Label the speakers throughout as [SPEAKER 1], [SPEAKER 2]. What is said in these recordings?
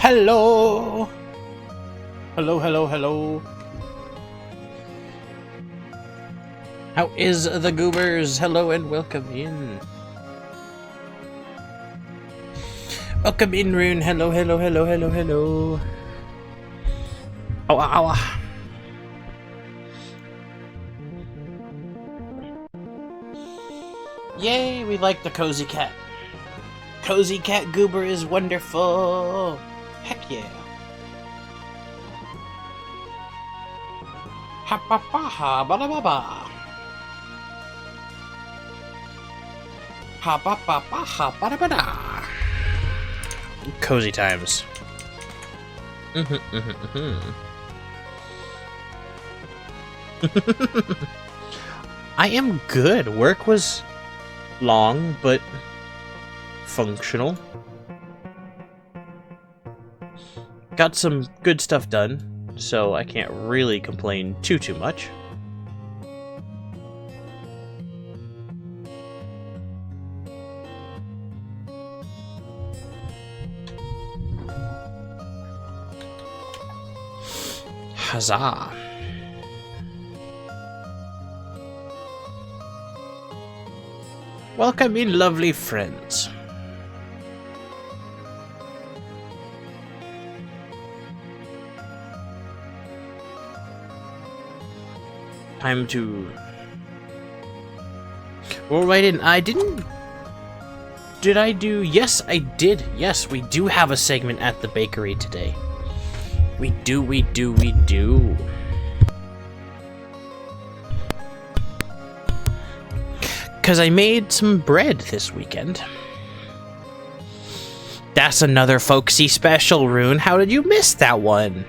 [SPEAKER 1] Hello! Hello, hello, hello. How is the goobers? Hello and welcome in. Welcome in, Rune. Hello, hello, hello, hello, hello. Ow, ow, ow. Yay, we like the cozy cat. Cozy cat goober is wonderful. Heck yeah. Ha ba ba ha ba da ba ba. Ha ba ba ba ha ba da ba da. Cozy times. I am good. Work was long, but functional. Got some good stuff done, so I can't really complain too much. Huzzah! Welcome in, lovely friends. Time to... Well, right in. I didn't... Did I do... Yes, I did. Yes, we do have a segment at the bakery today. We do. Because I made some bread this weekend. That's another folksy special, Rune. How did you miss that one?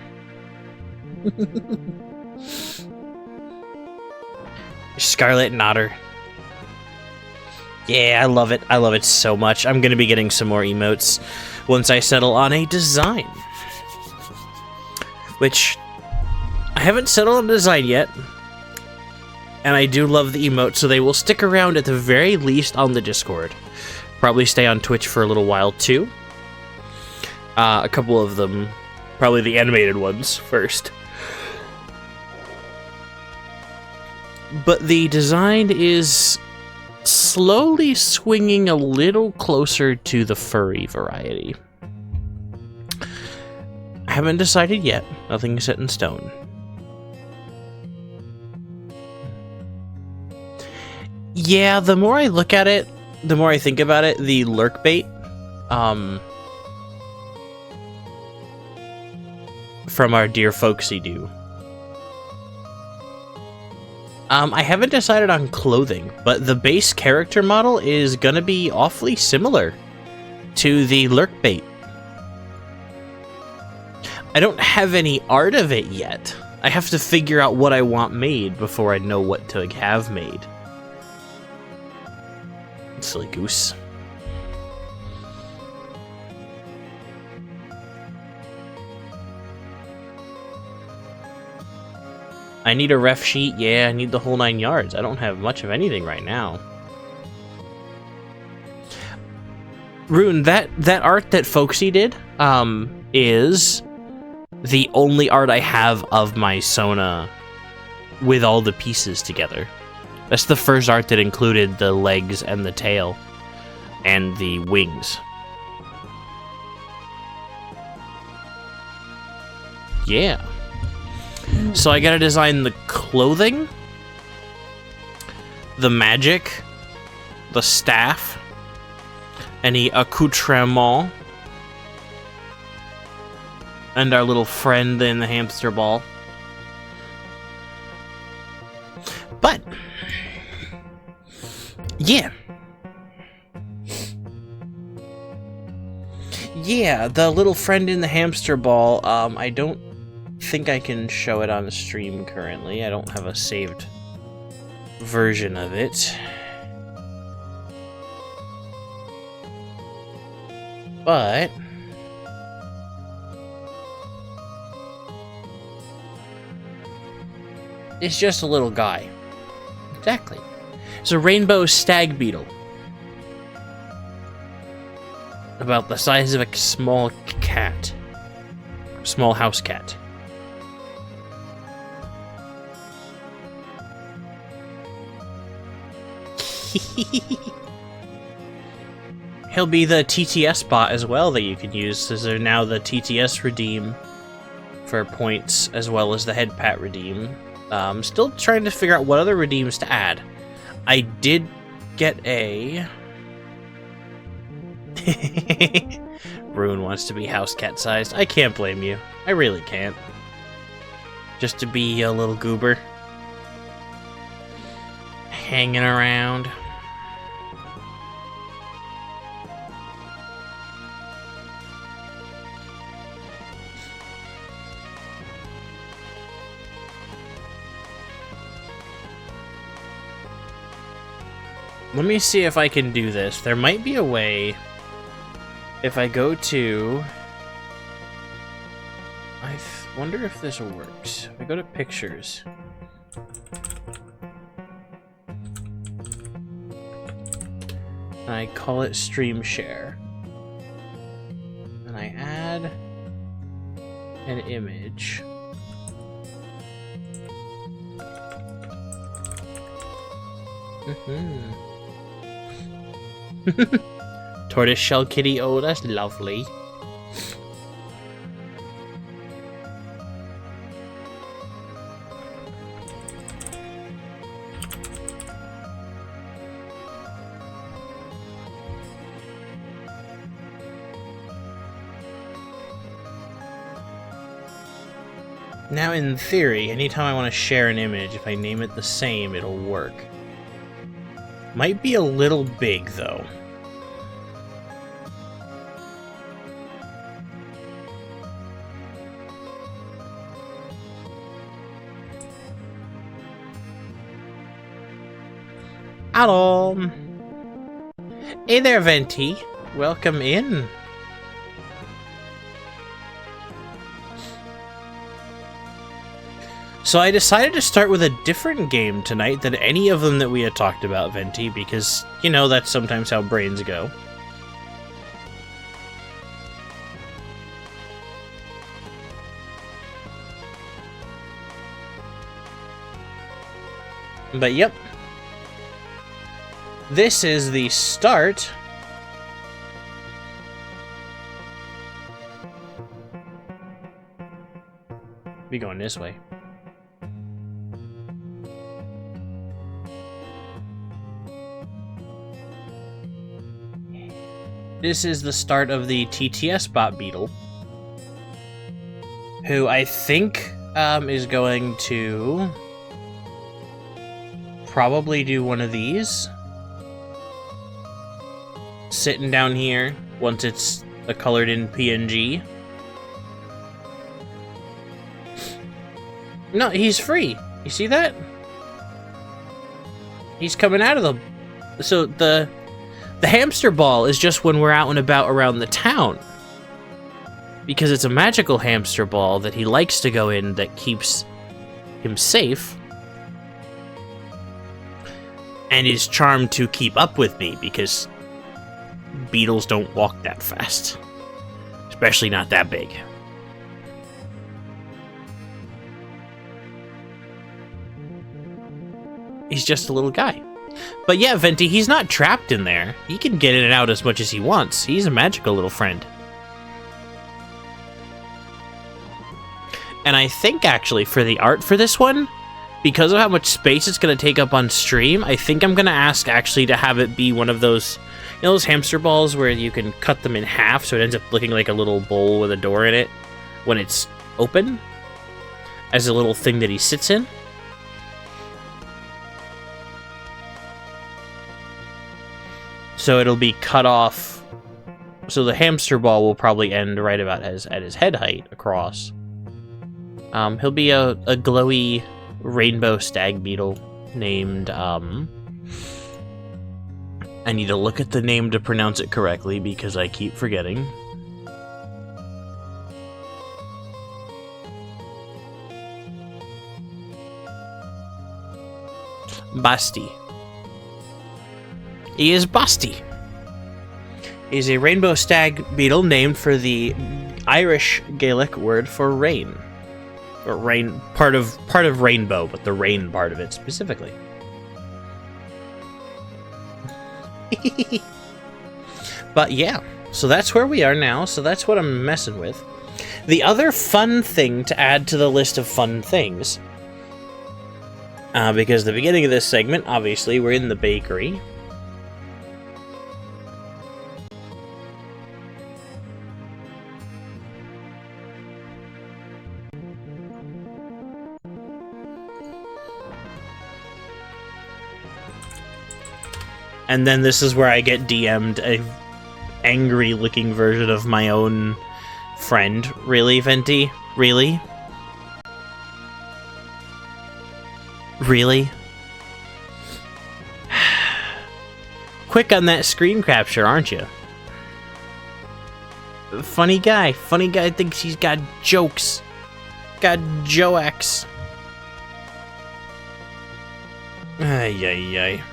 [SPEAKER 1] Scarlet and Otter. Yeah, I love it. I love it so much. I'm going to be getting some more emotes once I settle on a design. Which, I haven't settled on a design yet. And I do love the emotes, so they will stick around at the very least on the Discord. Probably stay on Twitch for a little while, too. A couple of them, probably the animated ones first. But the design is slowly swinging a little closer to the furry variety. I haven't decided yet. Nothing is set in stone. Yeah, the more I look at it, the more I think about it, the lurk bait, from our dear folksy do. I haven't decided on clothing, but the base character model is gonna be awfully similar to the lurk bait. I don't have any art of it yet. I have to figure out what I want made before I know what to have made. Silly goose. I need a ref sheet. Yeah, I need the whole 9 yards. I don't have much of anything right now. Rune, that art that Folksy did is the only art I have of my Sona with all the pieces together. That's the first art that included the legs and the tail and the wings. Yeah. So I gotta design the clothing, the magic, the staff, any accoutrement, and our little friend in the hamster ball. But yeah. Yeah, the little friend in the hamster ball, I don't think I can show it on the stream currently. I don't have a saved version of it. But it's just a little guy. Exactly. It's a rainbow stag beetle. About the size of a small cat. small house cat. He'll be the TTS bot as well that you can use, as they're now the TTS redeem for points, as well as the head pat redeem. Still trying to figure out what other redeems to add. I did get a... Rune wants to be house cat sized. I can't blame you. I really can't. Just to be a little goober. Hanging around. Let me see if I can do this. There might be a way if I go to... I wonder if this works. If I go to pictures. And I call it stream share. And I add an image. Tortoiseshell kitty, oh, that's lovely. Now, in theory, anytime I want to share an image, if I name it the same, it'll work. Might be a little big, though. Hello! Hey there, Venti. Welcome in. So I decided to start with a different game tonight than any of them that we had talked about, Venti, because, you know, that's sometimes how brains go. But yep. This is the start be going this way. This is the start of the TTS bot beetle, who I think is going to probably do one of these. Sitting down here once it's a colored in PNG. No, he's free. You see that? He's coming out of the... So the hamster ball is just when we're out and about around the town. Because it's a magical hamster ball that he likes to go in that keeps him safe. And is charmed to keep up with me because beetles don't walk that fast. Especially not that big. He's just a little guy. But yeah, Venti, he's not trapped in there. He can get in and out as much as he wants. He's a magical little friend. And I think, actually, for the art for this one, because of how much space it's going to take up on stream, I think I'm going to ask, actually, to have it be one of those, you know, those hamster balls where you can cut them in half so it ends up looking like a little bowl with a door in it when it's open, as a little thing that he sits in. So it'll be cut off. So the hamster ball will probably end right about at his head height across. He'll be a glowy rainbow stag beetle named, I need to look at the name to pronounce it correctly because I keep forgetting. Basti. He is Basti. He's a rainbow stag beetle named for the Irish Gaelic word for rain. Or rain, part of rainbow, but the rain part of it specifically. But yeah, so that's where we are now, so that's what I'm messing with. The other fun thing to add to the list of fun things, because the beginning of this segment, obviously, we're in the bakery. And then this is where I get DM'd a angry-looking version of my own friend. Really, Venti? Really? Really? Quick on that screen capture, aren't you? Funny guy. Funny guy thinks he's got jokes. Got Joax. Ay, ay, ay.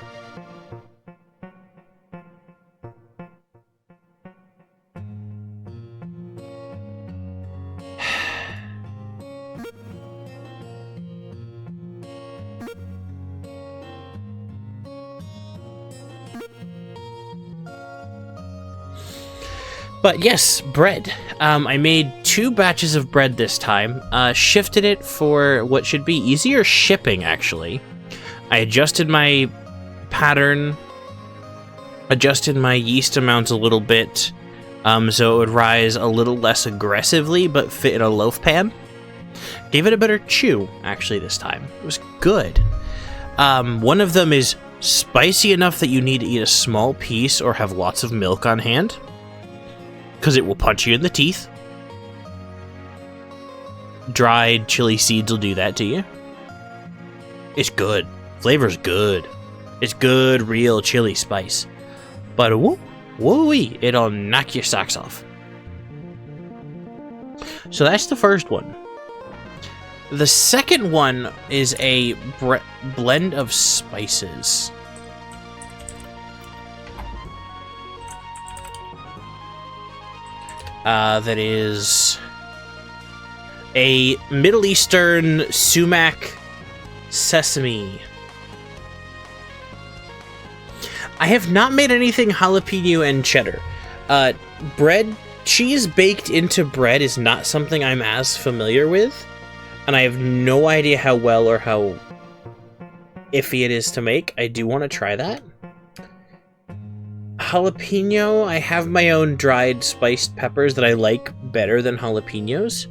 [SPEAKER 1] But yes, bread. I made 2 batches of bread this time. Shifted it for what should be easier shipping, actually. I adjusted my pattern, adjusted my yeast amounts a little bit, so it would rise a little less aggressively, but fit in a loaf pan. Gave it a better chew, actually, this time. It was good. One of them is spicy enough that you need to eat a small piece or have lots of milk on hand, because it will punch you in the teeth. Dried chili seeds will do that to you. It's good. Flavor's good. It's good, real chili spice. But woo-wee, it'll knock your socks off. So that's the first one. The second one is a blend of spices. That is a Middle Eastern sumac sesame. I have not made anything jalapeno and cheddar. Bread, cheese baked into bread is not something I'm as familiar with, and I have no idea how well or how iffy it is to make. I do want to try that. Jalapeno, I have my own dried spiced peppers that I like better than jalapenos,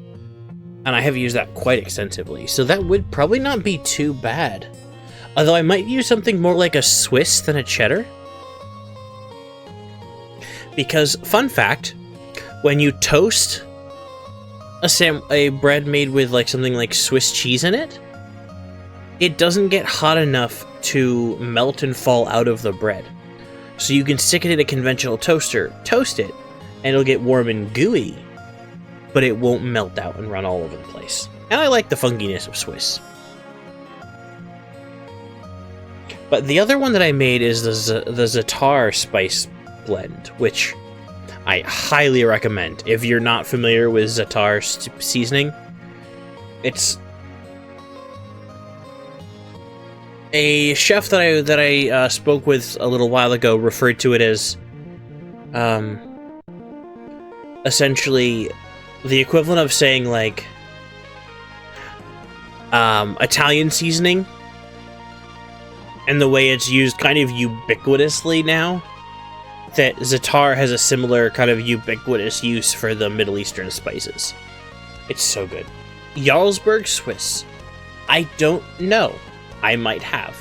[SPEAKER 1] and I have used that quite extensively, so that would probably not be too bad. Although I might use something more like a Swiss than a cheddar. Because, fun fact, when you toast a bread made with like something like Swiss cheese in it, it doesn't get hot enough to melt and fall out of the bread. So you can stick it in a conventional toaster, toast it, and it'll get warm and gooey, but it won't melt out and run all over the place. And I like the funkiness of Swiss. But the other one that I made is the za'atar spice blend, which I highly recommend. If you're not familiar with za'atar seasoning, it's a chef that I spoke with a little while ago referred to it as essentially the equivalent of saying like Italian seasoning, and the way it's used kind of ubiquitously now, that za'atar has a similar kind of ubiquitous use for the Middle Eastern spices. It's so good. Jarlsberg Swiss. I don't know. I might have.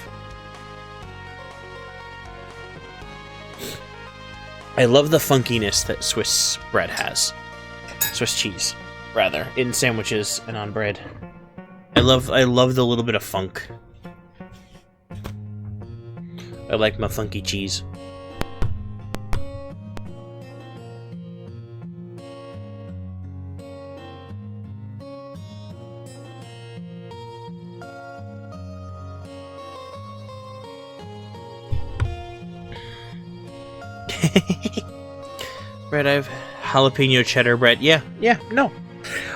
[SPEAKER 1] I love the funkiness that Swiss bread has. Swiss cheese, rather, in sandwiches and on bread. I love the little bit of funk. I like my funky cheese. Bread I've jalapeno cheddar bread. Yeah, no.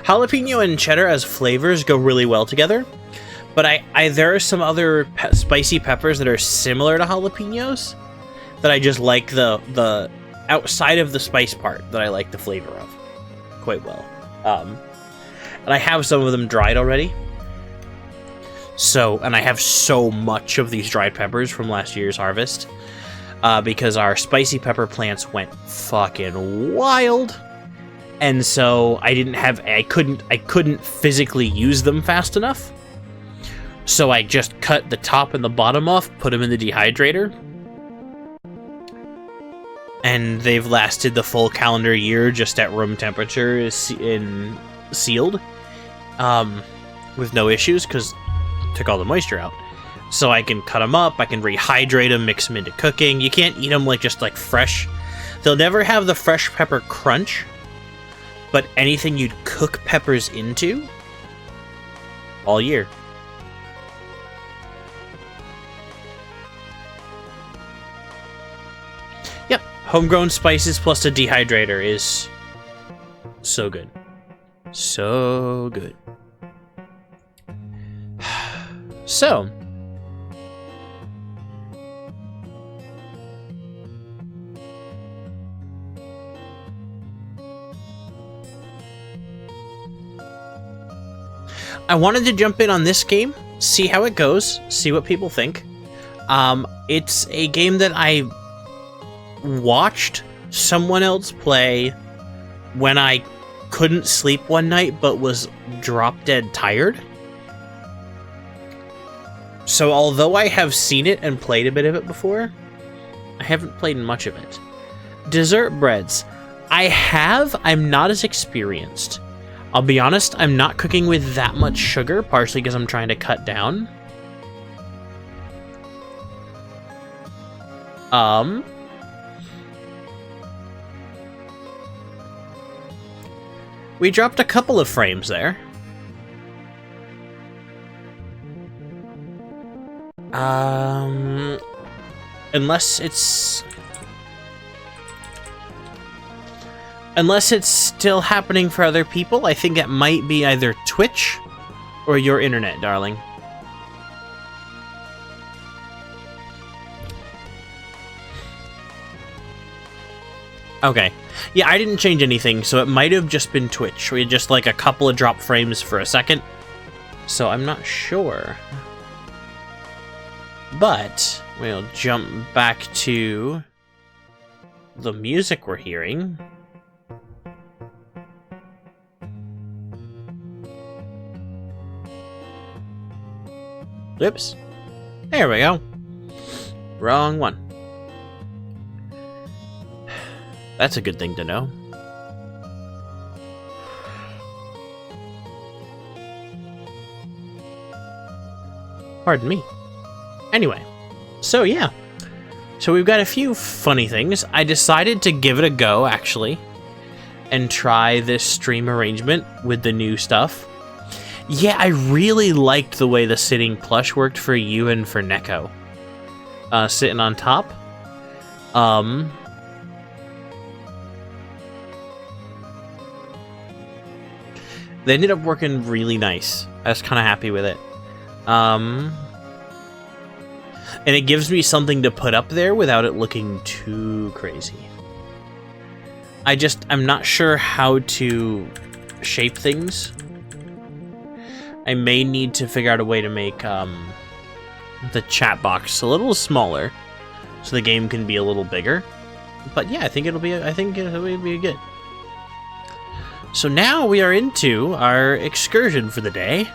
[SPEAKER 1] Jalapeno and cheddar as flavors go really well together. But there are some other spicy peppers that are similar to jalapenos that I just like the outside of the spice part that I like the flavor of quite well. And I have some of them dried already. So, and I have so much of these dried peppers from last year's harvest because our spicy pepper plants went fucking wild. And so I couldn't physically use them fast enough. So I just cut the top and the bottom off, put them in the dehydrator. And they've lasted the full calendar year just at room temperature sealed. With no issues, because took all the moisture out. So I can cut them up, I can rehydrate them, mix them into cooking. You can't eat them just like fresh. They'll never have the fresh pepper crunch, but anything you'd cook peppers into, all year. Yep, homegrown spices plus a dehydrator is so good. So good. So, I wanted to jump in on this game, see how it goes, see what people think. It's a game that I watched someone else play when I couldn't sleep one night but was drop dead tired. So although I have seen it and played a bit of it before, I haven't played much of it. Dessert breads. I'm not as experienced. I'll be honest, I'm not cooking with that much sugar, partially because I'm trying to cut down. We dropped a couple of frames there. Unless it's still happening for other people, I think it might be either Twitch or your internet, darling. Okay. Yeah, I didn't change anything, so it might have just been Twitch. We had just like a couple of drop frames for a second. So I'm not sure. But we'll jump back to the music we're hearing. Oops. There we go. Wrong one. That's a good thing to know. Pardon me. Anyway, so yeah. So we've got a few funny things. I decided to give it a go, actually, and try this stream arrangement with the new stuff. Yeah, I really liked the way the sitting plush worked for you and for Neko. Sitting on top. They ended up working really nice. I was kind of happy with it. And it gives me something to put up there without it looking too crazy. I'm not sure how to shape things. I may need to figure out a way to make the chat box a little smaller so the game can be a little bigger. But yeah, I think it'll be good. So now we are into our excursion for the day.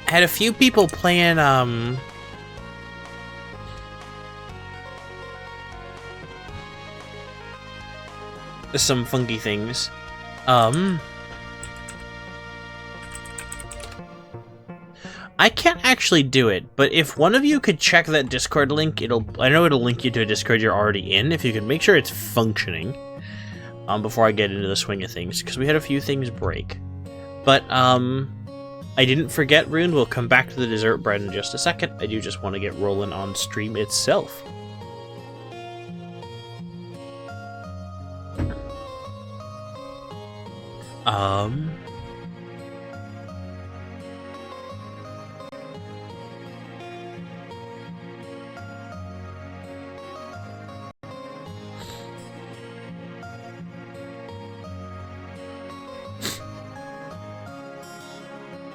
[SPEAKER 1] I had a few people playing some funky things. I can't actually do it, but if one of you could check that Discord link, I know it'll link you to a Discord you're already in, if you could make sure it's functioning before I get into the swing of things, because we had a few things break. But I didn't forget, Rune. We'll come back to the dessert bread in just a second. I do just want to get rolling on stream itself. Um...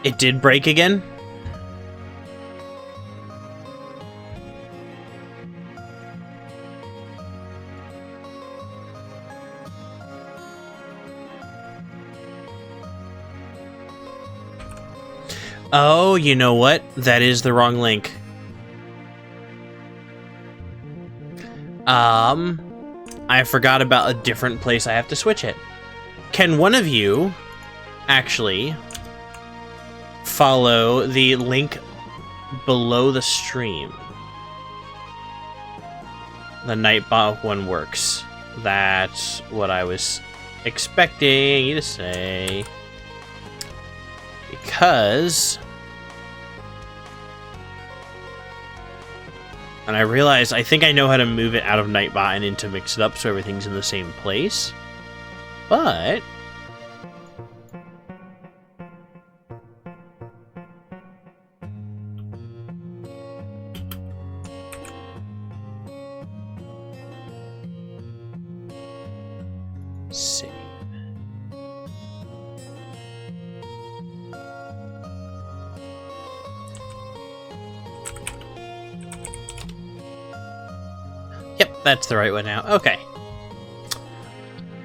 [SPEAKER 1] It did break again? Oh, you know what? That is the wrong link. I forgot about a different place I have to switch it. Can one of you actually follow the link below the stream? The Nightbot one works. That's what I was expecting you to say. Because... And I realized, I think I know how to move it out of Nightbot and into Mix It Up so everything's in the same place. But... save. Yep, that's the right one now. Okay.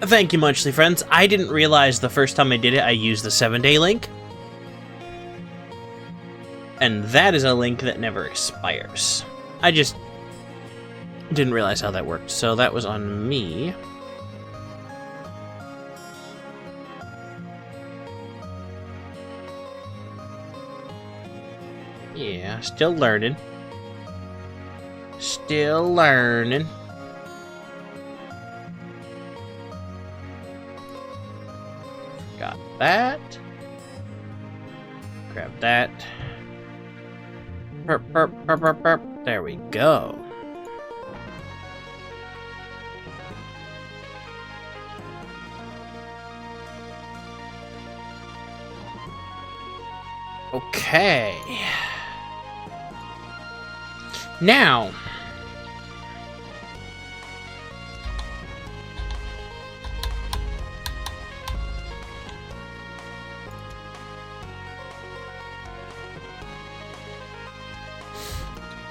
[SPEAKER 1] Thank you, Muchly Friends. I didn't realize the first time I did it, I used the 7-day link. And that is a link that never expires. I just didn't realize how that worked, so that was on me. Yeah, still learning. Still learning. Got that. Grab that. Burp, burp, burp, burp, burp. There we go. Okay. Now,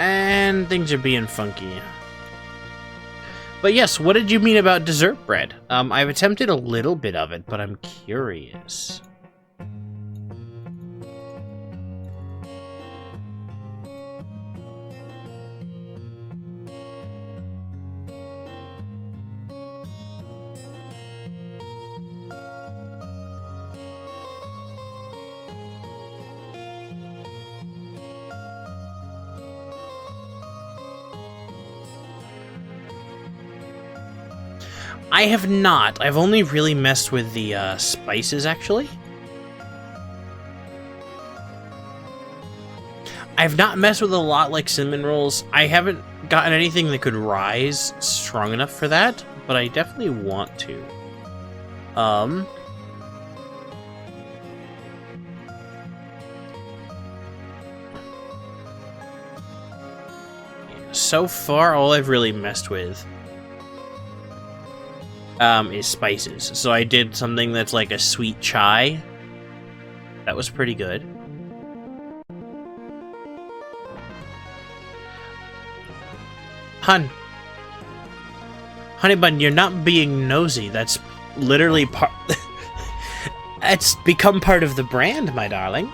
[SPEAKER 1] and things are being funky. But yes, what did you mean about dessert bread? I've attempted a little bit of it, but I'm curious. I have not. I've only really messed with the spices, actually. I've not messed with a lot like cinnamon rolls. I haven't gotten anything that could rise strong enough for that, but I definitely want to. So far, all I've really messed with is spices. So I did something that's like a sweet chai. That was pretty good. Honey bun, you're not being nosy. That's literally part... It's become part of the brand, my darling.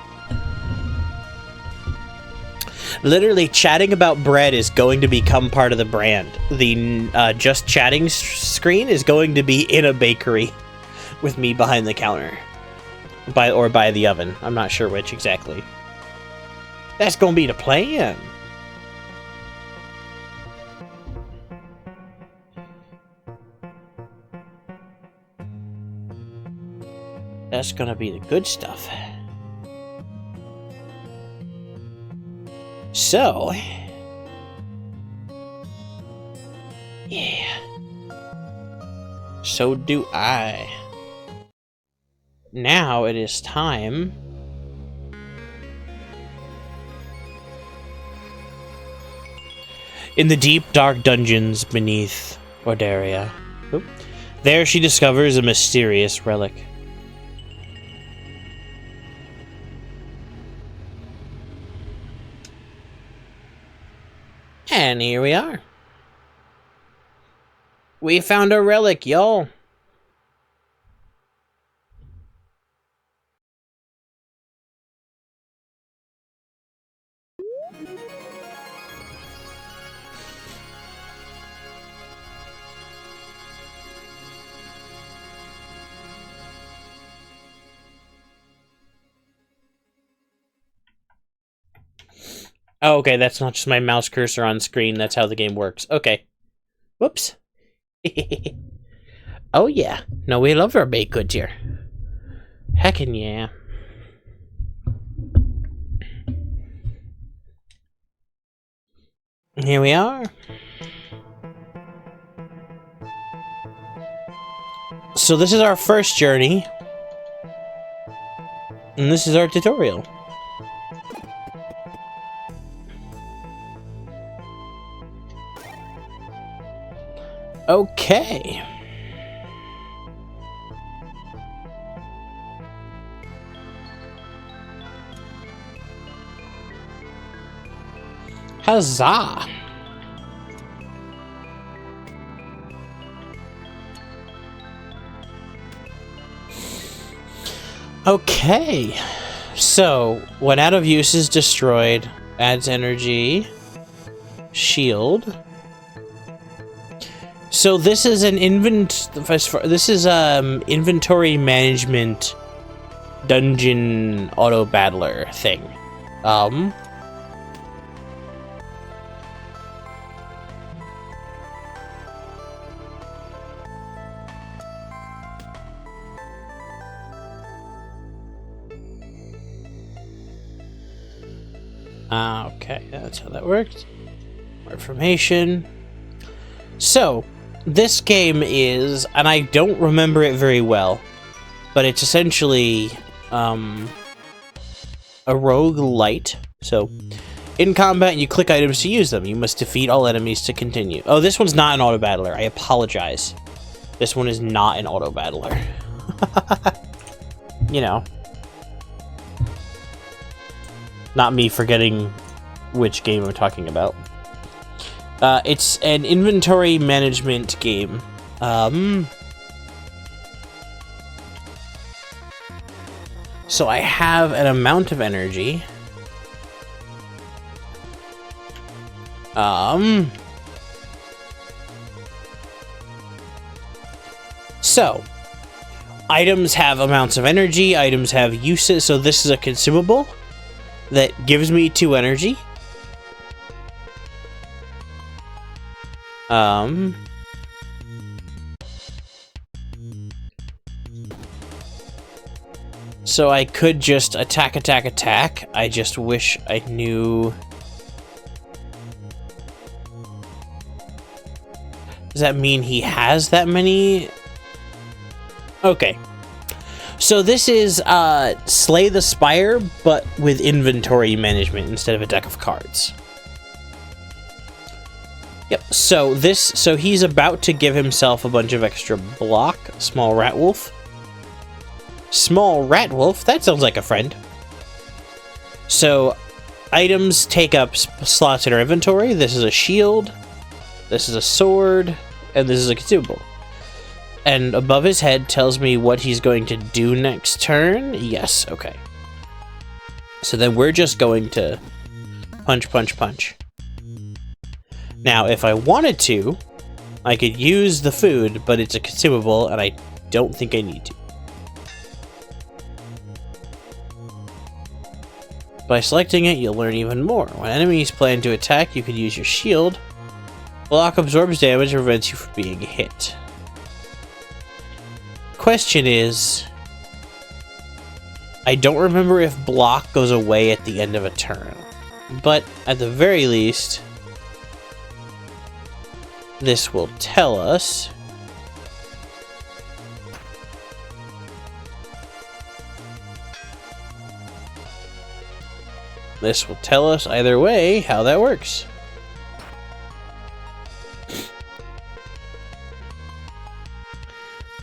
[SPEAKER 1] Literally, chatting about bread is going to become part of the brand. The just chatting screen is going to be in a bakery with me behind the counter. By the oven. I'm not sure which exactly. That's going to be the plan. That's going to be the good stuff. So, yeah. So do I. now it is time in the deep, dark dungeons beneath Ordaria. Oop. There she discovers a mysterious relic. And here we are. We found a relic, y'all. Oh, okay, that's not just my mouse cursor on screen. That's how the game works. Okay. Whoops. Oh, yeah. No, we love our baked goods here. Heckin' yeah. Here we are. So this is our first journey. And this is our tutorial. Okay. Huzzah! Okay. So, when out of use is destroyed, adds energy. Shield. So this is an inventory management dungeon auto battler thing. Okay, that's how that works. More information. So, this game is, and I don't remember it very well, but it's essentially a roguelite. So, in combat, you click items to use them. You must defeat all enemies to continue. Oh, this one's not an auto battler. I apologize. This one is not an auto battler. You know. Not me forgetting which game I'm talking about. It's an inventory management game. So I have an amount of energy. So, items have amounts of energy, items have uses, so this is a consumable that gives me 2 energy. So I could just attack. I just wish I knew. Does that mean he has that many? Okay. So this is Slay the Spire, but with inventory management instead of a deck of cards. Yep, so he's about to give himself a bunch of extra block. Small rat wolf. Small rat wolf? That sounds like a friend. So, items take up slots in our inventory. This is a shield. This is a sword. And this is a consumable. And above his head tells me what he's going to do next turn. Yes, okay. So then we're just going to punch. Now, if I wanted to, I could use the food, but it's a consumable, and I don't think I need to. By selecting it, you'll learn even more. When enemies plan to attack, you can use your shield. Block absorbs damage and prevents you from being hit. Question is, I don't remember if block goes away at the end of a turn, but at the very least, this will tell us This will tell us either way how that works.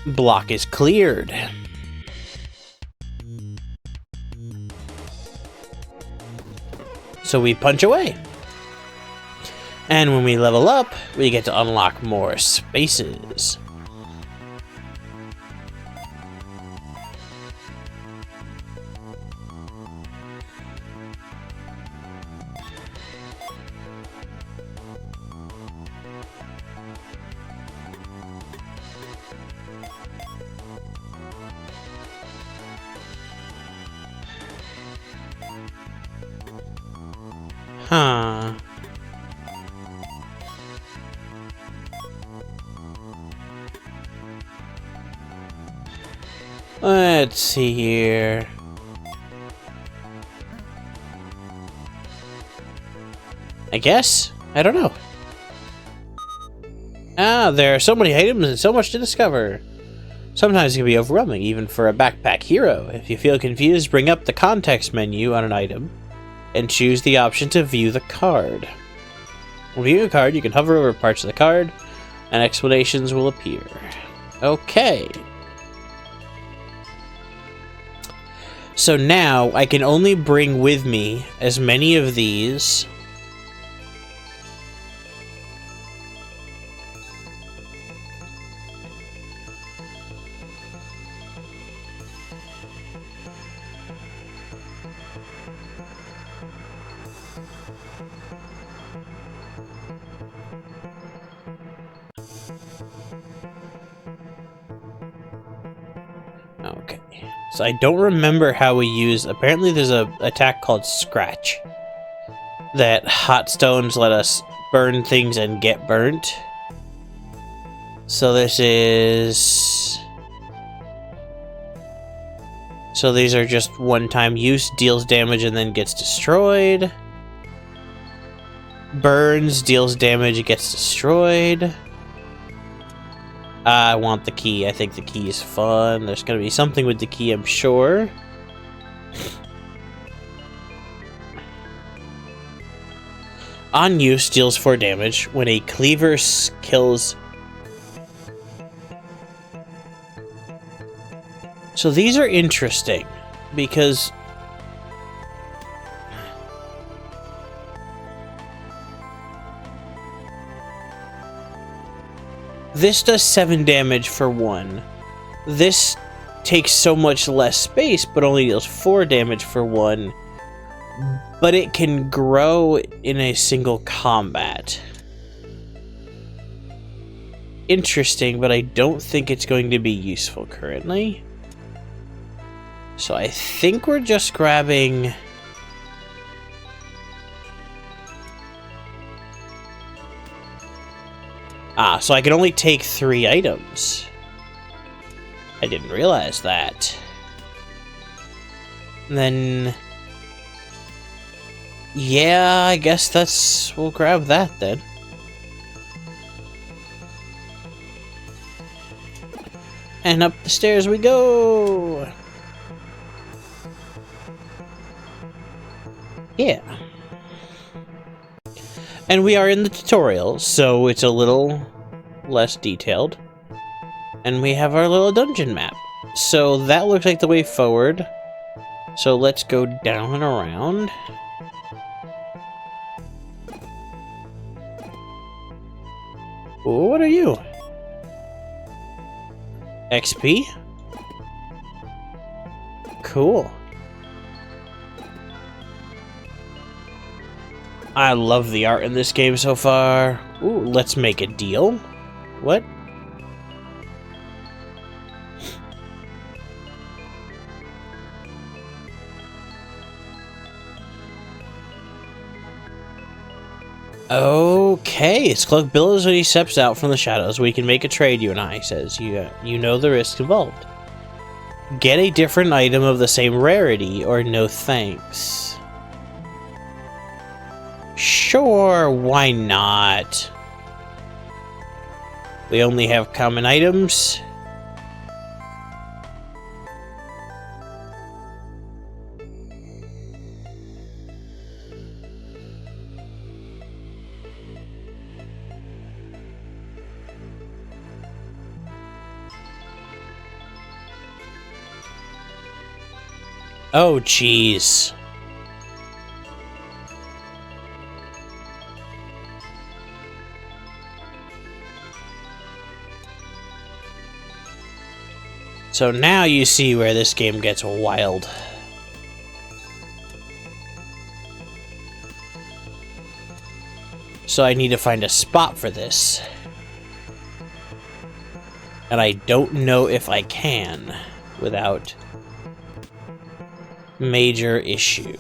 [SPEAKER 1] Block is cleared. So we punch away. And when we level up, we get to unlock more spaces. Huh. Let's see here. I guess? I don't know. Ah, there are so many items and so much to discover. Sometimes it can be overwhelming, even for a backpack hero. If you feel confused, bring up the context menu on an item and choose the option to view the card. When viewing a card, you can hover over parts of the card, and explanations will appear. Okay. So now, I can only bring with me as many of these Okay, so I don't remember how we use. Apparently, there's a attack called Scratch that hot stones let us burn things and get burnt. So this is. So these are just one-time use, deals damage and then gets destroyed. Burns, deals damage, it gets destroyed. I want the key. I think the key is fun. There's going to be something with the key, I'm sure. On use, deals 4 damage. When a cleaver kills... So these are interesting, because... This does 7 damage for 1. This takes so much less space, but only deals 4 damage for 1. But it can grow in a single combat. Interesting, but I don't think it's going to be useful currently. So I think we're just grabbing... Ah, so I can only take 3 items. I didn't realize that. And then... Yeah, I guess that's... We'll grab that then. And up the stairs we go! Yeah. And we are in the tutorial, so it's a little less detailed. And we have our little dungeon map. So that looks like the way forward. So let's go down and around. Ooh, what are you? XP? Cool. I love the art in this game so far. Ooh, let's make a deal. What? Okay, it's Cloak billows when he steps out from the shadows. We can make a trade, you and I, he says. You know the risk involved. Get a different item of the same rarity, or no thanks. Sure, why not? We only have common items. Oh, jeez. So now you see where this game gets wild. So I need to find a spot for this. And I don't know if I can without major issue.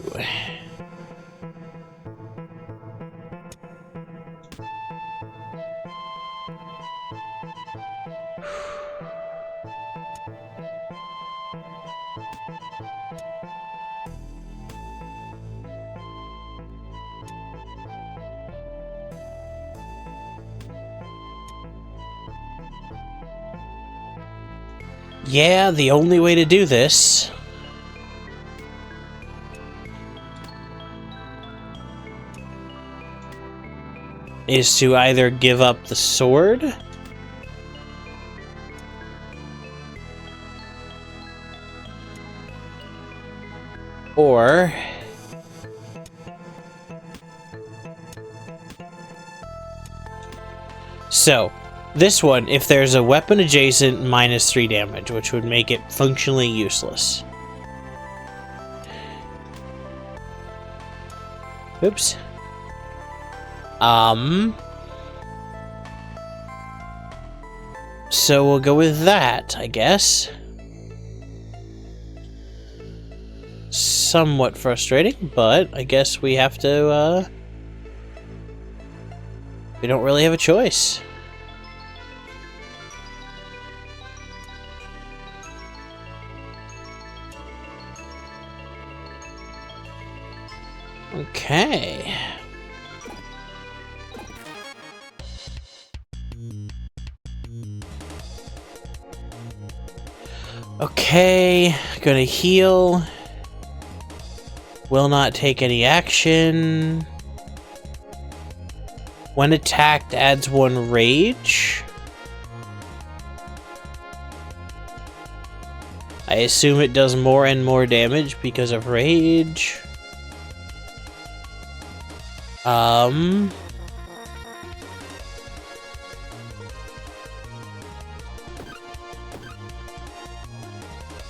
[SPEAKER 1] Yeah, the only way to do this is to either give up the sword or so this one, if there's a weapon adjacent, -3 damage, which would make it functionally useless. Oops. So we'll go with that, I guess. Somewhat frustrating, but I guess we have to, we don't really have a choice. Okay. Okay, gonna heal. Will not take any action. When attacked, adds 1 rage. I assume it does more and more damage because of rage.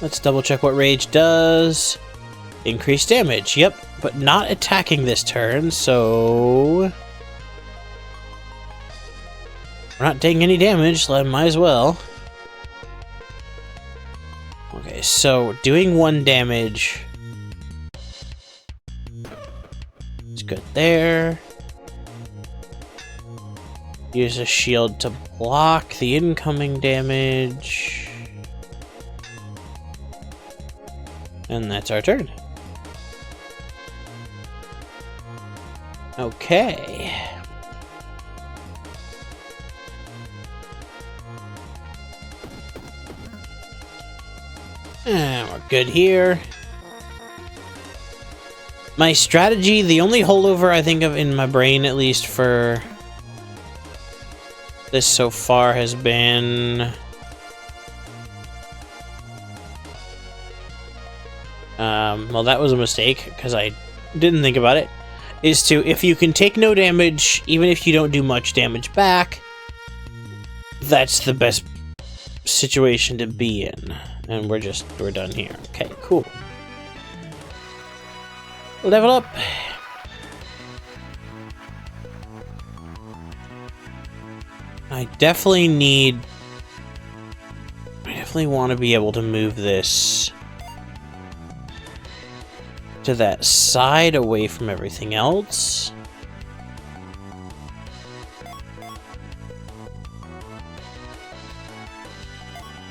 [SPEAKER 1] Let's double check what rage does. Increased damage, yep, but not attacking this turn, so we're not taking any damage, so I might as well. Okay, so doing 1 damage. It's good there. Use a shield to block the incoming damage. And that's our turn. Okay. And we're good here. My strategy, the only holdover I think of in my brain, at least for this so far, has been well, that was a mistake because I didn't think about it, is to, if you can take no damage, even if you don't do much damage back, that's the best situation to be in. And we're done here. Okay, cool. Level up. I definitely want to be able to move this to that side away from everything else.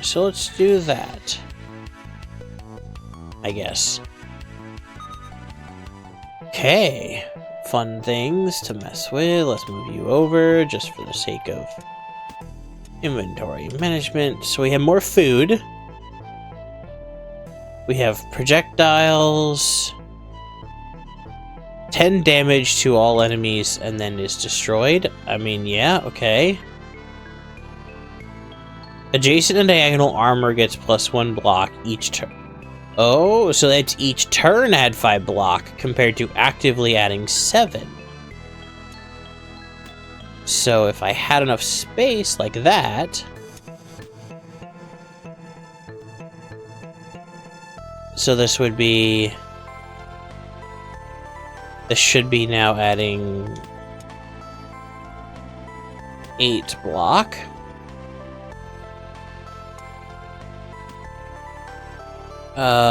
[SPEAKER 1] So let's do that, I guess. Okay, fun things to mess with. Let's move you over just for the sake of inventory management. So we have more food. We have projectiles. 10 damage to all enemies and then is destroyed. I mean, yeah, okay. Adjacent and diagonal armor gets +1 block each turn. Oh, so that's each turn add 5 block, compared to actively adding 7. So if I had enough space like that... So this would be... This should be now adding... 8 block.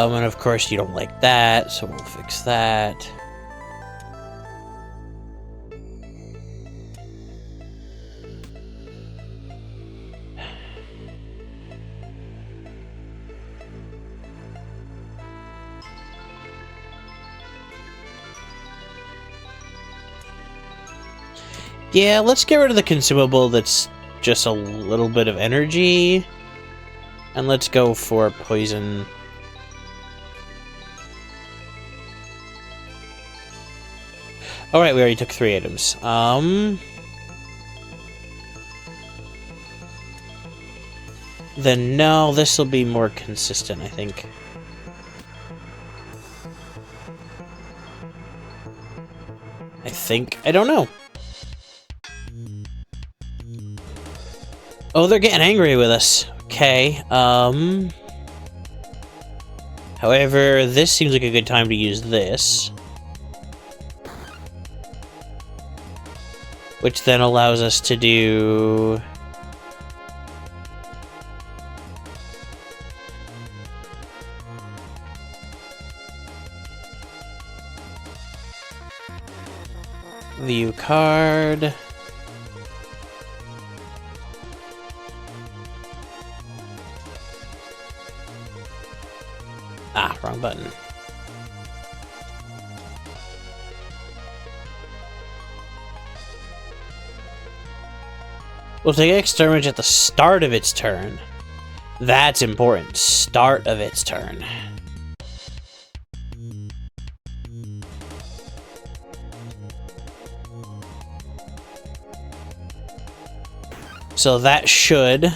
[SPEAKER 1] And of course you don't like that, so we'll fix that. Yeah, let's get rid of the consumable that's just a little bit of energy. And let's go for poison. Alright, we already took 3 items. Then no, this will be more consistent, I think. I don't know. Oh, they're getting angry with us. Okay, however, this seems like a good time to use this. Which then allows us to do... View card... Ah, wrong button. We'll take exterminate at the start of its turn. That's important. Start of its turn. So that should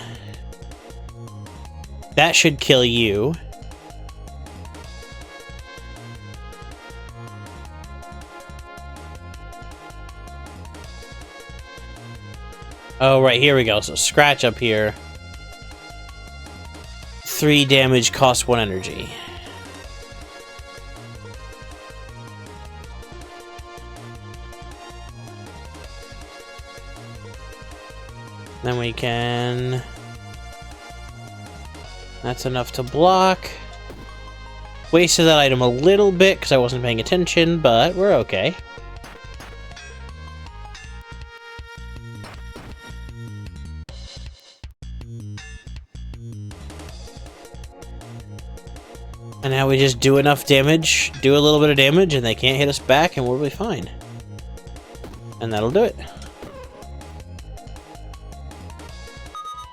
[SPEAKER 1] kill you. Oh, right, here we go. So scratch up here. 3 damage, costs 1 energy. Then we can... That's enough to block. Wasted that item a little bit because I wasn't paying attention, but we're okay. And now we just do enough damage, do a little bit of damage, and they can't hit us back, and we'll be fine. And that'll do it.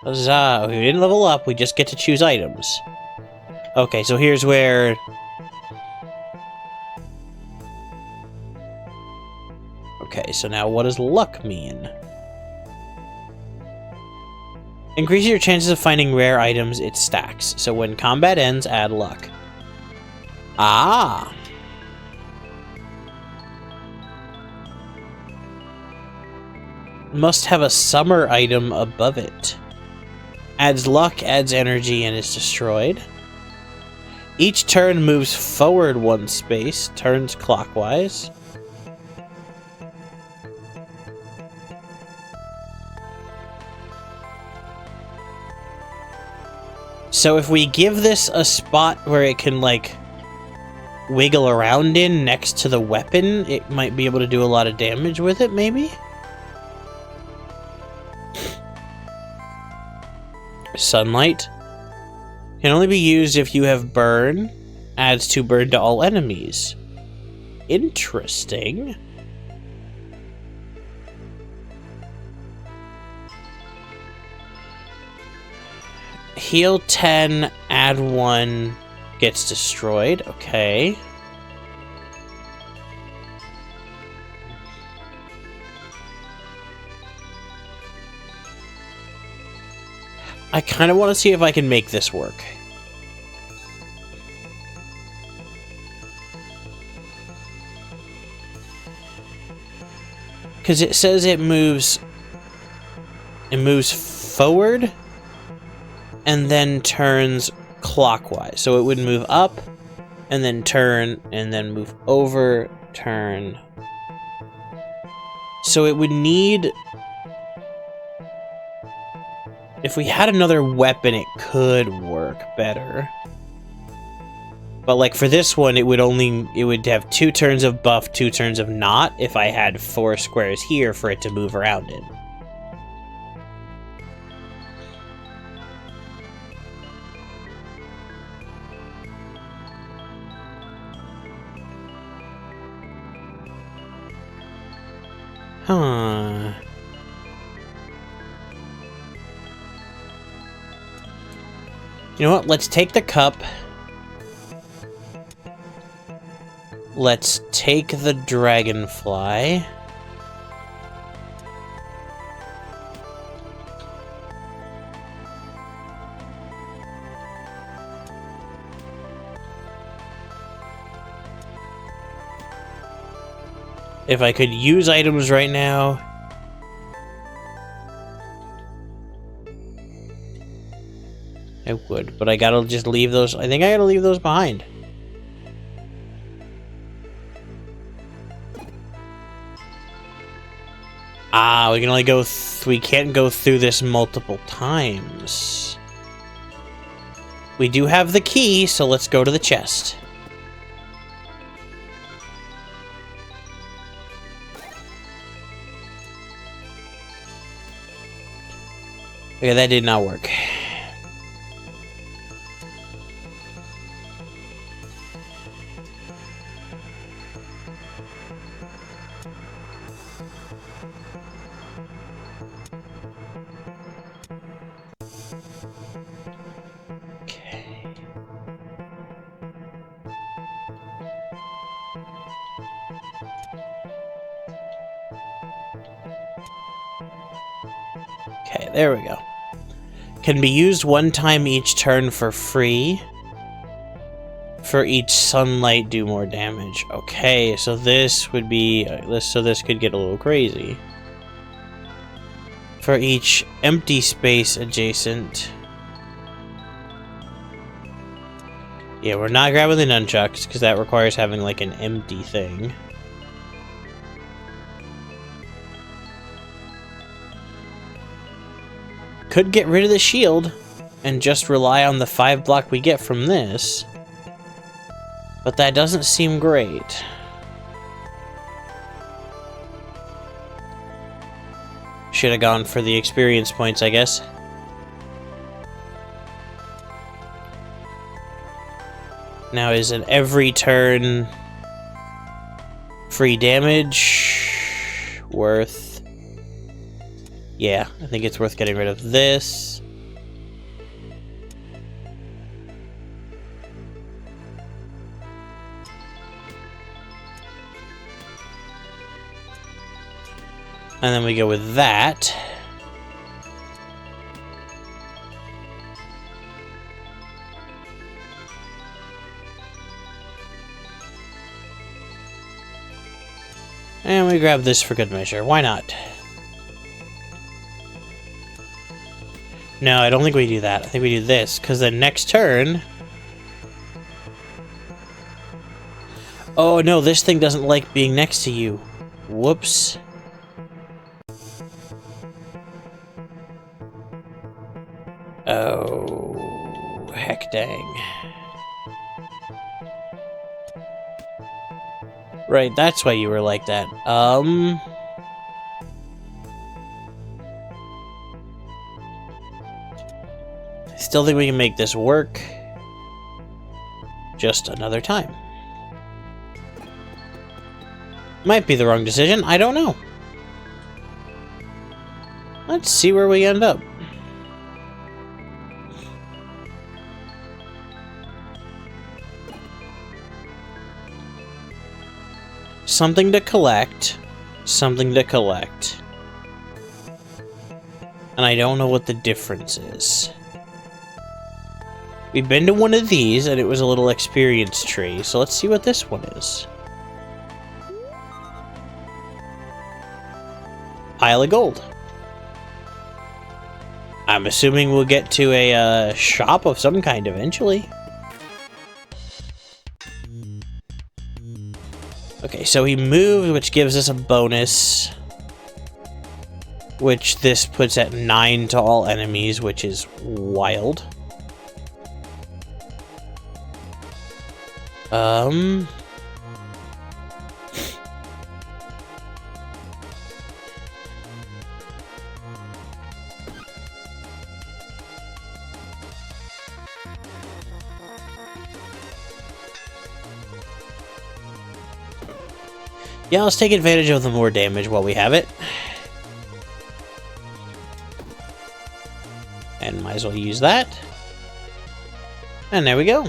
[SPEAKER 1] Huzzah! We didn't level up, we just get to choose items. Okay, so here's where... Okay, so now what does luck mean? Increase your chances of finding rare items, it stacks. So when combat ends, add luck. Ah! Must have a summer item above it. Adds luck, adds energy, and is destroyed. Each turn moves forward 1 space, turns clockwise. So if we give this a spot where it can, like, wiggle around in next to the weapon, it might be able to do a lot of damage with it, maybe? Sunlight. Can only be used if you have burn. Adds 2 burn to all enemies. Interesting. Heal 10, add 1, gets destroyed. Okay. I kind of want to see if I can make this work. Because it says it moves forward and then turns clockwise. So it would move up and then turn and then move over, turn. So it would need... If we had another weapon, it could work better. But like for this one, it would have 2 turns of buff, 2 turns of not, if I had 4 squares here for it to move around in. Huh. You know what? Let's take the cup. Let's take the dragonfly. If I could use items right now... I would, but I gotta just leave those... I think I gotta leave those behind. Ah, we can only go... we can't go through this multiple times. We do have the key, so let's go to the chest. Okay, that did not work. Okay, there we go. Can be used 1 time each turn for free. For each sunlight, do more damage. Okay, so this would be... so this could get a little crazy. For each empty space adjacent... Yeah, we're not grabbing the nunchucks, because that requires having, like, an empty thing. Could get rid of the shield, and just rely on the 5 block we get from this. But that doesn't seem great. Should have gone for the experience points, I guess. Now, is it every turn free damage? Worth... Yeah, I think it's worth getting rid of this. And then we go with that. And we grab this for good measure. Why not? No, I don't think we do that. I think we do this, because then next turn... Oh no, this thing doesn't like being next to you. Whoops. Oh, heck dang. Right, that's why you were like that. Still think we can make this work. Just another time. Might be the wrong decision, I don't know. Let's see where we end up. Something to collect. Something to collect. And I don't know what the difference is. We've been to one of these, and it was a little experience tree, so let's see what this one is. pile of gold. I'm assuming we'll get to a shop of some kind eventually. Okay, so he moved, which gives us a bonus. Which this puts at 9 to all enemies, which is wild. Yeah, let's take advantage of the more damage while we have it. And might as well use that. And there we go.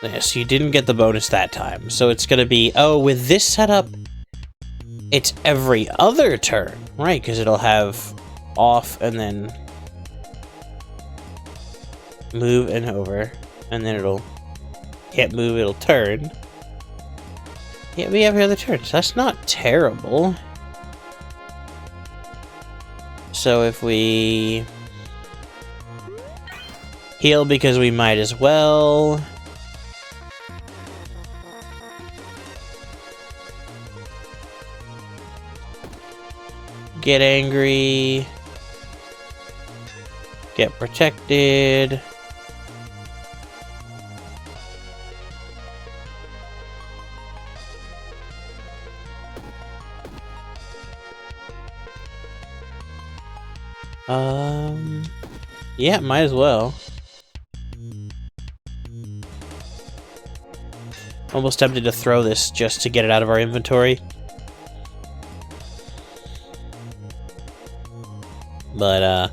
[SPEAKER 1] Yes, you didn't get the bonus that time. So it's going to be, oh, with this setup, it's every other turn. Right, because it'll have off and then move and over. And then it'll hit move, it'll turn. Yeah, we have every other turn, so that's not terrible. So if we heal because we might as well. Get angry. Get protected. Yeah, might as well. Almost tempted to throw this just to get it out of our inventory. But,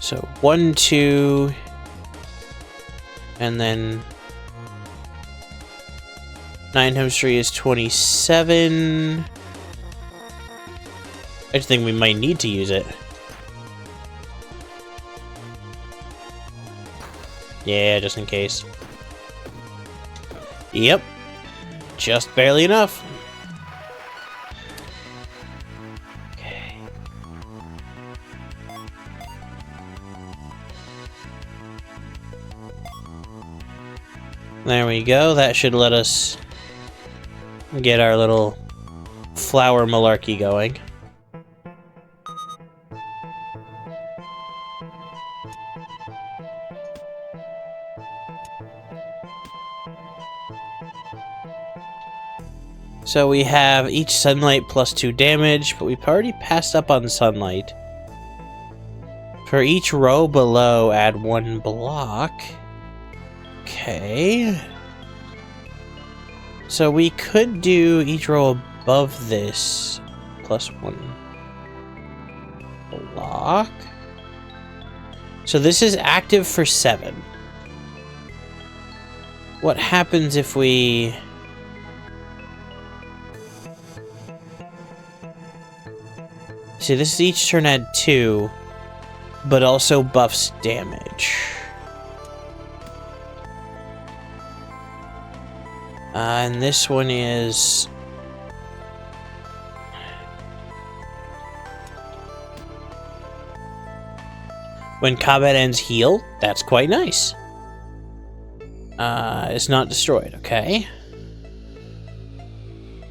[SPEAKER 1] so 1, 2, and then 9 times 3 is 27. I just think we might need to use it. Yeah, just in case. Yep. Just barely enough. Okay. There we go. That should let us get our little flower malarkey going. So we have each sunlight plus 2 damage, but we've already passed up on sunlight. For each row below, add 1 block. Okay. So we could do each row above this plus 1 block. So this is active for 7. What happens if we... See, this is each turn add 2, but also buffs damage. And this one is... When combat ends, heal. That's quite nice. It's not destroyed, okay.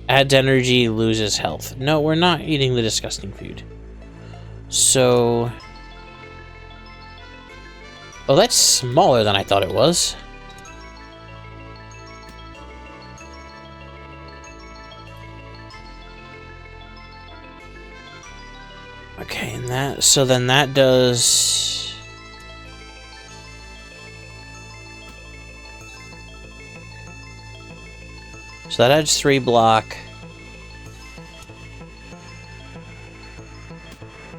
[SPEAKER 1] Adds energy, loses health. No, we're not eating the disgusting food. So... Oh, that's smaller than I thought it was. Okay, and that... So then that does... So that adds 3 block.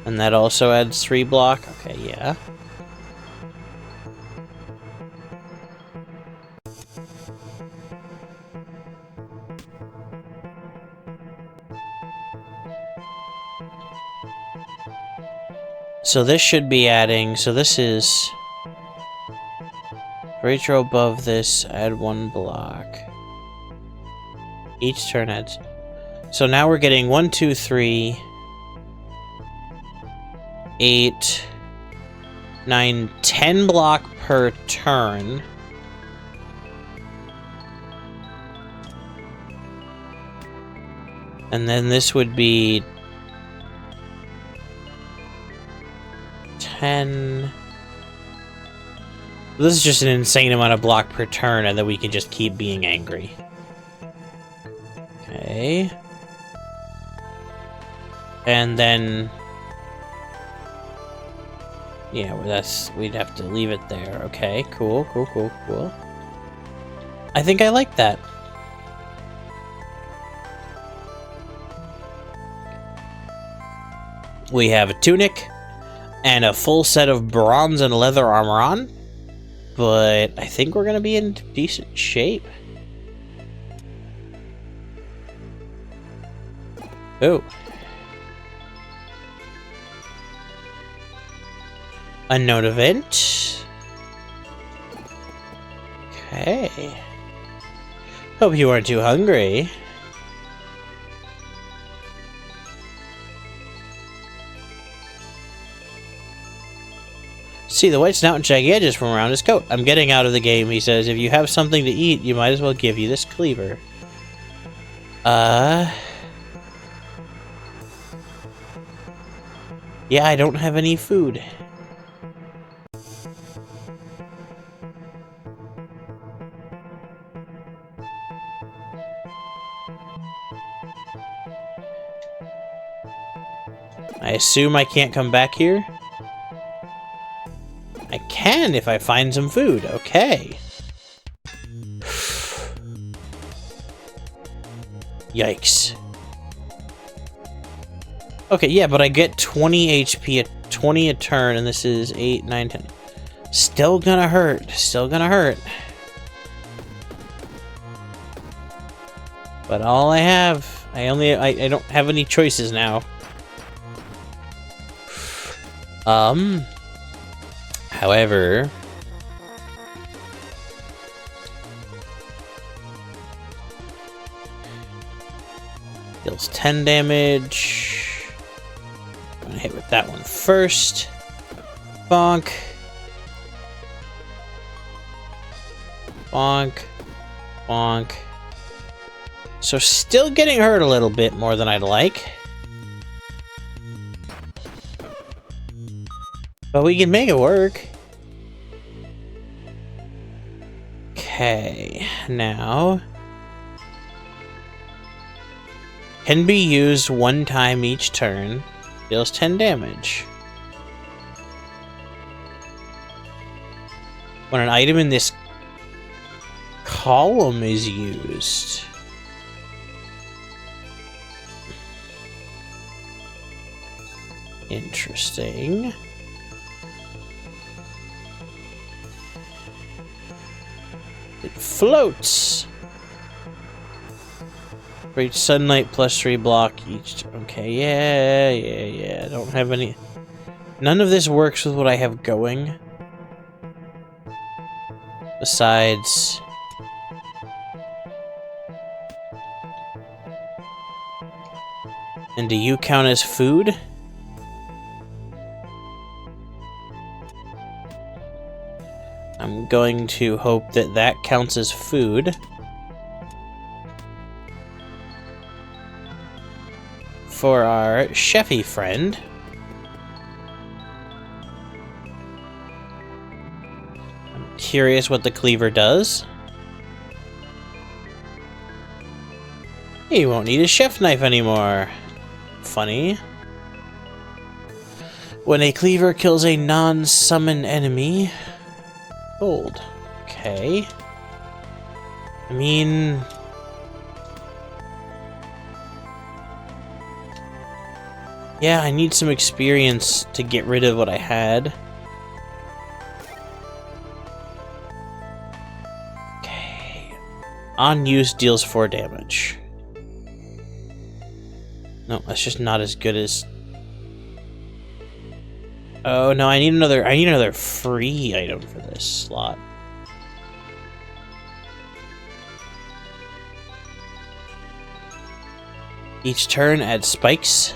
[SPEAKER 1] And that also adds 3 block. Okay, yeah. So this should be adding, so this is... For each row above this, add 1 block. Each turn adds... So now we're getting 1, 2, 3... 8... 9, 10 block per turn. And then this would be 10. This is just an insane amount of block per turn, and then we can just keep being angry. Okay. And then... Yeah, well, we'd have to leave it there. Okay, cool, cool, cool, cool. I think I like that. We have a tunic and a full set of bronze and leather armor on, but I think we're gonna be in decent shape. Oh. Unknown event. Okay. Hope you weren't too hungry. See the white snout and shaggy edges from around his coat. I'm getting out of the game, he says. If you have something to eat, you might as well give you this cleaver. Yeah, I don't have any food. I assume I can't come back here? I can if I find some food. Okay. Yikes. Okay, yeah, but I get 20 HP, 20 a turn, and this is 8, 9, 10. Still gonna hurt. Still gonna hurt. But all I have, I don't have any choices now. However, deals 10 damage. I'm gonna hit with that one first. Bonk. Bonk. Bonk. So still getting hurt a little bit more than I'd like. But we can make it work. Okay, now... Can be used 1 time each turn. Deals 10 damage. When an item in this column is used... Interesting. It floats. For each sunlight plus 3 block each. Okay, yeah. I don't have any. None of this works with what I have going. Besides. And do you count as food? I'm going to hope that that counts as food. For our chefy friend. I'm curious what the cleaver does. He won't need a chef knife anymore. Funny. When a cleaver kills a non-summon enemy... Gold. Okay. I mean... Yeah, I need some experience to get rid of what I had. Okay. On use deals 4 damage. No, that's just not as good as... Oh no, I need another free item for this slot. Each turn add spikes.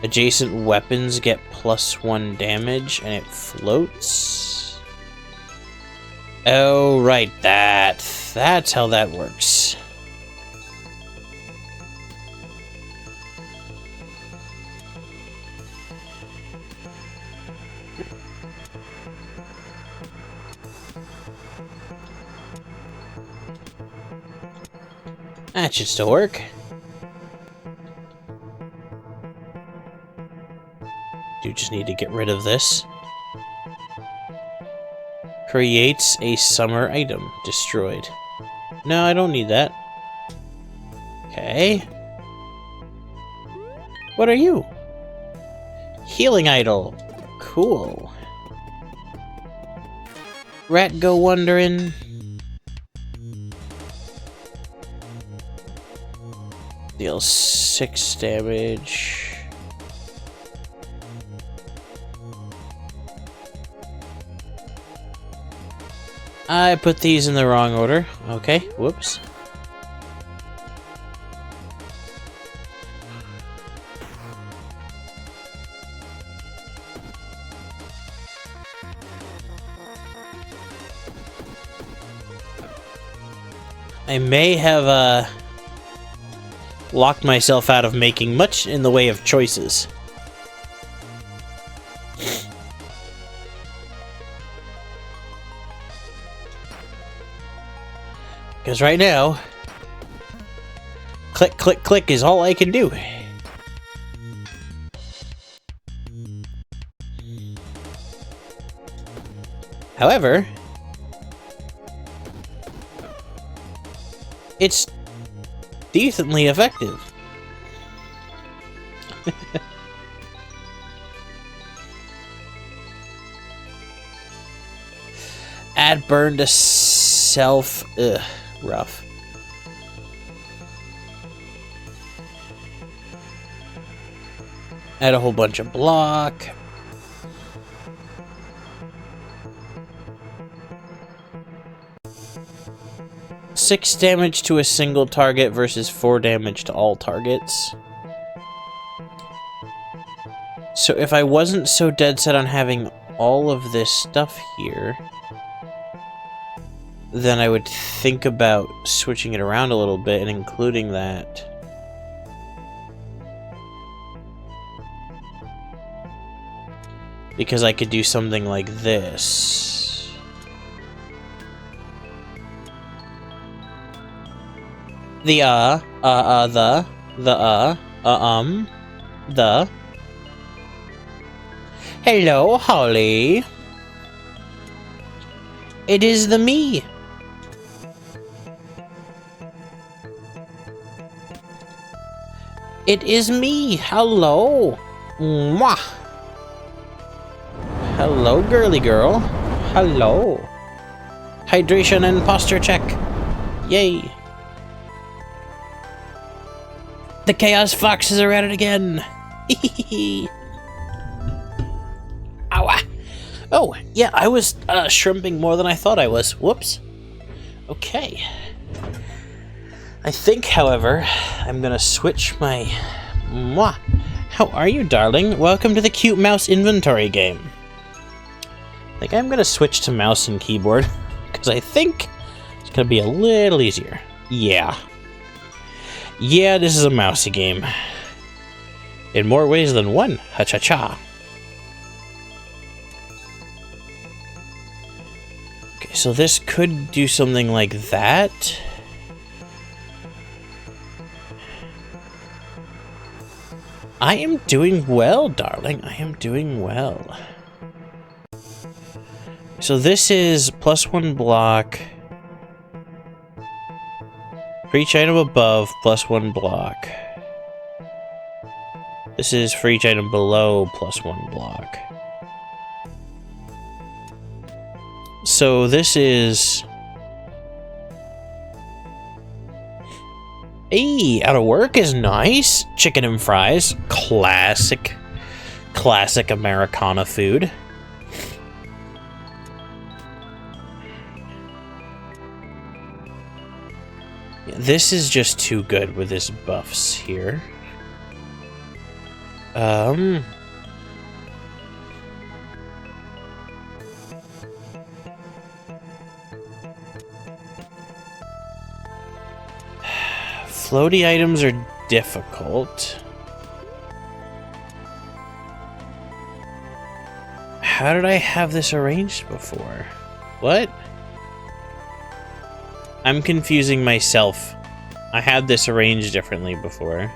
[SPEAKER 1] Adjacent weapons get +1 damage and it floats. Oh right, that's how that works. That should still work. Do just need to get rid of this. Creates a summer item. Destroyed. No, I don't need that. Okay. What are you? Healing idol. Cool. Rat go wandering. Deals 6 damage. I put these in the wrong order. Okay, whoops. I may have, locked myself out of making much in the way of choices. Because right now, click, click, click is all I can do. However, it's decently effective. Add burn to self. Ugh, rough. Add a whole bunch of block. Six damage to a single target versus 4 damage to all targets. So if I wasn't so dead set on having all of this stuff here, then I would think about switching it around a little bit and including that. Because I could do something like this. The Hello, Holly. It is the me. It is me. Hello. Mwah. Hello, girly girl. Hello. Hydration and posture check. Yay. The Chaos Foxes are at it again. Ow. Oh, yeah, I was shrimping more than I thought I was. Whoops. Okay. I think, however, I'm gonna switch my... Mwah. How are you, darling? Welcome to the cute mouse inventory game. I think I'm gonna switch to mouse and keyboard, because I think it's gonna be a little easier. Yeah. Yeah, this is a mousy game. In more ways than one. Ha-cha-cha. Okay, so this could do something like that. I am doing well, darling. I am doing well. So this is +1 block. For each item above, +1 block. This is for each item below, +1 block. So this is... Hey, out of work is nice. Chicken and fries. Classic. Classic Americana food. This is just too good with his buffs here. Floaty items are difficult. How did I have this arranged before? What? I'm confusing myself. I had this arranged differently before.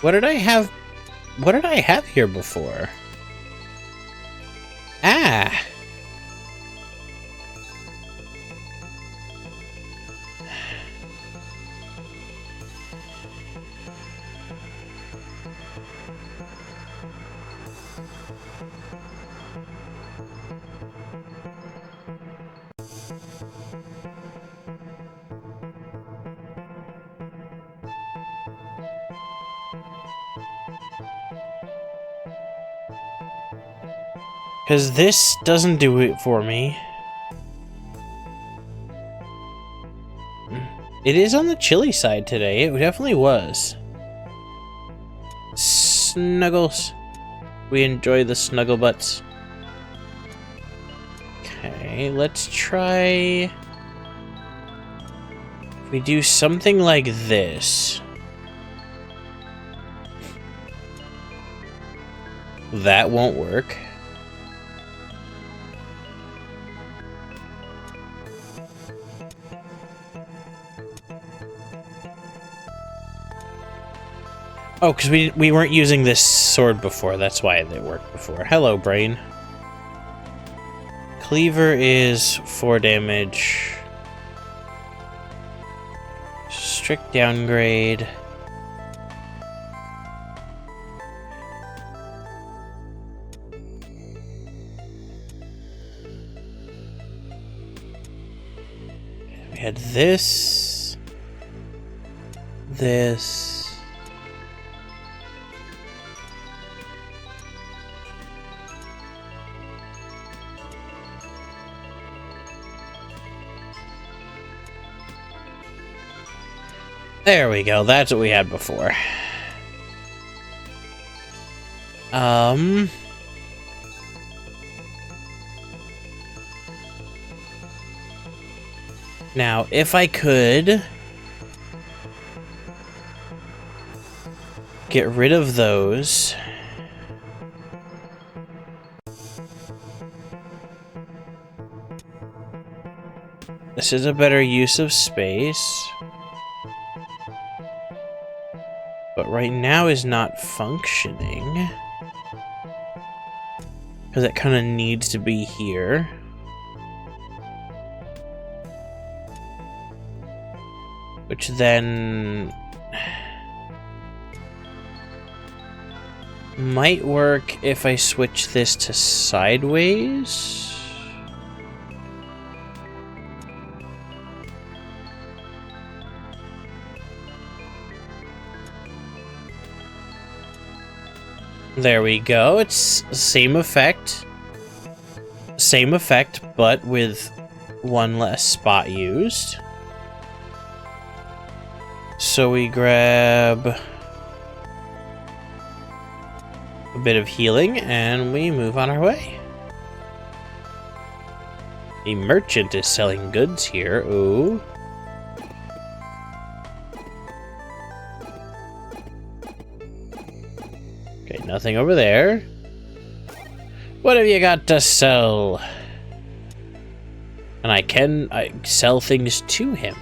[SPEAKER 1] What did I have? What did I have here before? Ah! Because this doesn't do it for me. It is on the chilly side today. It definitely was. Snuggles. We enjoy the snuggle butts. Okay, let's try... If we do something like this. That won't work. Oh, because we weren't using this sword before. That's why it worked before. Hello, brain. Cleaver is 4 damage. Strict downgrade. We had this. This. There we go, that's what we had before. Now, if I could get rid of those. This is a better use of space. But right now is not functioning. Because it kind of needs to be here. Which then... might work if I switch this to sideways. There we go. It's same effect. Same effect, but with one less spot used. So we grab a bit of healing and we move on our way. A merchant is selling goods here. Ooh. Okay, nothing over there. What have you got to sell? And I sell things to him.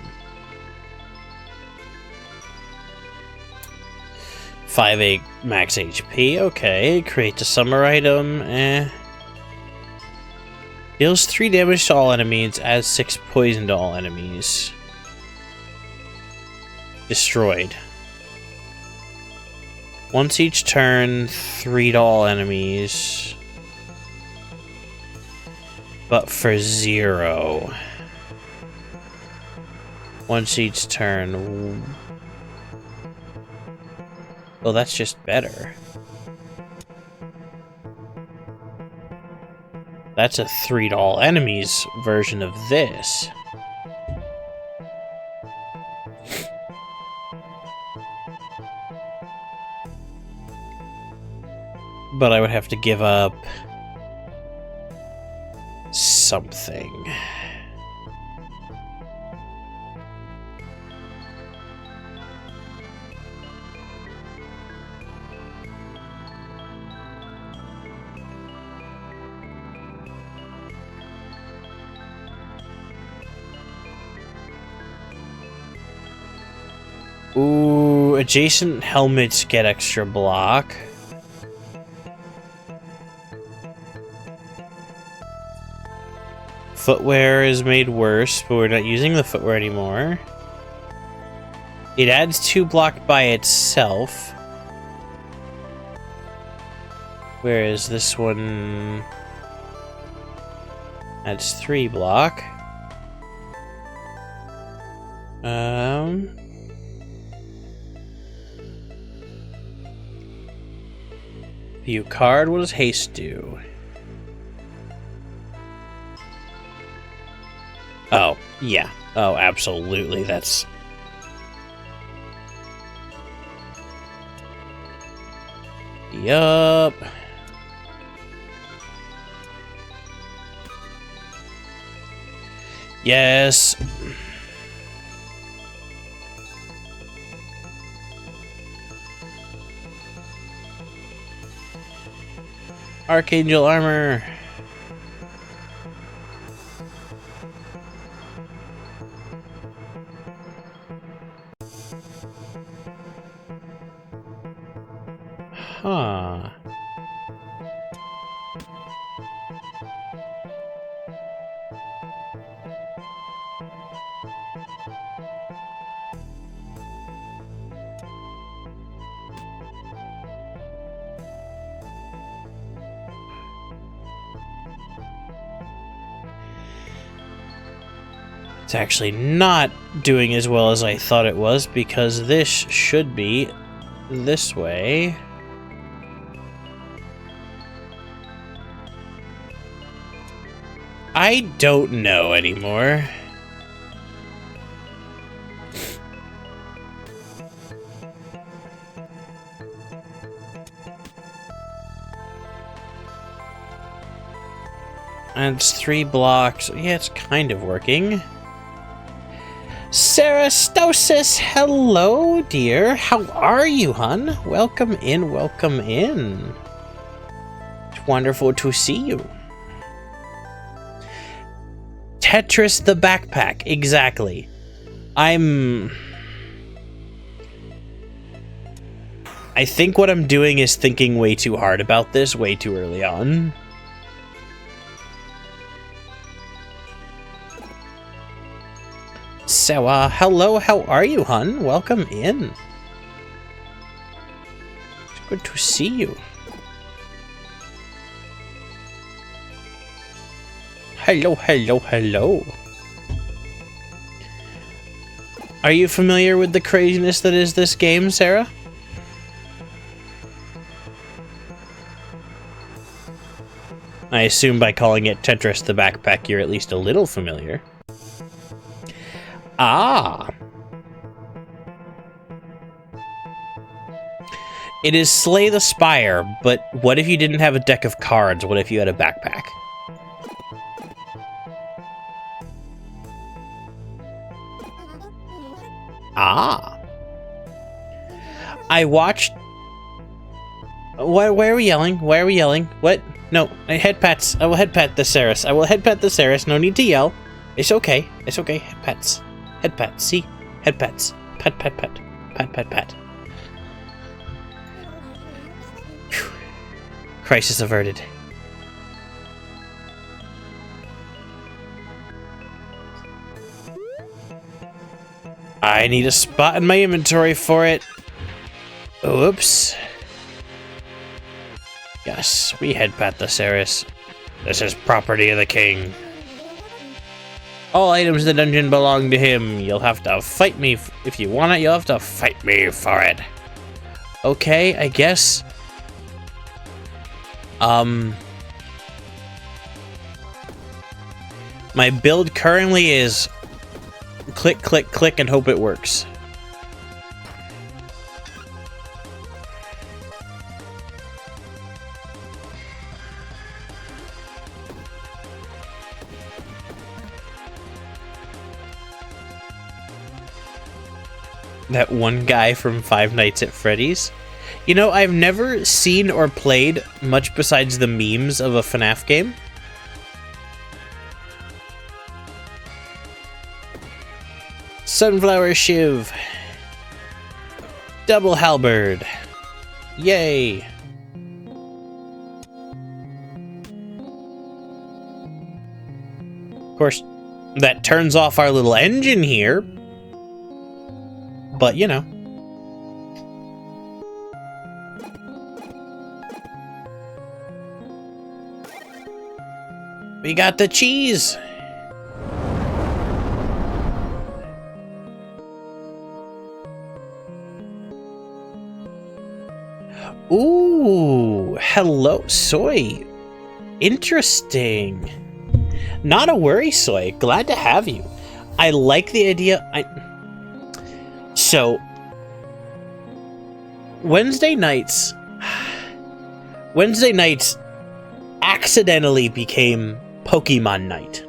[SPEAKER 1] 5 max HP, okay. Create a summer item, Deals 3 damage to all enemies, adds 6 poison to all enemies. Destroyed. Once each turn, 3 to all enemies. But for 0. Once each turn. Well, that's just better. That's a 3 to all enemies version of this. But I would have to give up something. Ooh, adjacent helmets get extra block. Footwear is made worse, but we're not using the footwear anymore. It adds 2 block by itself. Whereas this one adds 3 block. View card, what does haste do? Oh, yeah. Oh, absolutely, that's... Yup. Yes. Archangel armor. Huh. It's actually not doing as well as I thought it was, because this should be this way. I don't know anymore. And it's 3 blocks. Yeah, it's kind of working. Sarastosis, hello, dear. How are you, hun? Welcome in, welcome in. It's wonderful to see you. Tetris the backpack, exactly. I think what I'm doing is thinking way too hard about this way too early on. So, hello, how are you, hun? Welcome in. It's good to see you. Hello, hello, hello. Are you familiar with the craziness that is this game, Sarah? I assume by calling it Tetris the Backpack, you're at least a little familiar. Ah. It is Slay the Spire, but what if you didn't have a deck of cards? What if you had a backpack? Ah. I watched... Why are we yelling? Why are we yelling? What? No, head pats. I will head pat the Ceres. I will head pat the Ceres. No need to yell. It's okay. It's okay. Head pats. Head pats. See? Head pats. Pat, pat, pat. Pat, pat, pat. Whew. Crisis averted. I need a spot in my inventory for it. Oops. Yes, we head Pathoceres. This is property of the king. All items in the dungeon belong to him. You'll have to fight me if you want it. You'll have to fight me for it. Okay, I guess. My build currently is click, click, click, and hope it works. That one guy from Five Nights at Freddy's. You know, I've never seen or played much besides the memes of a FNAF game. Sunflower Shiv. Double Halberd. Yay. Of course, that turns off our little engine here. But, you know. We got the cheese! Ooh, hello, Soy. Interesting. Not a worry, Soy. Glad to have you. I like the idea. So, Wednesday nights accidentally became Pokemon night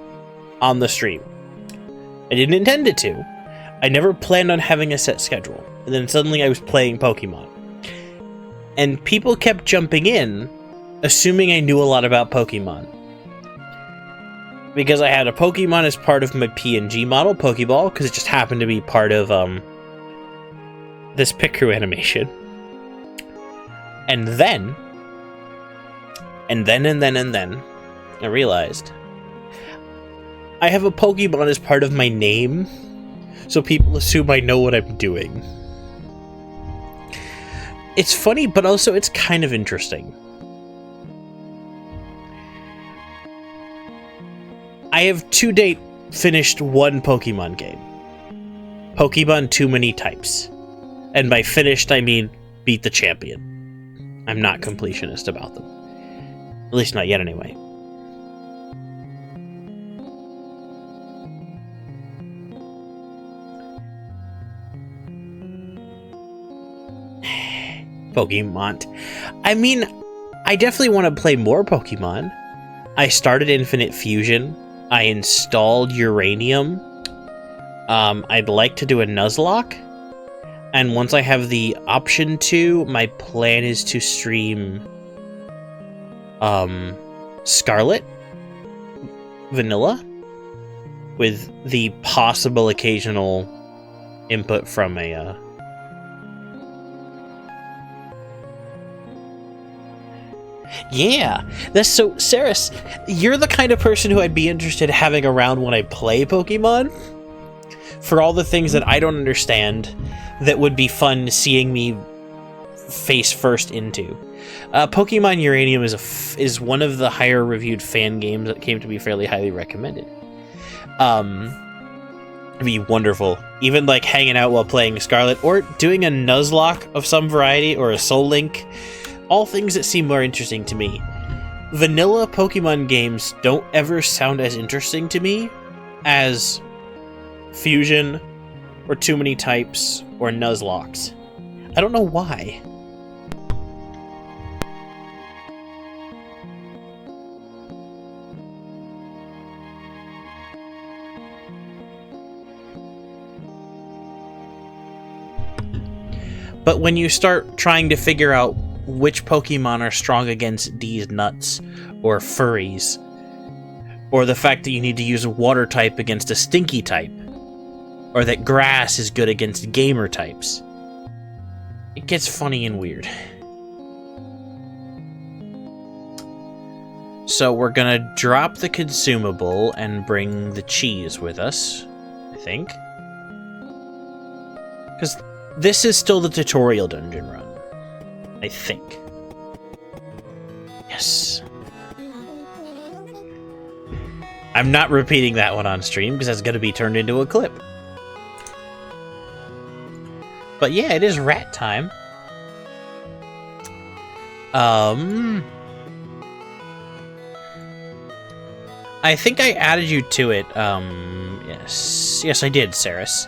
[SPEAKER 1] on the stream. I didn't intend it to. I never planned on having a set schedule. And then suddenly I was playing Pokemon. And people kept jumping in, assuming I knew a lot about Pokemon. Because I had a Pokemon as part of my PNG model, Pokeball, because it just happened to be part of this pit crew animation. And then, I realized I have a Pokemon as part of my name, so people assume I know what I'm doing. It's funny, but also it's kind of interesting. I have to date finished one Pokemon game. Pokemon Too Many Types. And by finished, I mean beat the champion. I'm not completionist about them. At least not yet, anyway. Pokemon. I mean, I definitely want to play more Pokemon. I started Infinite Fusion. I installed Uranium. I'd like to do a Nuzlocke. And once I have the option to, my plan is to stream Scarlet Vanilla with the possible occasional input from a yeah, that's so, Saris, you're the kind of person who I'd be interested in having around when I play Pokemon. For all the things that I don't understand, that would be fun seeing me face first into. Pokemon Uranium is one of the higher reviewed fan games that came to be fairly highly recommended. It'd be wonderful. Even like hanging out while playing Scarlet, or doing a Nuzlocke of some variety, or a Soul Link. All things that seem more interesting to me. Vanilla Pokemon games don't ever sound as interesting to me as Fusion, or Too Many Types, or Nuzlocks. I don't know why. But when you start trying to figure out which Pokemon are strong against these nuts, or furries, or the fact that you need to use a water type against a stinky type, or that grass is good against gamer types, it gets funny and weird. So we're gonna drop the consumable and bring the cheese with us, I think. Because this is still the tutorial dungeon run. I think. Yes. I'm not repeating that one on stream because that's going to be turned into a clip. But yeah, it is rat time. I think I added you to it. Yes. Yes, I did, Saris.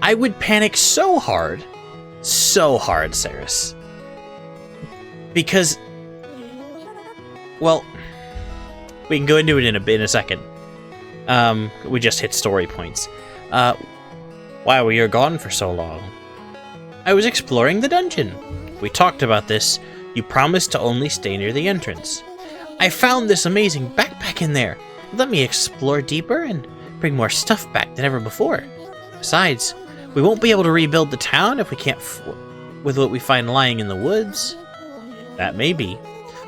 [SPEAKER 1] I would panic so hard, Saris. Because, well, we can go into it in a second. We just hit story points. Why were you gone for so long? I was exploring the dungeon. We talked about this. You promised to only stay near the entrance. I found this amazing backpack in there. Let me explore deeper and bring more stuff back than ever before. Besides, we won't be able to rebuild the town if we can't with what we find lying in the woods. That may be.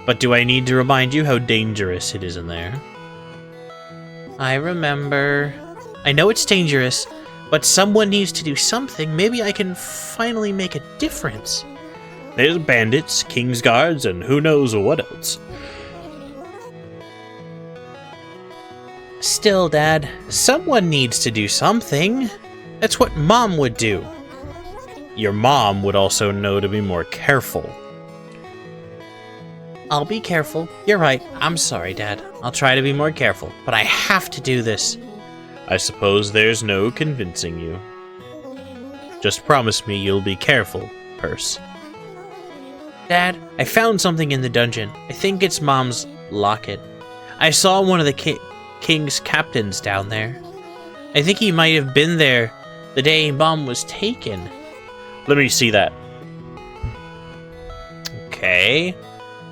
[SPEAKER 1] But do I need to remind you how dangerous it is in there? I remember. I know it's dangerous, but someone needs to do something. Maybe I can finally make a difference. There's bandits, king's guards, and who knows what else. Still, Dad, someone needs to do something. That's what Mom would do. Your mom would also know to be more careful. I'll be careful. You're right. I'm sorry, Dad. I'll try to be more careful, but I have to do this. I suppose there's no convincing you. Just promise me you'll be careful, Purse. Dad, I found something in the dungeon. I think it's Mom's locket. I saw one of the king's captains down there. I think he might have been there the day Mom was taken. Let me see that. Okay.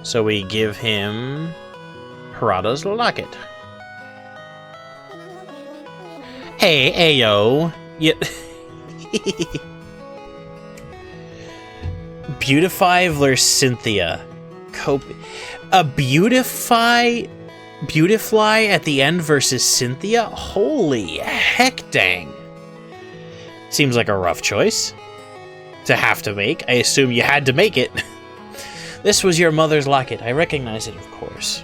[SPEAKER 1] So we give him Harada's locket. Hey, Ayo. Yeah. Beautify versus Cynthia. A Beautify at the end versus Cynthia? Holy heck dang. Seems like a rough choice to have to make. I assume you had to make it. This was your mother's locket. I recognize it, of course.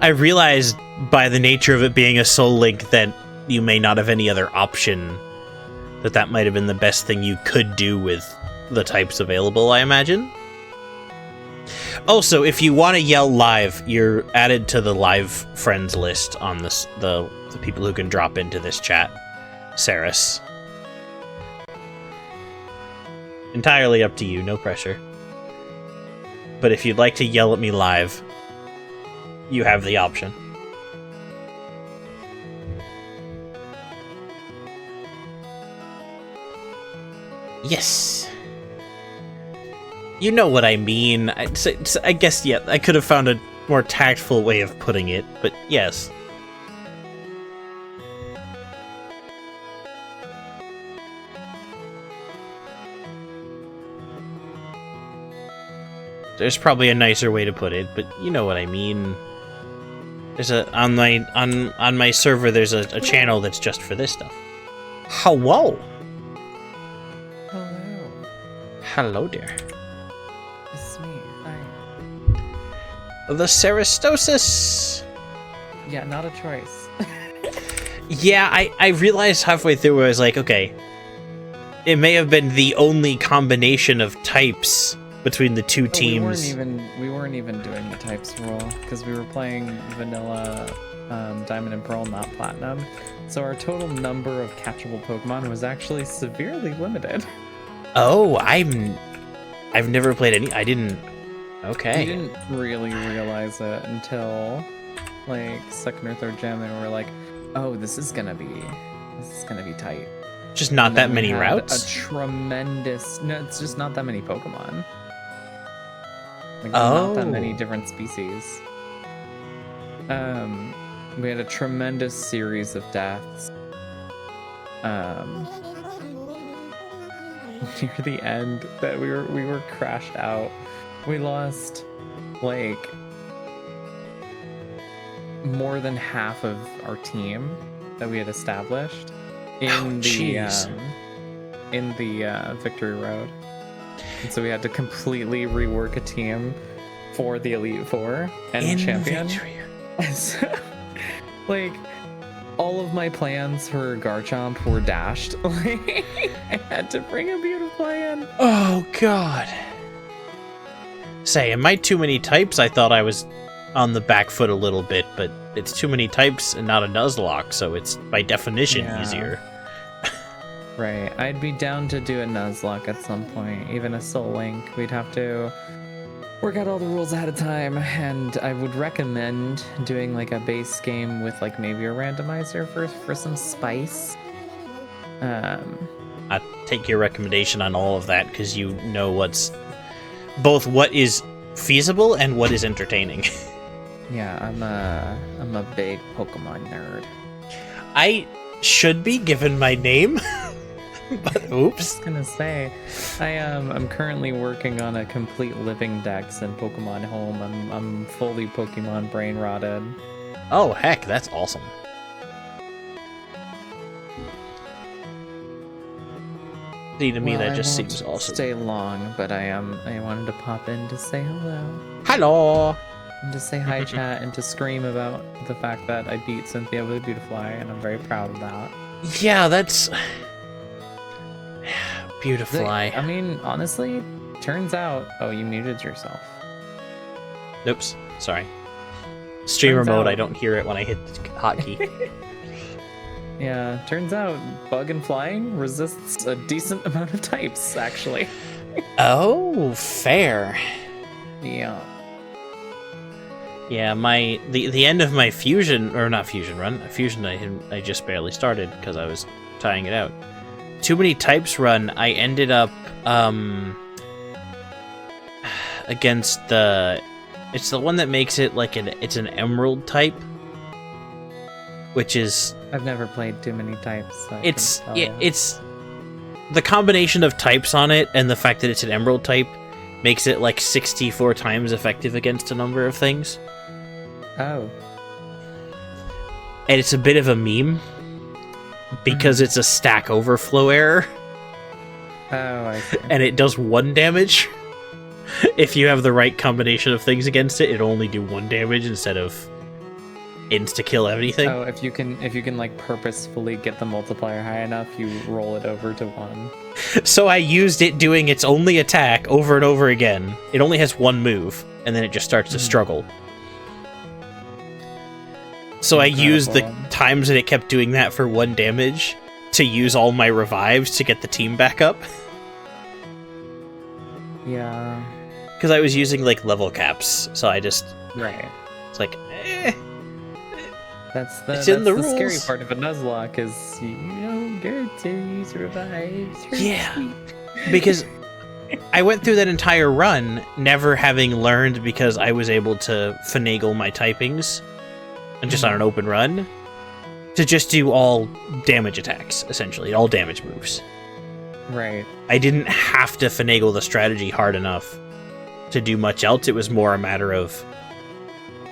[SPEAKER 1] I realized by the nature of it being a soul link that you may not have any other option. That might have been the best thing you could do with the types available, I imagine. Also, if you want to yell live, you're added to the live friends list on this, the people who can drop into this chat. Saris. Entirely up to you, no pressure. But if you'd like to yell at me live, you have the option. Yes. You know what I mean. I guess, yeah, I could have found a more tactful way of putting it, but yes. There's probably a nicer way to put it, but you know what I mean. There's on my server there's a channel that's just for this stuff. Hello.
[SPEAKER 2] Hello.
[SPEAKER 1] Hello there.
[SPEAKER 2] It's me. Hi.
[SPEAKER 1] The Ceristosis.
[SPEAKER 2] Yeah, not a choice.
[SPEAKER 1] Yeah, I realized halfway through I was like, okay, it may have been the only combination of types between the two teams.
[SPEAKER 2] We weren't even doing the types rule because we were playing vanilla Diamond and Pearl, not Platinum. So our total number of catchable Pokemon was actually severely limited.
[SPEAKER 1] Oh, I've never played any. I didn't. Okay.
[SPEAKER 2] We didn't really realize it until like second or third gem, and we were like, "Oh, this is gonna be tight."
[SPEAKER 1] Just not that many routes.
[SPEAKER 2] A tremendous. No, it's just not that many Pokemon. Like,
[SPEAKER 1] oh.
[SPEAKER 2] Not that many different species. We had a tremendous series of deaths. near the end that we were crashed out. We lost like more than half of our team that we had established in the Victory Road. And so we had to completely rework a team for the Elite Four and Champion. So, like, all of my plans for Garchomp were dashed. Like, I had to bring a beautiful plan.
[SPEAKER 1] Oh, God. Say, am I too many types? I thought I was on the back foot a little bit, but it's too many types and not a Nuzlocke, so it's by definition easier.
[SPEAKER 2] Right. I'd be down to do a Nuzlocke at some point, even a Soul Link. We'd have to work out all the rules ahead of time, and I would recommend doing like a base game with like maybe a randomizer for some spice.
[SPEAKER 1] I take your recommendation on all of that because you know what's both what is feasible and what is entertaining.
[SPEAKER 2] Yeah, I'm a big Pokemon nerd.
[SPEAKER 1] I should be given my name. But oops.
[SPEAKER 2] I was gonna say, I'm currently working on a complete living dex in Pokemon Home. I'm fully Pokemon brain rotted.
[SPEAKER 1] Oh heck, that's awesome. See, to me that just seems awesome.
[SPEAKER 2] Stay long, but I wanted to pop in to say hello.
[SPEAKER 1] Hello.
[SPEAKER 2] And to say hi, chat, and to scream about the fact that I beat Cynthia with a Beautifly, and I'm very proud of that.
[SPEAKER 1] Yeah, that's Beautifly.
[SPEAKER 2] I mean, honestly, turns out... Oh, you muted yourself.
[SPEAKER 1] Oops, sorry. Streamer mode, I don't hear it when I hit the hotkey.
[SPEAKER 2] Yeah, turns out Bug and Flying resists a decent amount of types, actually.
[SPEAKER 1] Oh, fair.
[SPEAKER 2] Yeah.
[SPEAKER 1] Yeah, the end of my fusion, or not fusion run, fusion I just barely started because I was trying it out. Too many types run, I ended up against it's the one that makes it like it's an emerald type, which is
[SPEAKER 2] I've never played too many types. So
[SPEAKER 1] it's the combination of types on it and the fact that it's an emerald type makes it like 64 times effective against a number of things.
[SPEAKER 2] Oh.
[SPEAKER 1] And it's a bit of a meme because it's a stack overflow error.
[SPEAKER 2] Oh, I see.
[SPEAKER 1] And it does 1 damage. If you have the right combination of things against it, it'll only do 1 damage instead of insta-kill everything.
[SPEAKER 2] Oh, if you can like purposefully get the multiplier high enough, you roll it over to 1.
[SPEAKER 1] So I used it doing its only attack over and over again. It only has 1 move, and then it just starts to struggle. So I used the times that it kept doing that for 1 damage to use all my revives to get the team back up.
[SPEAKER 2] Yeah.
[SPEAKER 1] Because I was using, like, level caps, so I just...
[SPEAKER 2] Right.
[SPEAKER 1] It's like, eh.
[SPEAKER 2] That's the
[SPEAKER 1] rules.
[SPEAKER 2] Scary part of a Nuzlocke is you don't get to use revives.
[SPEAKER 1] Yeah. Because I went through that entire run never having learned because I was able to finagle my typings and just on an open run to just do all damage attacks, essentially, all damage moves.
[SPEAKER 2] Right.
[SPEAKER 1] I didn't have to finagle the strategy hard enough to do much else. It was more a matter of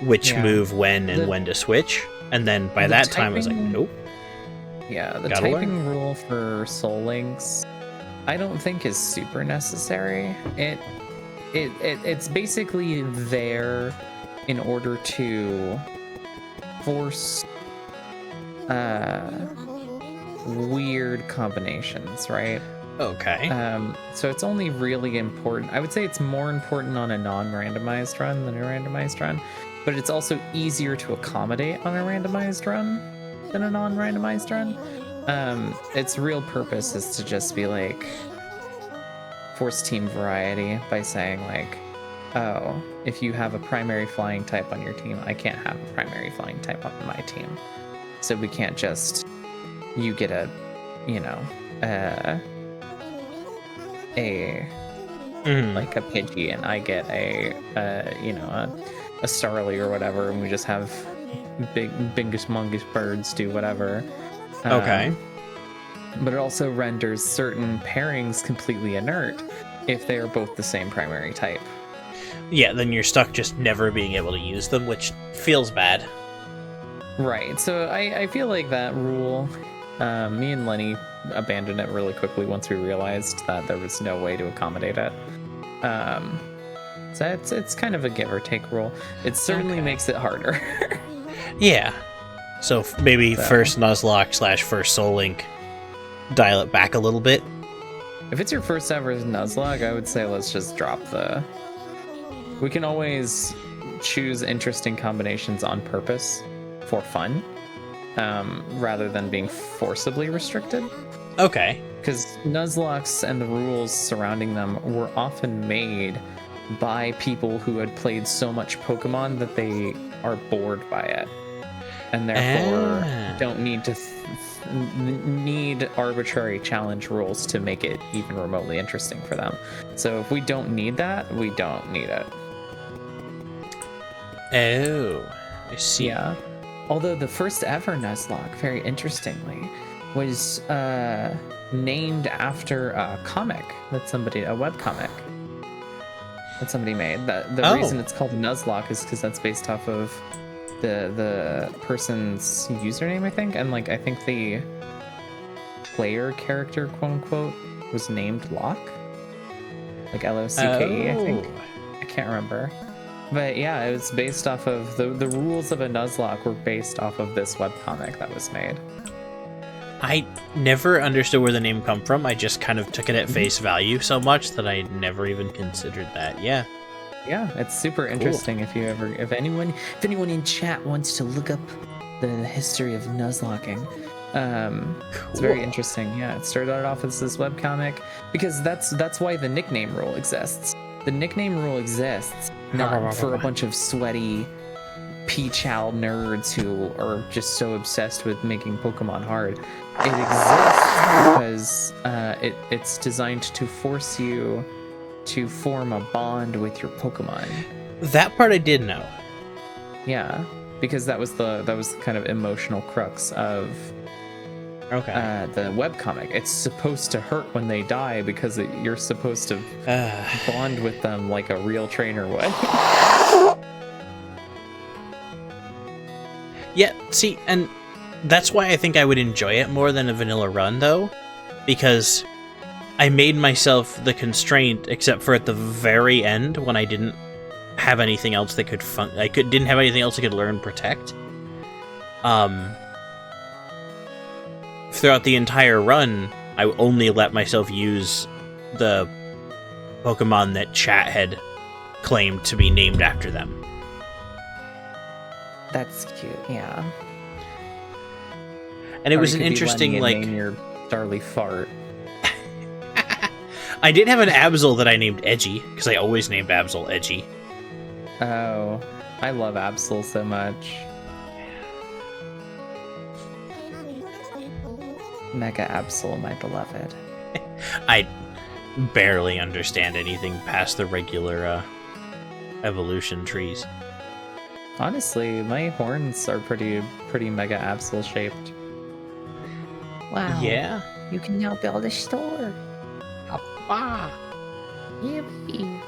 [SPEAKER 1] which move when and when to switch. And then by that time I was like, nope.
[SPEAKER 2] Yeah, the typing rule for Soul Links I don't think is super necessary. It's basically there in order to force weird combinations, right?
[SPEAKER 1] Okay.
[SPEAKER 2] So it's only really important. I would say it's more important on a non-randomized run than a randomized run, but it's also easier to accommodate on a randomized run than a non-randomized run. Its real purpose is to just be like force team variety by saying like, oh, if you have a primary flying type on your team, I can't have a primary flying type on my team. So we can't just, you get a, you know, like a Pidgey and I get a Starly or whatever, and we just have bingus mongus birds do whatever.
[SPEAKER 1] Okay.
[SPEAKER 2] but it also renders certain pairings completely inert if they are both the same primary type.
[SPEAKER 1] Yeah, then you're stuck just never being able to use them, which feels bad.
[SPEAKER 2] Right, so I feel like that rule, me and Lenny abandoned it really quickly once we realized that there was no way to accommodate it. So it's kind of a give or take rule. It certainly makes it harder.
[SPEAKER 1] Yeah. So maybe first Nuzlocke / first Soul Link, dial it back a little bit.
[SPEAKER 2] If it's your first ever Nuzlocke, I would say let's just drop the... We can always choose interesting combinations on purpose for fun, rather than being forcibly restricted.
[SPEAKER 1] Okay.
[SPEAKER 2] Because Nuzlocks and the rules surrounding them were often made by people who had played so much Pokemon that they are bored by it, and therefore don't need to need arbitrary challenge rules to make it even remotely interesting for them. So if we don't need that, we don't need it.
[SPEAKER 1] Oh, I see.
[SPEAKER 2] Yeah. Although the first ever Nuzlocke, very interestingly, was named after a comic that somebody, a webcomic that somebody made. The reason it's called Nuzlocke is because that's based off of the person's username, I think, and like I think the player character, quote unquote, was named Locke, like Locke, I think. I can't remember. But yeah, it was based off of the rules of a Nuzlocke were based off of this webcomic that was made.
[SPEAKER 1] I never understood where the name come from. I just kind of took it at face value so much that I never even considered that. Yeah.
[SPEAKER 2] Yeah, it's super interesting. Cool. If anyone in chat wants to look up the history of Nuzlocking, it's very interesting. Yeah, it started off as this webcomic because that's why the nickname rule exists. The nickname rule exists not for a bunch of sweaty P-Chow nerds who are just so obsessed with making Pokemon hard. It exists because it's designed to force you to form a bond with your Pokemon.
[SPEAKER 1] That part I did know.
[SPEAKER 2] Yeah, because that was the kind of emotional crux of the webcomic. It's supposed to hurt when they die because you're supposed to bond with them like a real trainer would.
[SPEAKER 1] Yeah, see, and that's why I think I would enjoy it more than a vanilla run, though, because I made myself the constraint, except for at the very end when I didn't have anything else that could didn't have anything else I could learn Protect. Throughout the entire run, I only let myself use the Pokemon that chat had claimed to be named after them.
[SPEAKER 2] That's cute, yeah.
[SPEAKER 1] And it was an interesting, like...
[SPEAKER 2] name your Starly Fart.
[SPEAKER 1] I did have an Absol that I named Edgy, because I always named Absol Edgy.
[SPEAKER 2] Oh, I love Absol so much. Mega Absol, my beloved.
[SPEAKER 1] I barely understand anything past the regular evolution trees.
[SPEAKER 2] Honestly, my horns are pretty Mega Absol shaped.
[SPEAKER 3] Wow.
[SPEAKER 1] Yeah?
[SPEAKER 3] You can now build a store.
[SPEAKER 1] Ah!
[SPEAKER 3] Yippee.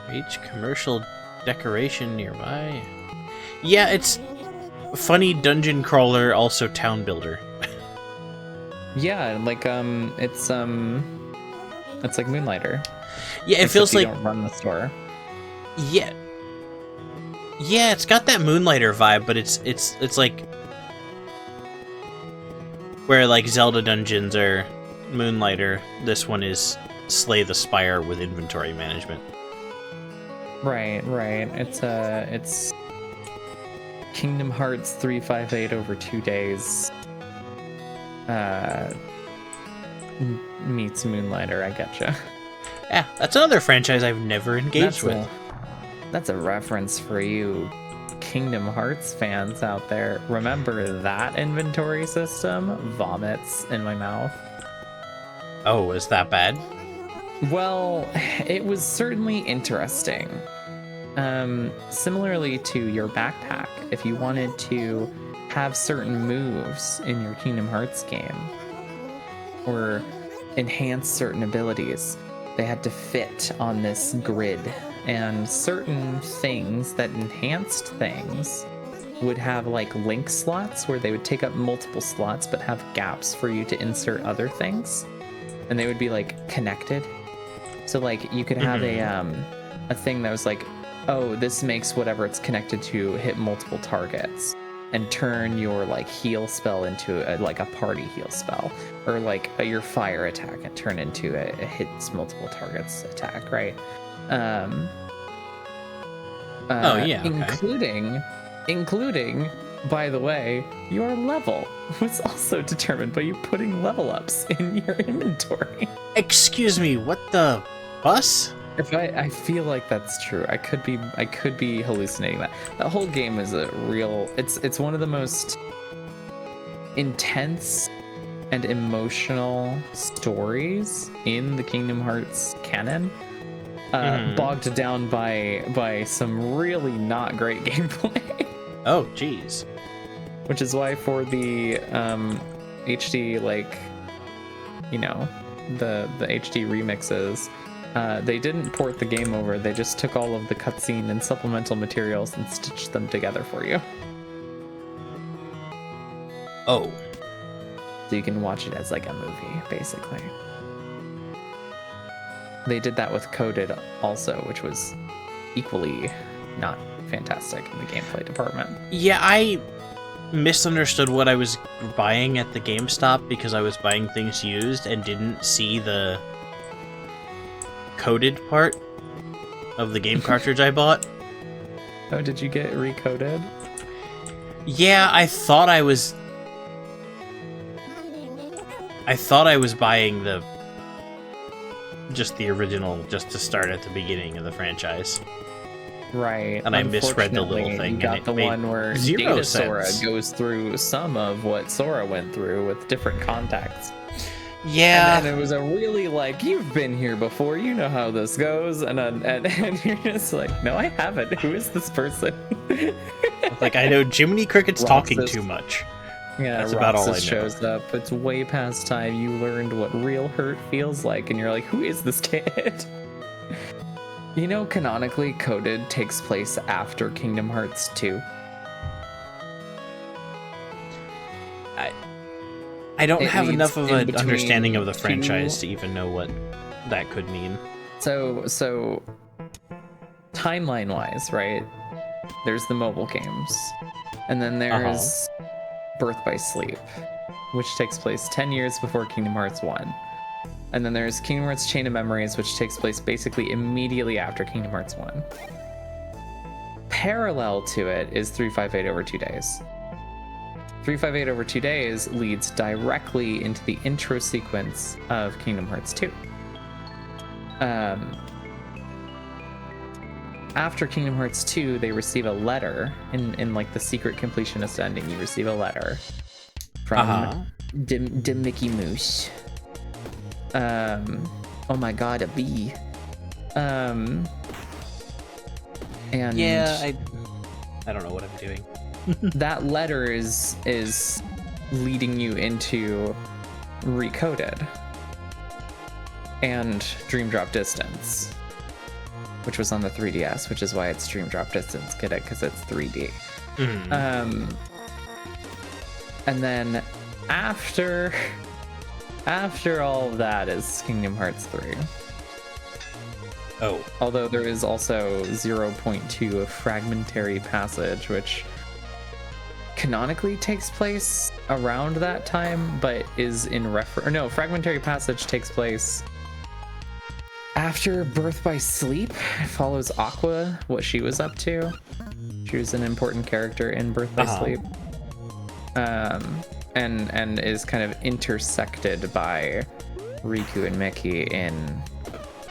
[SPEAKER 1] Reach commercial decoration nearby. Yeah, it's funny dungeon crawler, also town builder.
[SPEAKER 2] Yeah, like it's like Moonlighter.
[SPEAKER 1] Yeah, it feels like
[SPEAKER 2] you don't run the store.
[SPEAKER 1] Yeah. Yeah, it's got that Moonlighter vibe, but it's like where like Zelda dungeons are Moonlighter, this one is Slay the Spire with inventory management.
[SPEAKER 2] Right. It's Kingdom Hearts 358 over 2 days. Meets Moonlighter, I getcha.
[SPEAKER 1] Yeah, that's another franchise I've never engaged with.
[SPEAKER 2] That's a reference for you Kingdom Hearts fans out there. Remember that inventory system? Vomits in my mouth.
[SPEAKER 1] Oh, is that bad?
[SPEAKER 2] Well, it was certainly interesting. Similarly to your backpack, if you wanted to have certain moves in your Kingdom Hearts game, or enhance certain abilities, they had to fit on this grid. And certain things that enhanced things would have like link slots where they would take up multiple slots but have gaps for you to insert other things. And they would be like connected. So like you could have a thing that was like, oh, this makes whatever it's connected to hit multiple targets and turn your like heal spell into like a party heal spell, or like your fire attack and turn into a hits multiple targets attack, right? Including, by the way, your level was also determined by you putting level ups in your inventory.
[SPEAKER 1] Excuse me, what the bus?
[SPEAKER 2] I feel like that's true. I could be hallucinating that. The whole game is a real. It's one of the most intense and emotional stories in the Kingdom Hearts canon. Bogged down by some really not great gameplay.
[SPEAKER 1] Oh, jeez.
[SPEAKER 2] Which is why for the HD, like, you know, the HD remixes, they didn't port the game over. They just took all of the cutscene and supplemental materials and stitched them together for you.
[SPEAKER 1] Oh.
[SPEAKER 2] So you can watch it as like a movie, basically. They did that with Coded also, which was equally not fantastic in the gameplay department.
[SPEAKER 1] Yeah, I misunderstood what I was buying at the GameStop because I was buying things used and didn't see the coded part of the game cartridge I bought.
[SPEAKER 2] Oh, did you get recoded?
[SPEAKER 1] Yeah, I thought I was buying just the original, just to start at the beginning of the franchise.
[SPEAKER 2] Right.
[SPEAKER 1] And I misread the little thing.
[SPEAKER 2] You got
[SPEAKER 1] and
[SPEAKER 2] the one where Data Sora
[SPEAKER 1] sense.
[SPEAKER 2] goes through some of what Sora went through with different contacts.
[SPEAKER 1] Yeah.
[SPEAKER 2] And it was a really like, you've been here before, you know how this goes. And you're just like, no, I haven't. Who is this person?
[SPEAKER 1] Like, I know Jiminy Cricket's talking
[SPEAKER 2] Roxas.
[SPEAKER 1] too much.
[SPEAKER 2] Yeah,
[SPEAKER 1] That's about all I know.
[SPEAKER 2] shows up. It's way past time you learned what real hurt feels like, and you're like, who is this kid? You know, canonically, Coded takes place after Kingdom Hearts 2.
[SPEAKER 1] I don't have
[SPEAKER 2] leads
[SPEAKER 1] enough of
[SPEAKER 2] in
[SPEAKER 1] an
[SPEAKER 2] between
[SPEAKER 1] understanding of the
[SPEAKER 2] two-
[SPEAKER 1] franchise to even know what that could mean.
[SPEAKER 2] So timeline-wise, right? There's the mobile games, and then there's Birth by Sleep, which takes place 10 years before Kingdom Hearts 1. And then there's Kingdom Hearts Chain of Memories, which takes place basically immediately after Kingdom Hearts 1. Parallel to it is 358 over 2 days. 358 over 2 days leads directly into the intro sequence of Kingdom Hearts 2. After Kingdom Hearts 2, they receive a letter in like the secret completionist ending. You receive a letter from the Mickey Mouse. Oh my god, a bee. And
[SPEAKER 1] Yeah, I don't know what I'm doing.
[SPEAKER 2] that letter is leading you into Recoded and Dream Drop Distance, which was on the 3DS, which is why it's Dream Drop Distance. Get it? Because it's 3D. And then after all of that is Kingdom Hearts 3.
[SPEAKER 1] Oh.
[SPEAKER 2] Although there is also 0.2 of Fragmentary Passage, which canonically takes place around that time, but is in Fragmentary Passage takes place after Birth by Sleep. It follows Aqua, what she was up to. She was an important character in Birth by Sleep. And is kind of intersected by Riku and Mickey in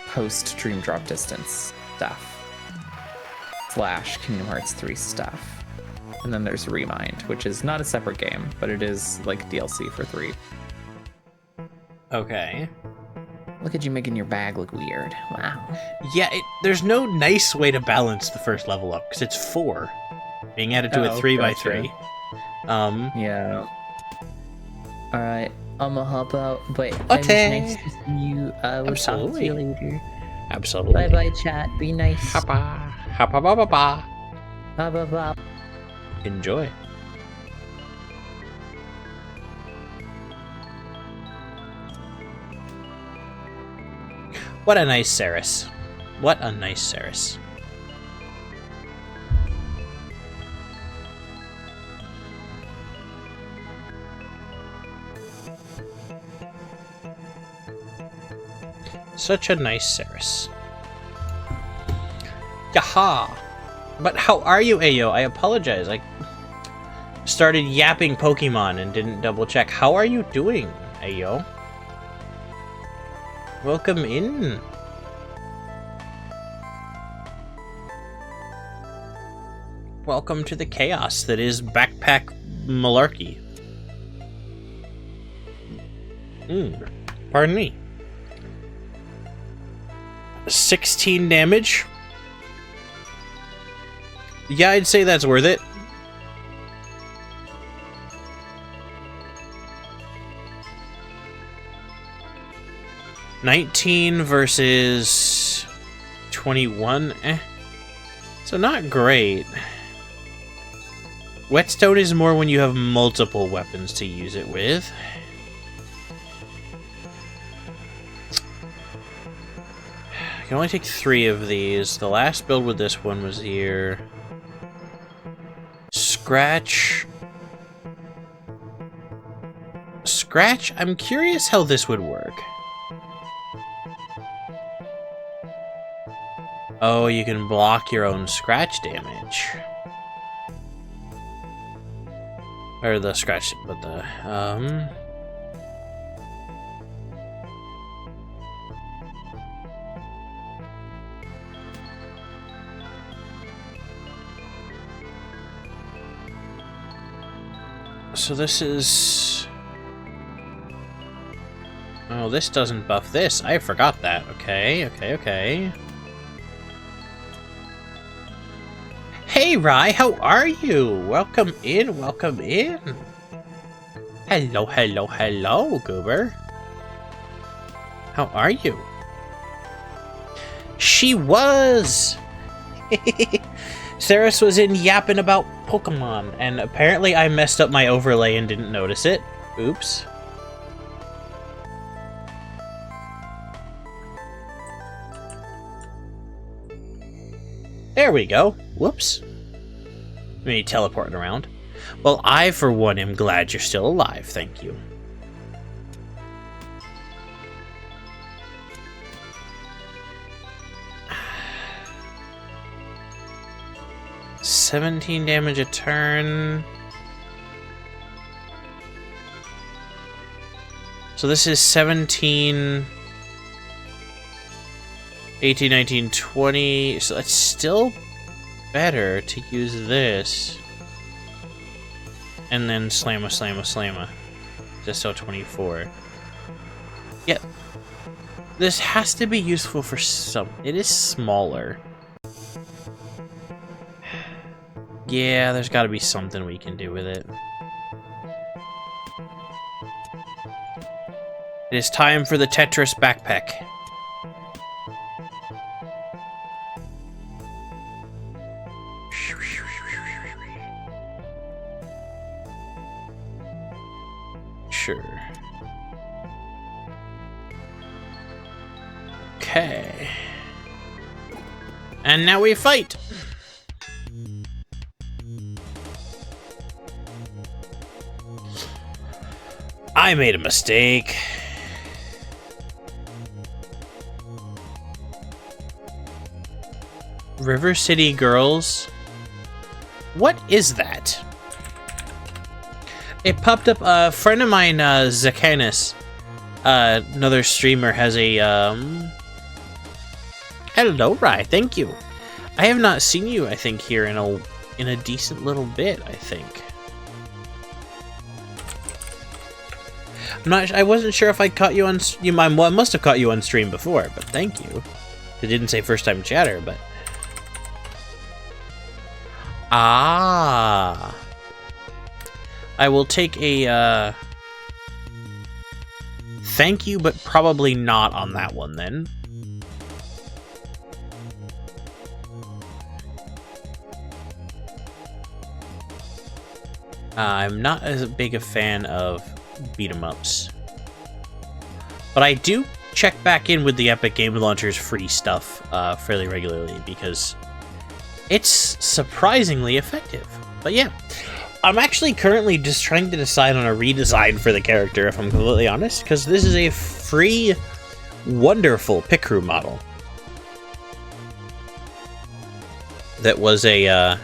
[SPEAKER 2] post Dream Drop Distance stuff / Kingdom Hearts 3 stuff. And then there's Remind, which is not a separate game, but it is like DLC for 3.
[SPEAKER 1] Okay.
[SPEAKER 2] Look at you making your bag look weird. Wow.
[SPEAKER 1] Yeah, there's no nice way to balance the first level up, because it's 4. Being added to a 3x3.
[SPEAKER 2] Yeah. Alright. I'ma hop out, but it was
[SPEAKER 1] Okay.
[SPEAKER 2] nice to see you. I will talk to you later.
[SPEAKER 1] Absolutely.
[SPEAKER 2] Bye bye, chat. Be nice.
[SPEAKER 1] Hapa. Hapa ba ba ba.
[SPEAKER 2] Bye bye bye.
[SPEAKER 1] Enjoy. What a nice Ceres. What a nice Ceres. Such a nice Ceres. Yaha! But how are you, Ayo? I apologize. I started yapping Pokemon and didn't double check. How are you doing, Ayo? Welcome in. Welcome to the chaos that is Backpack Malarkey. Pardon me. 16 damage. Yeah, I'd say that's worth it. $19 versus 21. So not great. Whetstone is more when you have multiple weapons to use it with. I can only take 3 of these. The last build with this one was here. Scratch. Scratch? I'm curious how this would work. Oh, you can block your own scratch damage. Or the scratch, but the, So this is... Oh, this doesn't buff this. I forgot that. Okay, okay, okay. Hey, Rai, how are you? Welcome in, welcome in. Hello, hello, hello, Goober. How are you? She was! Ceres was in yapping about Pokemon, and apparently I messed up my overlay and didn't notice it. Oops. There we go. Whoops. Me teleporting around. Well, I, for one, am glad you're still alive. Thank you. $17 damage a turn. So this is 17... 18, 19, 20... So it's still better to use this. And then slamma, slamma, slamma. Just so 24. Yeah. This has to be useful for some... It is smaller. Yeah, there's got to be something we can do with it. It is time for the Tetris backpack. Sure. Okay. And now we fight! I made a mistake. River City Girls? What is that? It popped up. A friend of mine, Zakanis, another streamer, has a, Hello, Rai, thank you. I have not seen you, I think, here in a decent little bit, I think. I wasn't sure if I caught you on... I must have caught you on stream before, but thank you. It didn't say first time chatter, but... Ah. I will take a, Thank you, but probably not on that one then. I'm not as big a fan of beat-em-ups. But I do check back in with the Epic Game Launcher's free stuff fairly regularly because it's surprisingly effective. But yeah, I'm actually currently just trying to decide on a redesign for the character, if I'm completely honest, because this is a free, wonderful Pick Crew model. That was a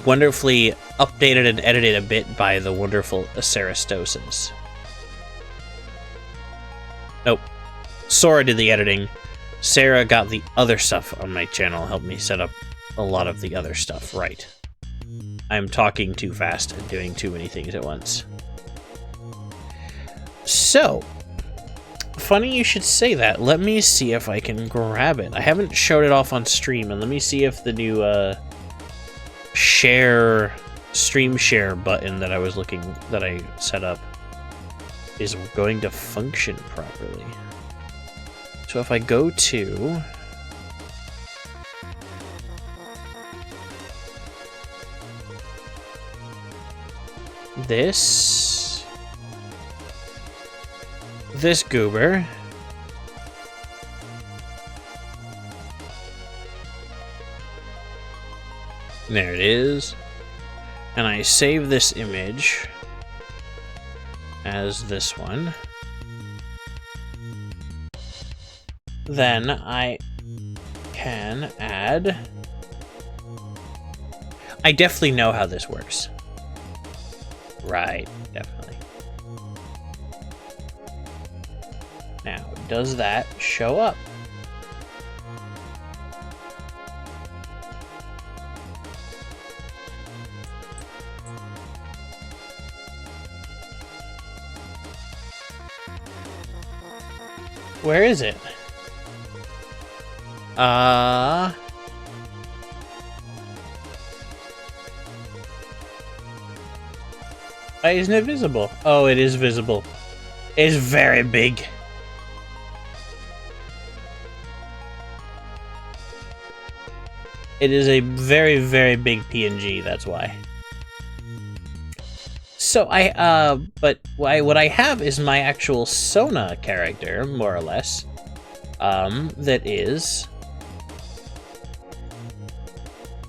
[SPEAKER 1] wonderfully updated and edited a bit by the wonderful Acerastoses. Nope. Sora did the editing. Sarah got the other stuff on my channel, helped me set up a lot of the other stuff right. I'm talking too fast and doing too many things at once. So, funny you should say that. Let me see if I can grab it. I haven't showed it off on stream, and let me see if the new stream share button that I set up is going to function properly. So if I go to this goober, there it is, and I save this image as this one, then I can add... I definitely know how this works. Right, definitely. Now, does that show up? Where is it? Isn't it visible? Oh, it is visible. It's very big. It is a very, very big PNG, that's why. So what I have is my actual Sona character, more or less. That is...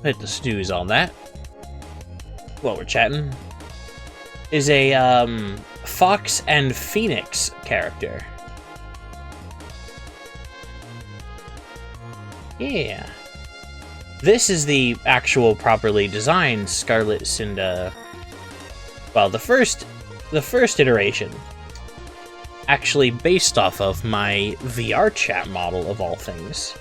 [SPEAKER 1] Hit the snooze on that. While we're chatting. Is a, Fox and Phoenix character. Yeah. This is the actual properly designed Scarlet Cinda... Well, the first iteration, actually based off of my VR chat model of all things.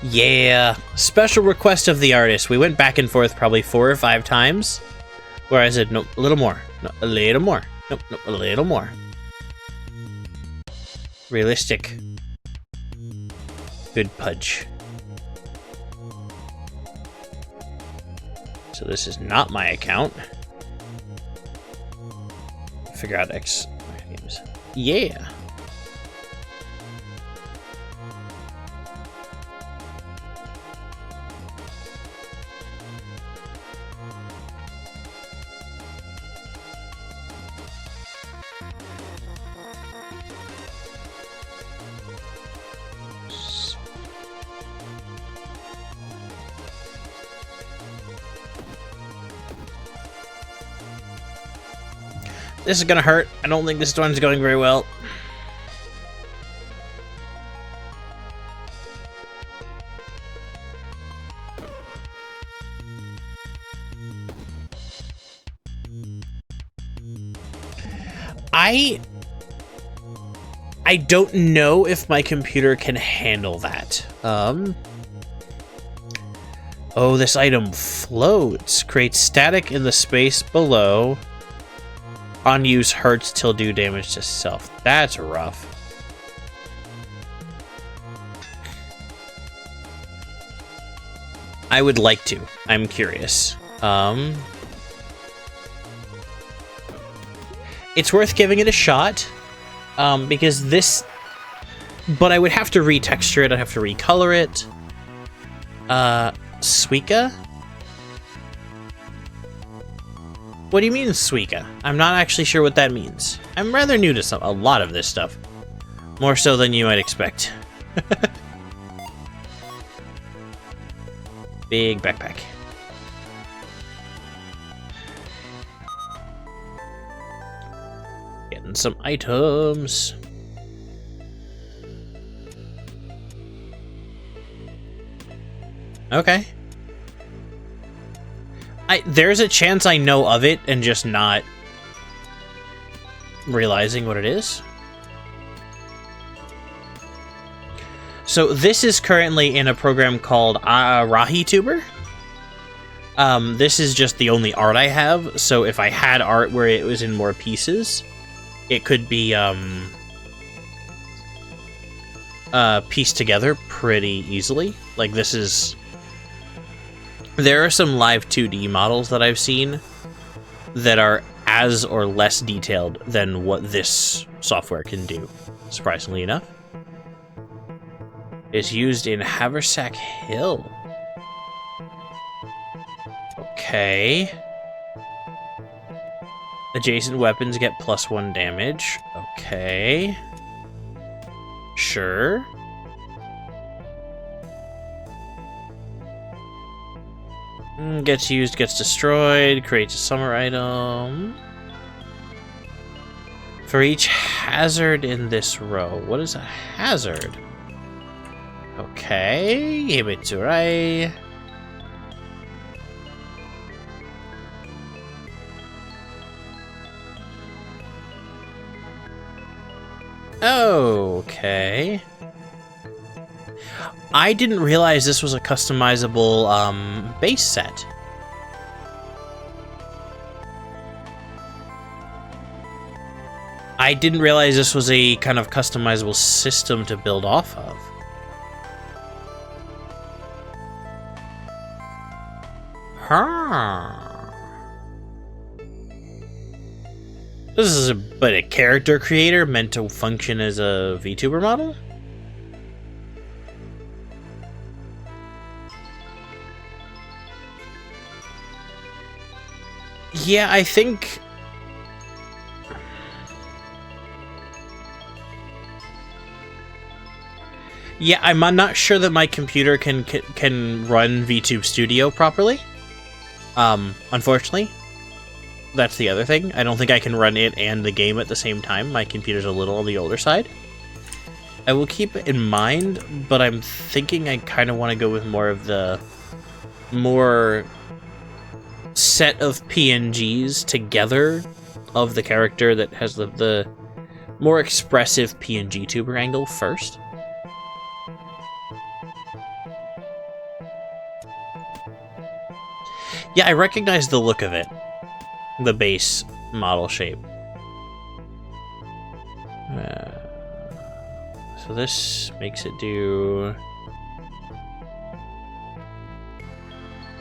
[SPEAKER 1] Yeah, special request of the artist. We went back and forth probably 4 or 5 times, where I said, nope, a little more, no, a little more, nope, nope, a little more. Realistic. Good pudge. So this is not my account. Figure out X games. Yeah. This is gonna hurt. I don't think this one's going very well. I don't know if my computer can handle that. Oh, this item floats. Creates static in the space below. On use hurts till do damage to self. That's rough. I would like to. I'm curious. It's worth giving it a shot, because this... But I would have to retexture it, I'd have to recolor it. Suica? What do you mean, Suica? I'm not actually sure what that means. I'm rather new to a lot of this stuff. More so than you might expect. Big backpack. Getting some items. Okay. There's a chance I know of it and just not realizing what it is. So this is currently in a program called RahiTuber. This is just the only art I have, so if I had art where it was in more pieces, it could be pieced together pretty easily. Like this is... There are some live 2D models that I've seen that are as or less detailed than what this software can do, surprisingly enough. It's used in Haversack Hill. Okay. Adjacent weapons get +1 damage. Okay. Sure. Gets used, gets destroyed, creates a summer item. For each hazard in this row. What is a hazard? Okay, Ibitsurai. Okay. I didn't realize this was a customizable base set. I didn't realize this was a kind of customizable system to build off of. Huh. This is a character creator meant to function as a VTuber model? Yeah, I think... Yeah, I'm not sure that my computer can run VTube Studio properly. Unfortunately. That's the other thing. I don't think I can run it and the game at the same time. My computer's a little on the older side. I will keep it in mind, but I'm thinking I kind of want to go with more of the... more set of PNGs together of the character that has the more expressive PNG tuber angle first. Yeah, I recognize the look of it. The base model shape. So this makes it do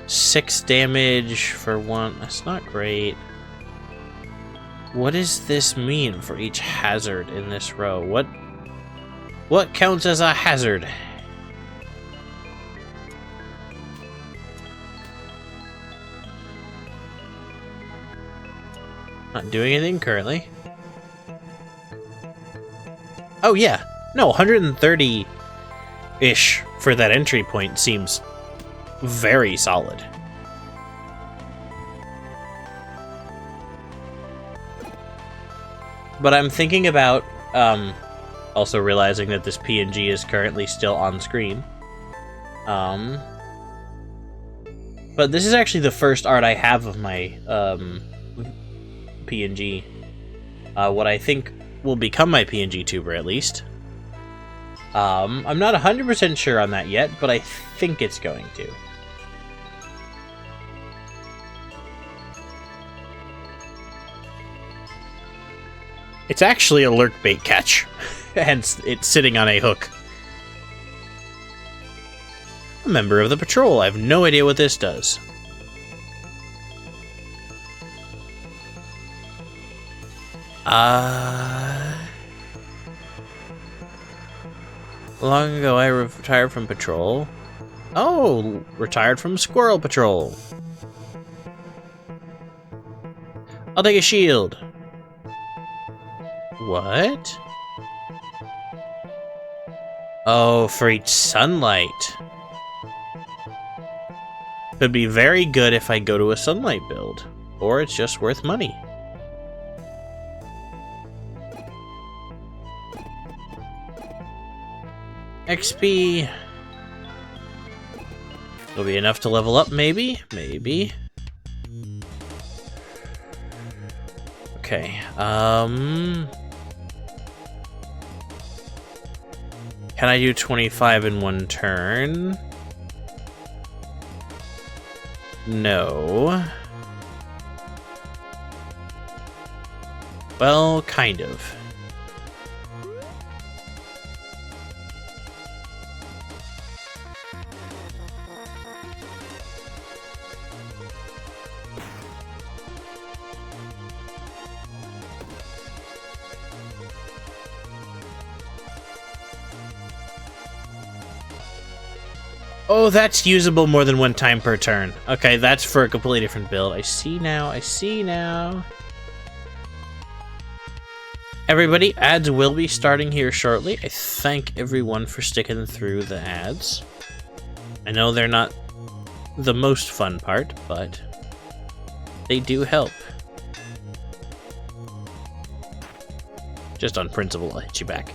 [SPEAKER 1] 6 damage for 1. That's not great. What does this mean for each hazard in this row? What counts as a hazard? Not doing anything currently. Oh yeah, no, 130-ish for that entry point seems very solid. But I'm thinking about also realizing that this PNG is currently still on screen. But this is actually the first art I have of my PNG. What I think will become my PNG tuber, at least. I'm not 100% sure on that yet, but I think it's going to. It's actually a lurk bait catch, hence it's sitting on a hook. A member of the patrol. I have no idea what this does. Long ago I retired from patrol. Oh, retired from squirrel patrol. I'll take a shield. What? Oh, for each sunlight. Could be very good if I go to a sunlight build. Or it's just worth money. XP. Will be enough to level up, maybe? Maybe. Okay, Can I do 25 in one turn? No. Well, kind of. Oh, that's usable more than one time per turn. Okay, that's for a completely different build. I see now, I see now. Everybody, ads will be starting here shortly. I thank everyone for sticking through the ads. I know they're not the most fun part, but they do help. Just on principle, I'll hit you back.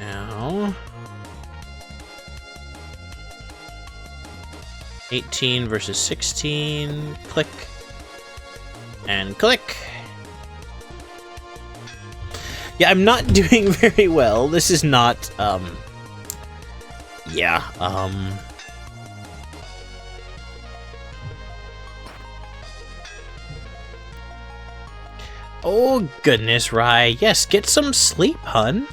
[SPEAKER 1] Now 18 versus 16, click and click. Yeah, I'm not doing very well. This is not oh goodness, Rye. Yes, get some sleep, hun.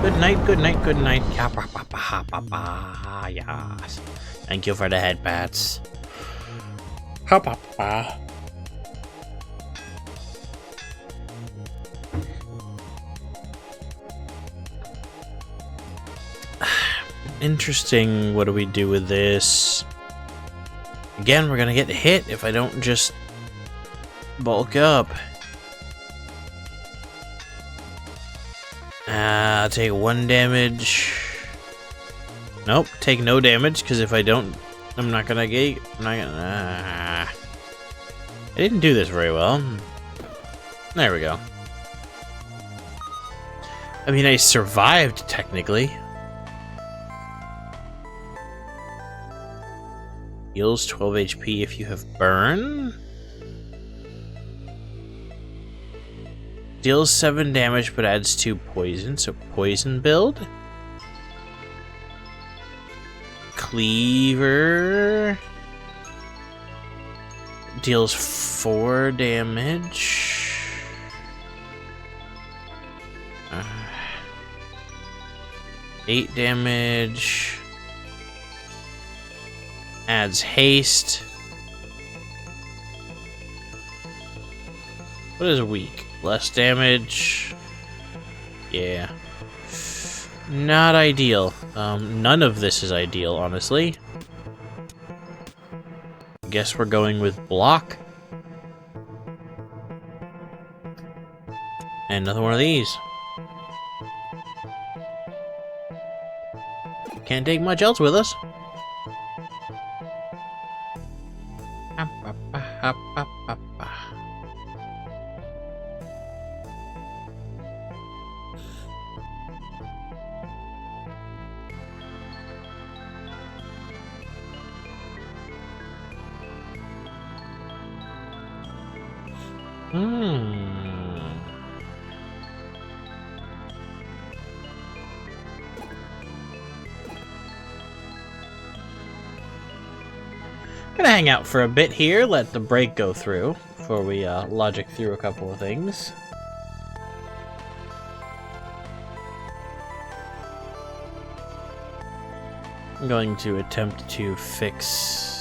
[SPEAKER 1] Good night, good night, good night. Yes. Thank you for the head pats. Interesting. What do we do with this? Again, we're gonna get hit if I don't just bulk up. I'll take 1 damage. Nope, take no damage, because if I don't, I'm not gonna get. I didn't do this very well. There we go. I mean, I survived, technically. Heals 12 HP if you have burn. Deals 7 damage but adds 2 poison, so poison build. Cleaver deals 4 damage. 8 damage. Adds haste. What is weak? Less damage. Yeah. Not ideal. None of this is ideal, honestly. Guess we're going with block. And another one of these. Can't take much else with us. Gonna hang out for a bit here, let the break go through before we logic through a couple of things. I'm going to attempt to fix...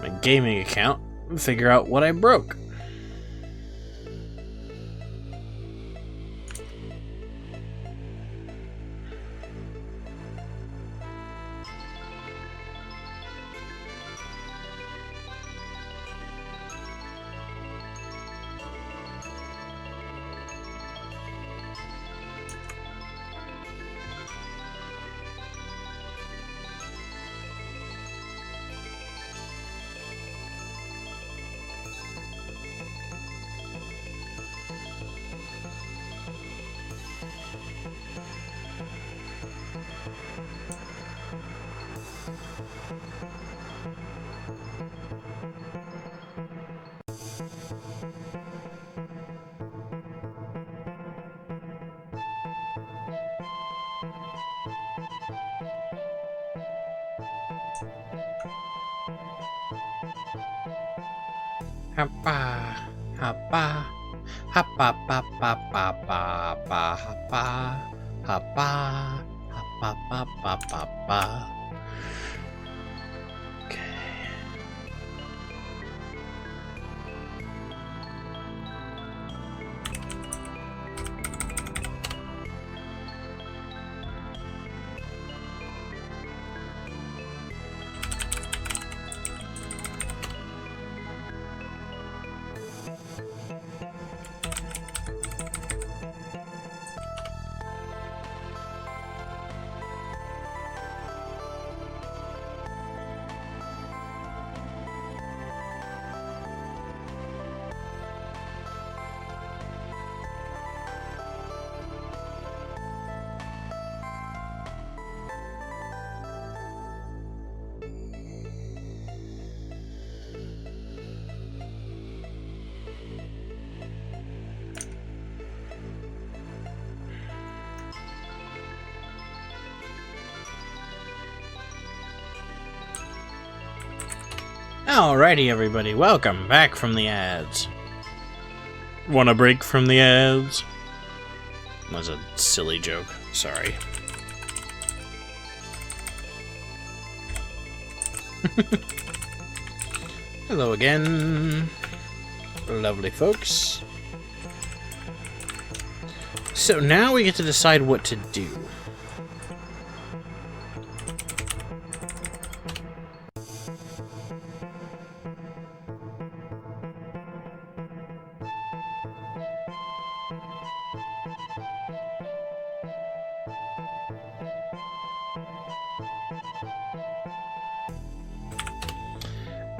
[SPEAKER 1] my gaming account and figure out what I broke. Hapa, hapa, hapa, pa, pa, pa, pa, pa, hapa, hapa, hapa, pa, pa, pa, pa. Okay. Alrighty, everybody, welcome back from the ads. Want a break from the ads? That was a silly joke. Sorry. Hello again, lovely folks. So now we get to decide what to do.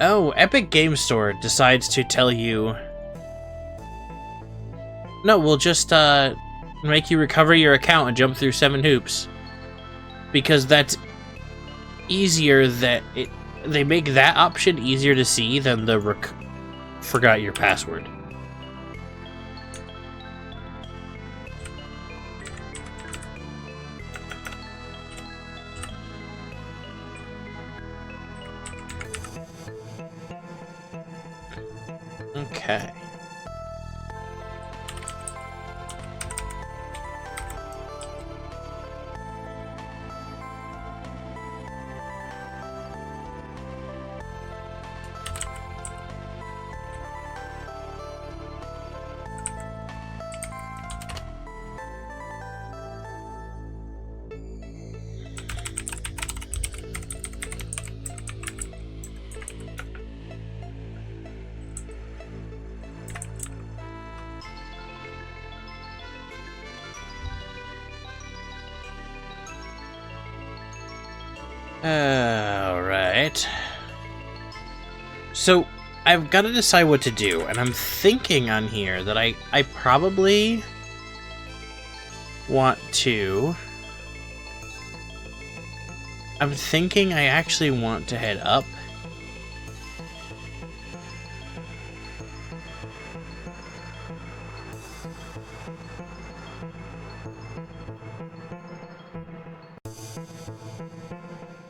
[SPEAKER 1] Oh, Epic Game Store decides to tell you... No, we'll just, make you recover your account and jump through 7 hoops. Because that's easier they make that option easier to see than the forgot your password. Okay. Alright. So, I've got to decide what to do, and I'm thinking on here that I probably want to... I'm thinking I actually want to head up.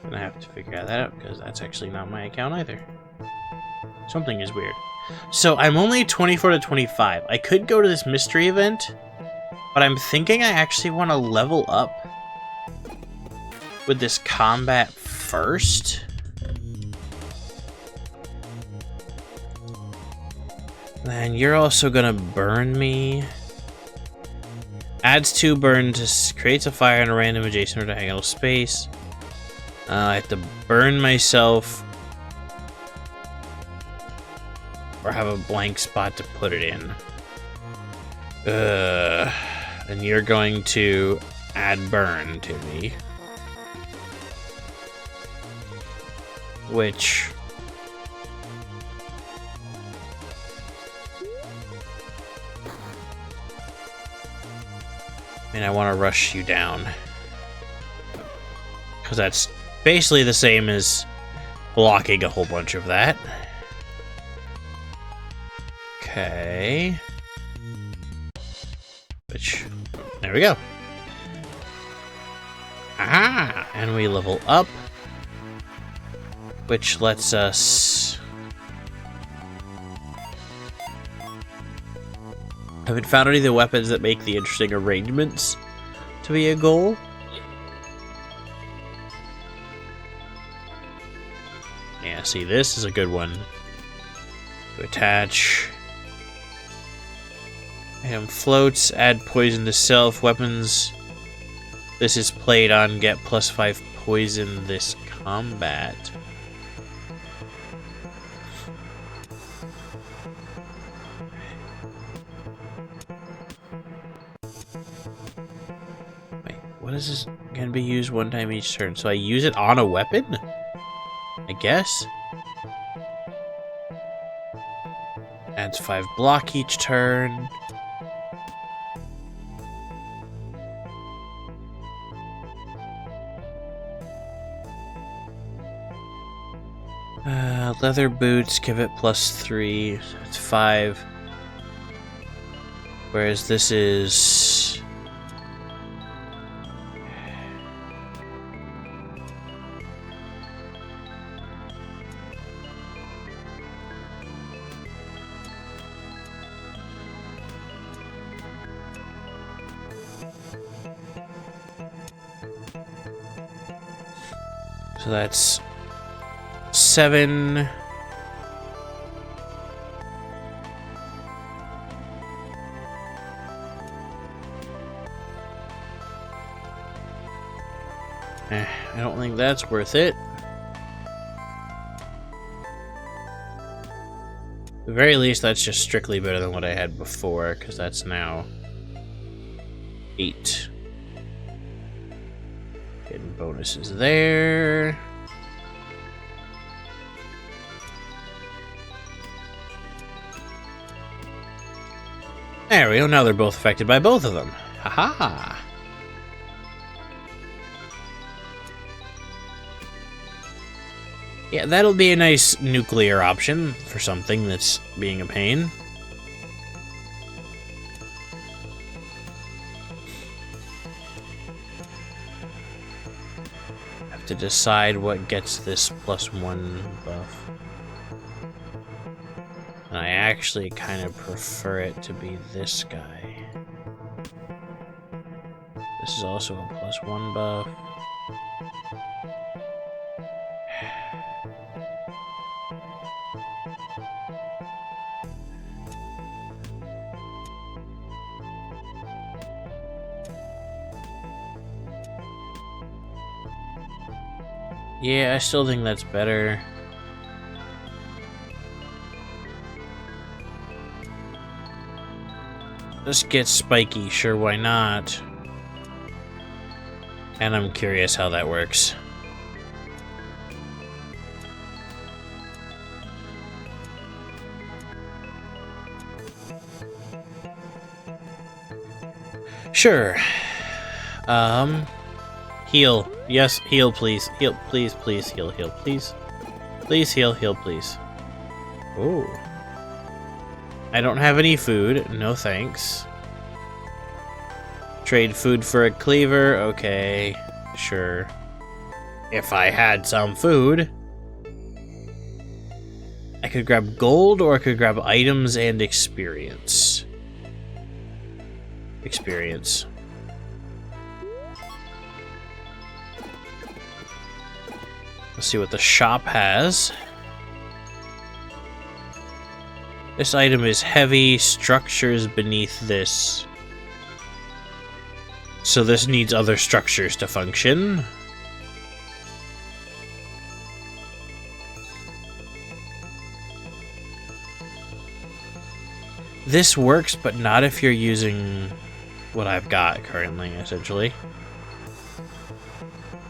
[SPEAKER 1] And I have to figure that out, because that's actually not my account either. Something is weird. So I'm only 24 to 25. I could go to this mystery event, but I'm thinking I actually want to level up with this combat first. Then you're also gonna burn me. Adds 2 burn to creates a fire in a random adjacent or diagonal space. I have to burn myself or have a blank spot to put it in. And you're going to add burn to me. Which... and I want to rush you down. Because that's basically the same as blocking a whole bunch of that. Okay. Which, there we go. Aha! And we level up. Which lets us... haven't found any of the weapons that make the interesting arrangements to be a goal. Yeah, see, this is a good one. To attach. Item floats, add poison to self. Weapons. This is played on, get +5 poison this combat. What is this? Can be used 1 time each turn. So I use it on a weapon? I guess? Adds 5 block each turn. Leather boots, give it +3. So it's 5. Whereas this is... so that's 7. I don't think that's worth it. At the very least, that's just strictly better than what I had before, because that's now 8. Getting bonuses there. There we go, now they're both affected by both of them. Haha! Yeah, that'll be a nice nuclear option for something that's being a pain. Have to decide what gets this +1 buff. And I actually kind of prefer it to be this guy. This is also a +1 buff. Yeah, I still think that's better. This gets spiky, sure, why not? And I'm curious how that works. Sure. Heal. Yes, heal, please. Heal, please, please, heal, heal, please. Please heal, heal, please. Ooh. I don't have any food. No thanks. Trade food for a cleaver. Okay. Sure. If I had some food. I could grab gold, or I could grab items and experience. Experience. Let's see what the shop has. This item is heavy, structures beneath this. So this needs other structures to function. This works, but not if you're using what I've got currently, essentially.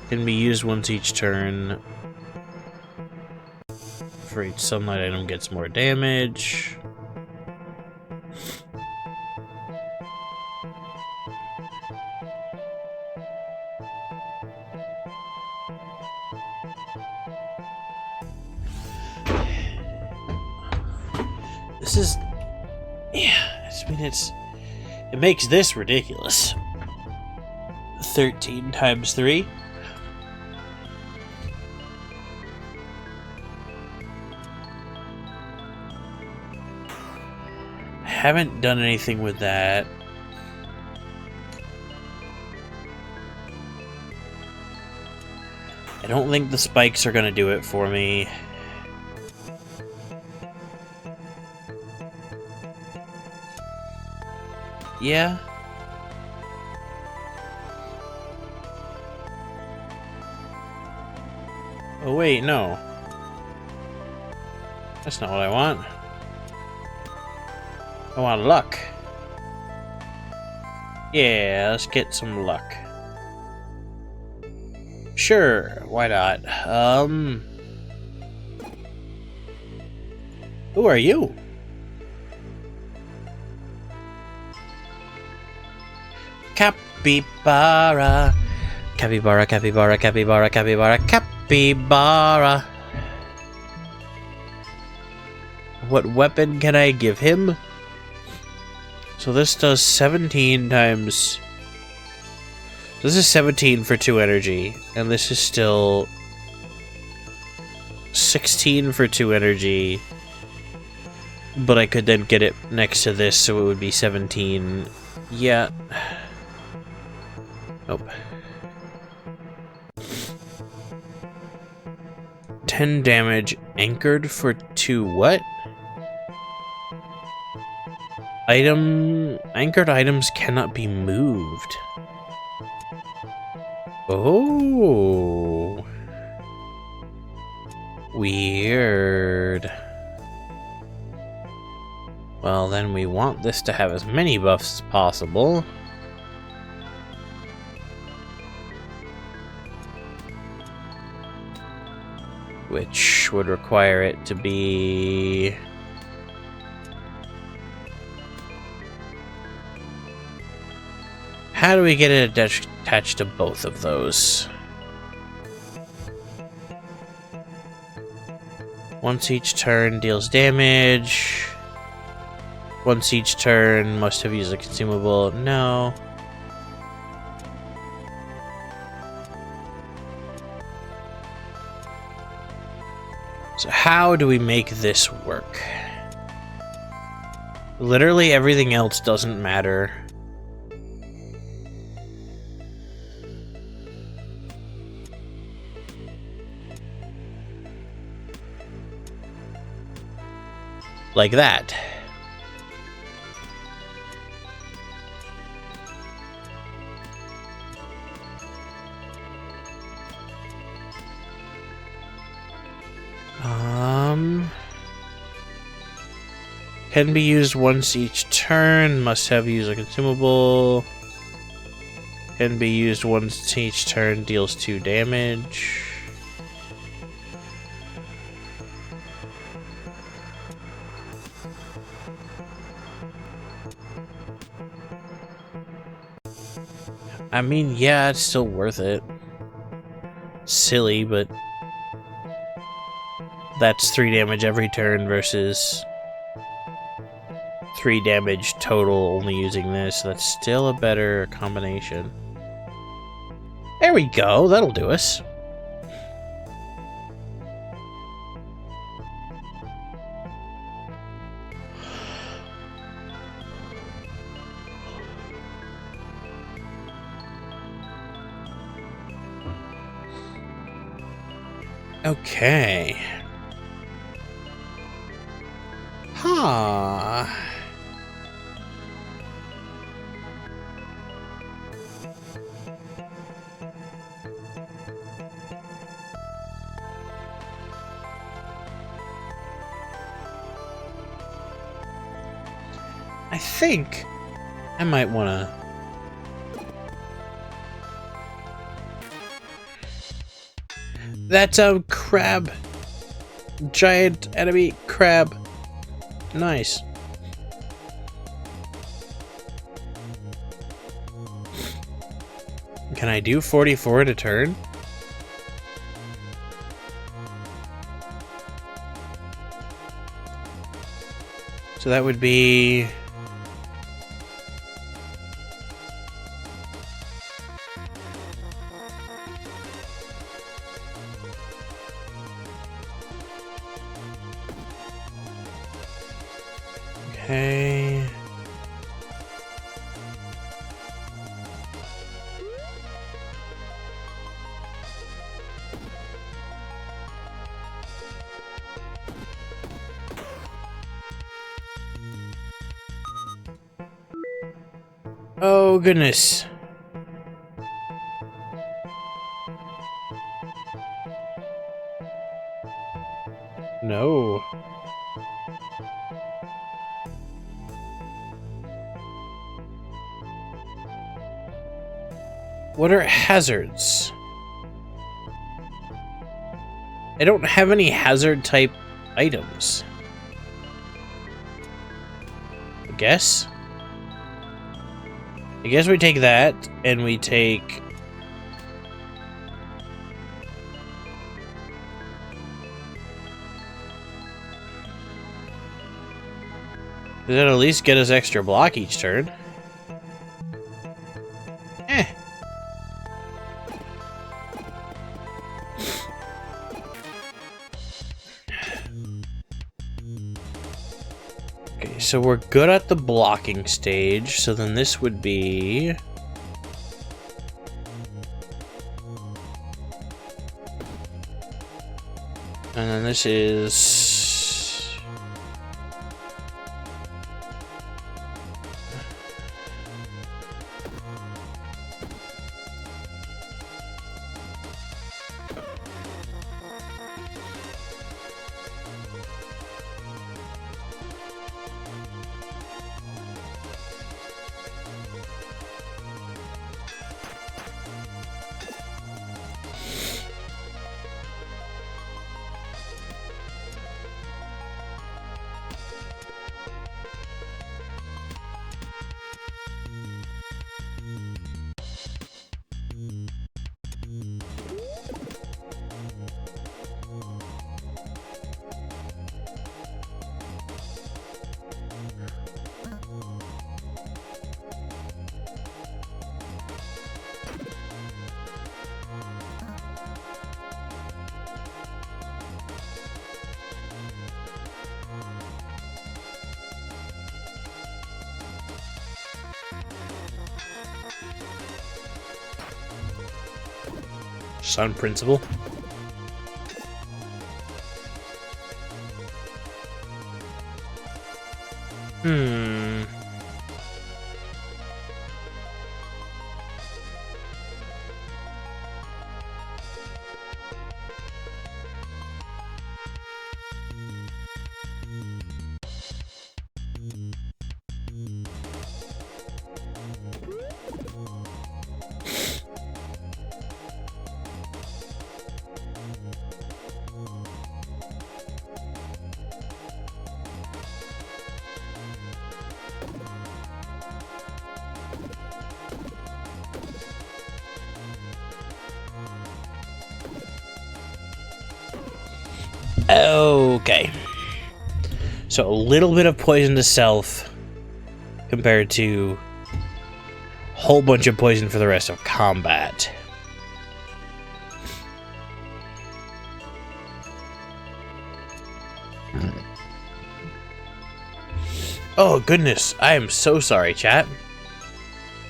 [SPEAKER 1] Can be used once each turn. For each sunlight item gets more damage. This is... yeah, I mean, it makes this ridiculous. 13 times 3. Haven't done anything with that. I don't think the spikes are gonna do it for me. Yeah. Oh wait, no. That's not what I want. I want luck. Yeah, let's get some luck. Sure, why not? Who are you? Capybara. Capybara, capybara, capybara, capybara, capybara. What weapon can I give him? So this does 17 times... This is 17 for 2 energy, and this is still 16 for 2 energy, but I could then get it next to this, so it would be 17. Yeah. Nope. 10 damage, anchored for 2 what? Anchored items cannot be moved. Oh. Weird. Well, then we want this to have as many buffs as possible. Which would require it to be... How do we get it attached to both of those? Once each turn deals damage. Once each turn must have used a consumable. No. So how do we make this work? Literally everything else doesn't matter. Like that. Can be used once each turn, must have used a consumable. Can be used once each turn, deals 2 damage. I mean, yeah, it's still worth it. Silly, but that's 3 damage every turn versus 3 damage total only using this. That's still a better combination. There we go, that'll do us. Okay. Huh. I think I might want to... That's a crab. Giant enemy crab. Nice. Can I do 44 to turn? So that would be... Okay. Oh, goodness. No. What are hazards? I don't have any hazard type items. I guess we take that and we take... Does that at least get us extra block each turn? Eh. Okay, so we're good at the blocking stage, so then this would be... And then this is... Sun Principle. Okay. So a little bit of poison to self compared to a whole bunch of poison for the rest of combat. Oh goodness, I am so sorry, chat.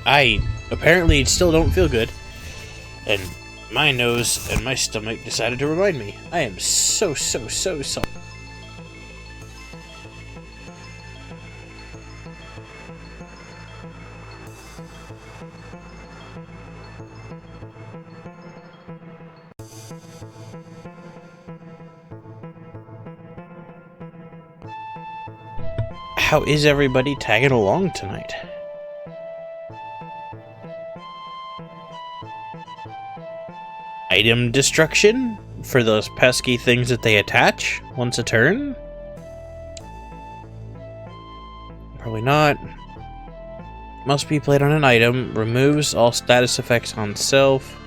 [SPEAKER 1] I apparently still don't feel good. And My nose and my stomach decided to remind me. I am so sorry. How is everybody tagging along tonight? Item destruction for those pesky things that they attach once a turn? Probably not. Must be played on an item. Removes all status effects on self.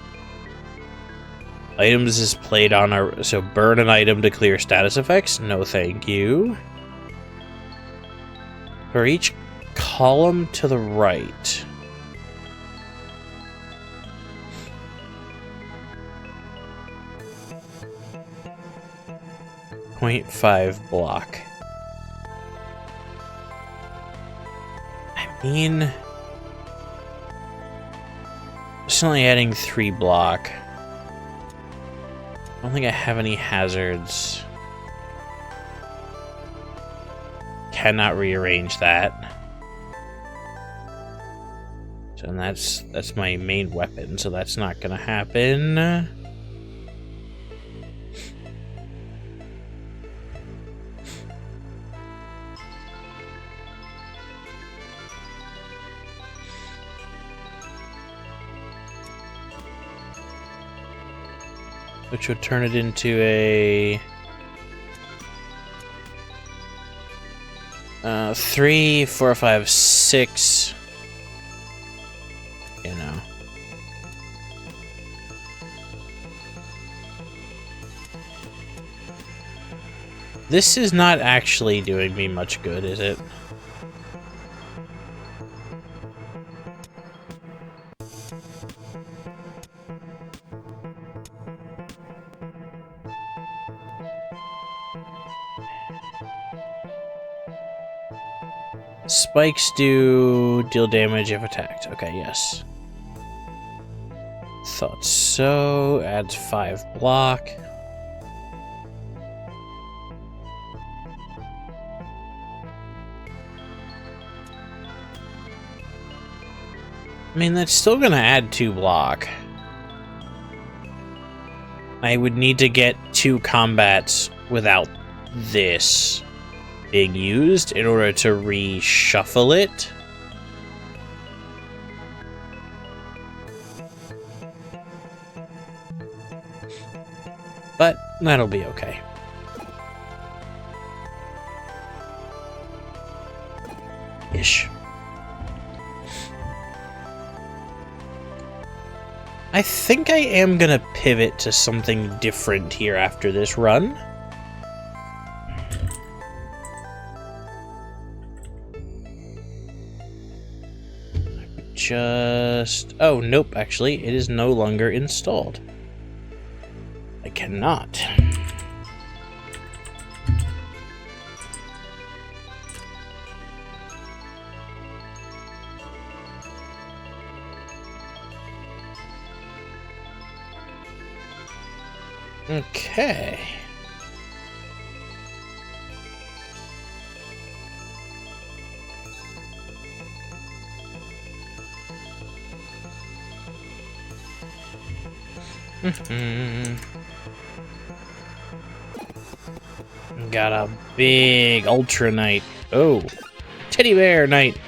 [SPEAKER 1] Items is played on a... So burn an item to clear status effects? No thank you. For each column to the right. .5 block. I mean... It's only adding 3 block. I don't think I have any hazards. Cannot rearrange that. So that's my main weapon, so that's not gonna happen. Which would turn it into a 3, 4, 5, 6. You know. This is not actually doing me much good, is it? Spikes do deal damage if attacked. Okay, yes. Thought so. Adds 5 block. I mean, that's still gonna add 2 block. I would need to get 2 combats without this being used in order to reshuffle it. But that'll be okay. Ish. I think I am gonna pivot to something different here after this run. Oh, nope, actually, it is no longer installed. I cannot. Okay. Got a big Ultra Knight. Oh, Teddy Bear Knight.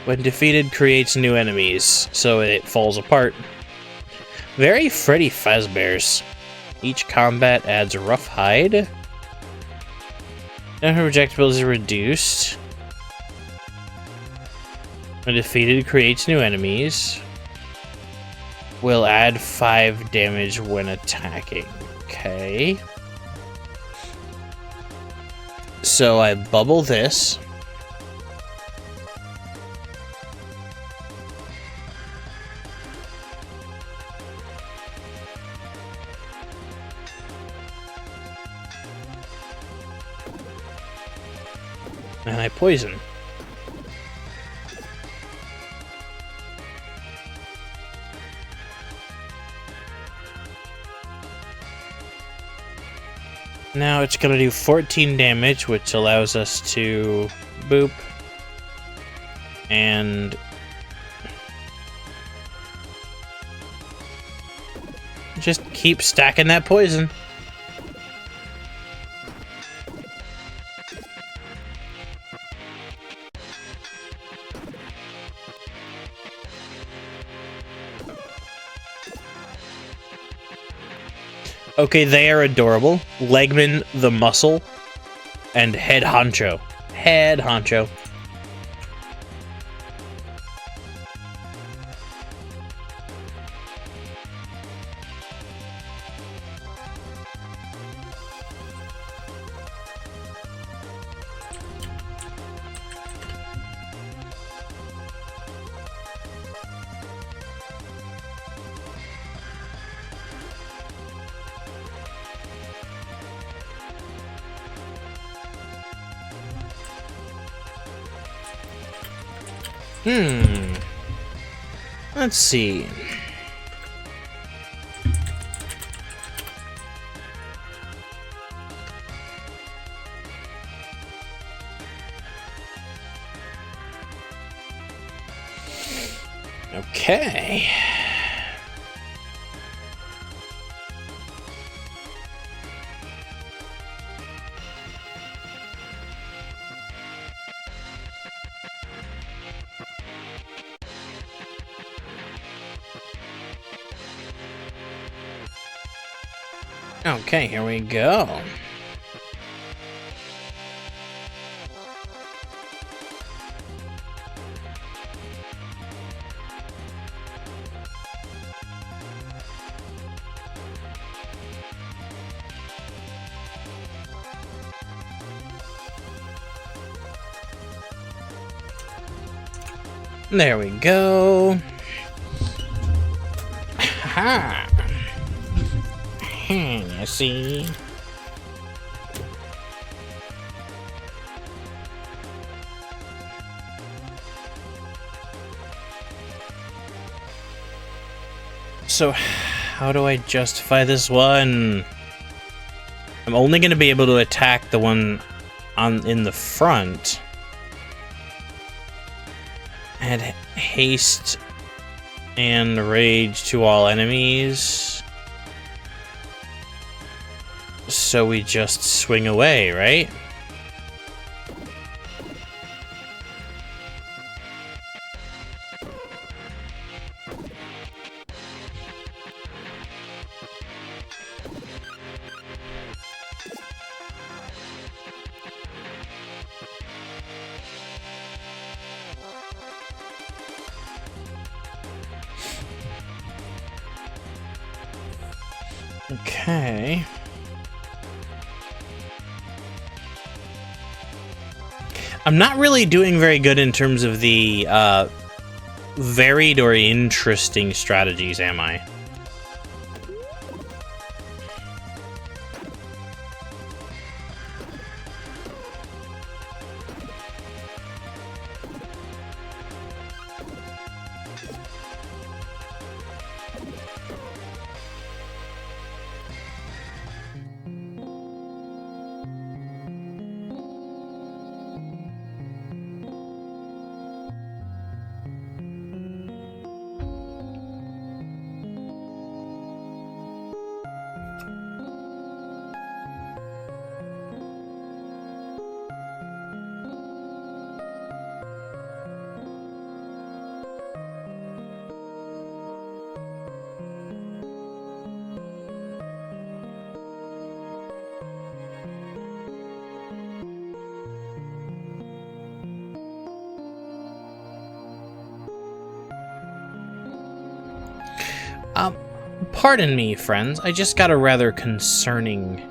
[SPEAKER 1] When defeated, creates new enemies, so it falls apart. Very Freddy Fazbear's. Each combat adds a rough hide. Now her projectile is reduced. When defeated, creates new enemies. Will add 5 damage when attacking. Okay. So I bubble this. And I poison. Now it's gonna do 14 damage, which allows us to boop and just keep stacking that poison. Okay, they are adorable. Legman the Muscle and Head Honcho. Head Honcho. Let's see. Okay. Okay, here we go. There we go. Ha! You see? So, how do I justify this one? I'm only going to be able to attack the one in the front. Add haste and rage to all enemies. So we just swing away, right? Okay. I'm not really doing very good in terms of the varied or interesting strategies, am I? Pardon me, friends. I just got a rather concerning...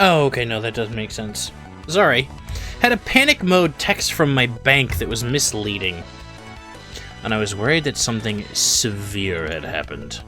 [SPEAKER 1] Oh, okay, no, that does make sense. Sorry. Had a panic mode text from my bank that was misleading. And I was worried that something severe had happened.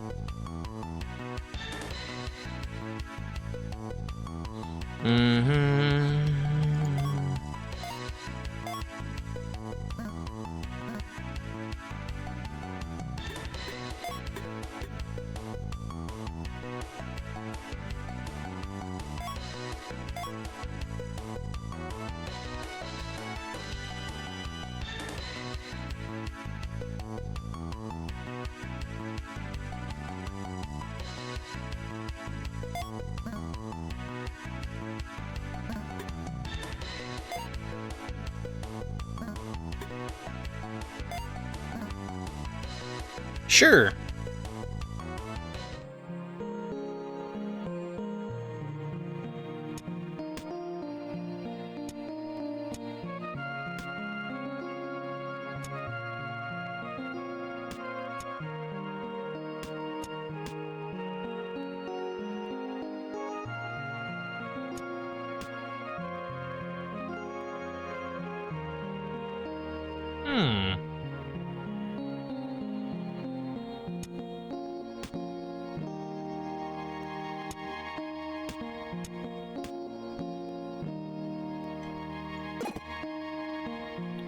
[SPEAKER 1] Sure.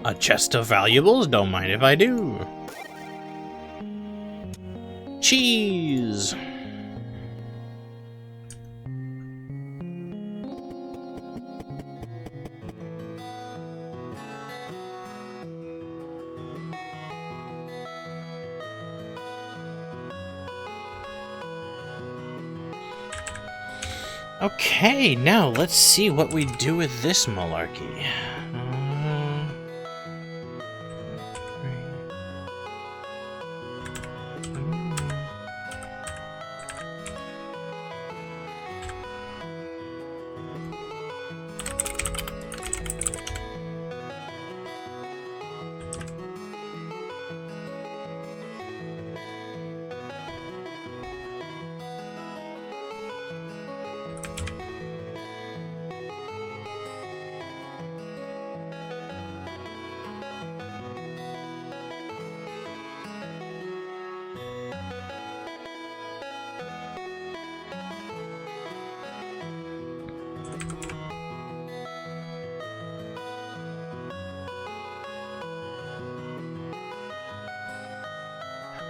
[SPEAKER 1] A chest of valuables? Don't mind if I do. Cheese! Okay, now let's see what we do with this malarkey.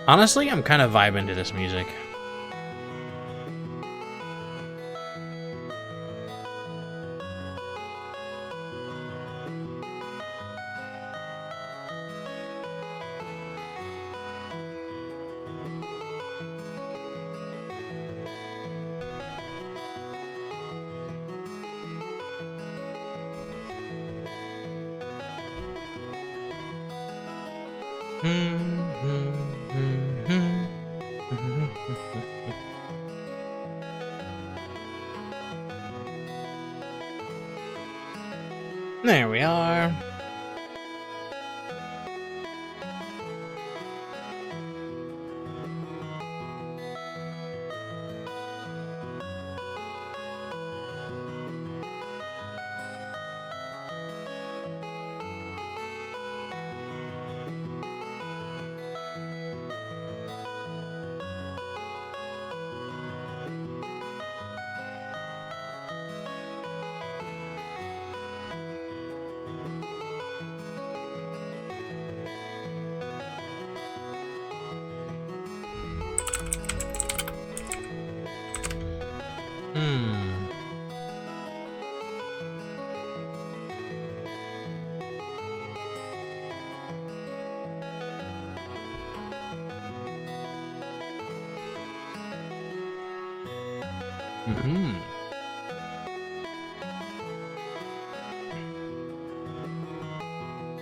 [SPEAKER 1] Honestly, I'm kind of vibing to this music. There we are.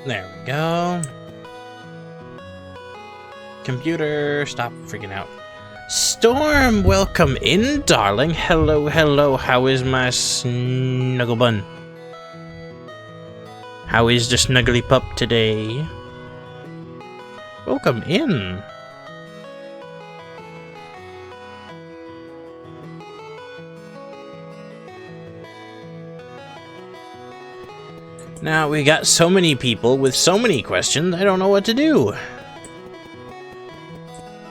[SPEAKER 1] There we go. Computer, stop freaking out. Storm, welcome in, darling. Hello, hello. How is my snuggle bun? How is the snuggly pup today? Welcome in. Now we got so many people with so many questions, I don't know what to do.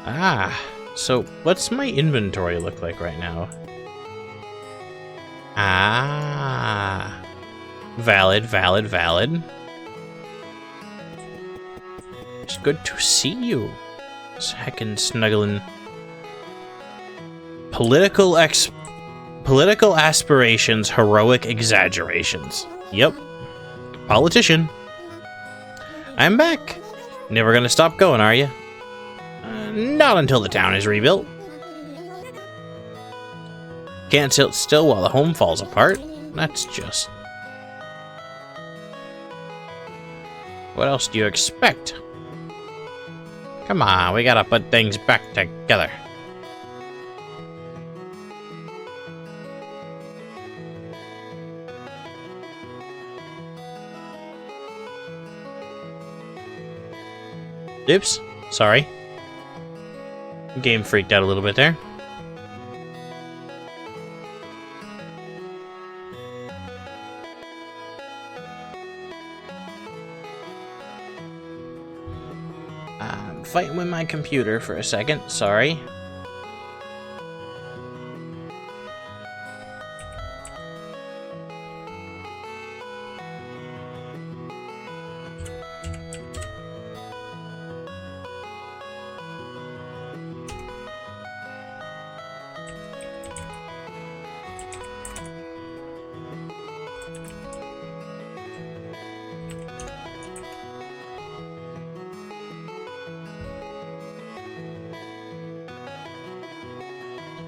[SPEAKER 1] Ah, so what's my inventory look like right now? Ah, valid. It's good to see you. It's heckin' snuggling. Political aspirations, heroic exaggerations. Yep. Politician. I'm back. Never gonna stop going, are you? Not until the town is rebuilt. Can't sit still while the home falls apart. That's just... What else do you expect? Come on, we gotta put things back together. Oops, sorry. Game freaked out a little bit there. I'm fighting with my computer for a second, sorry.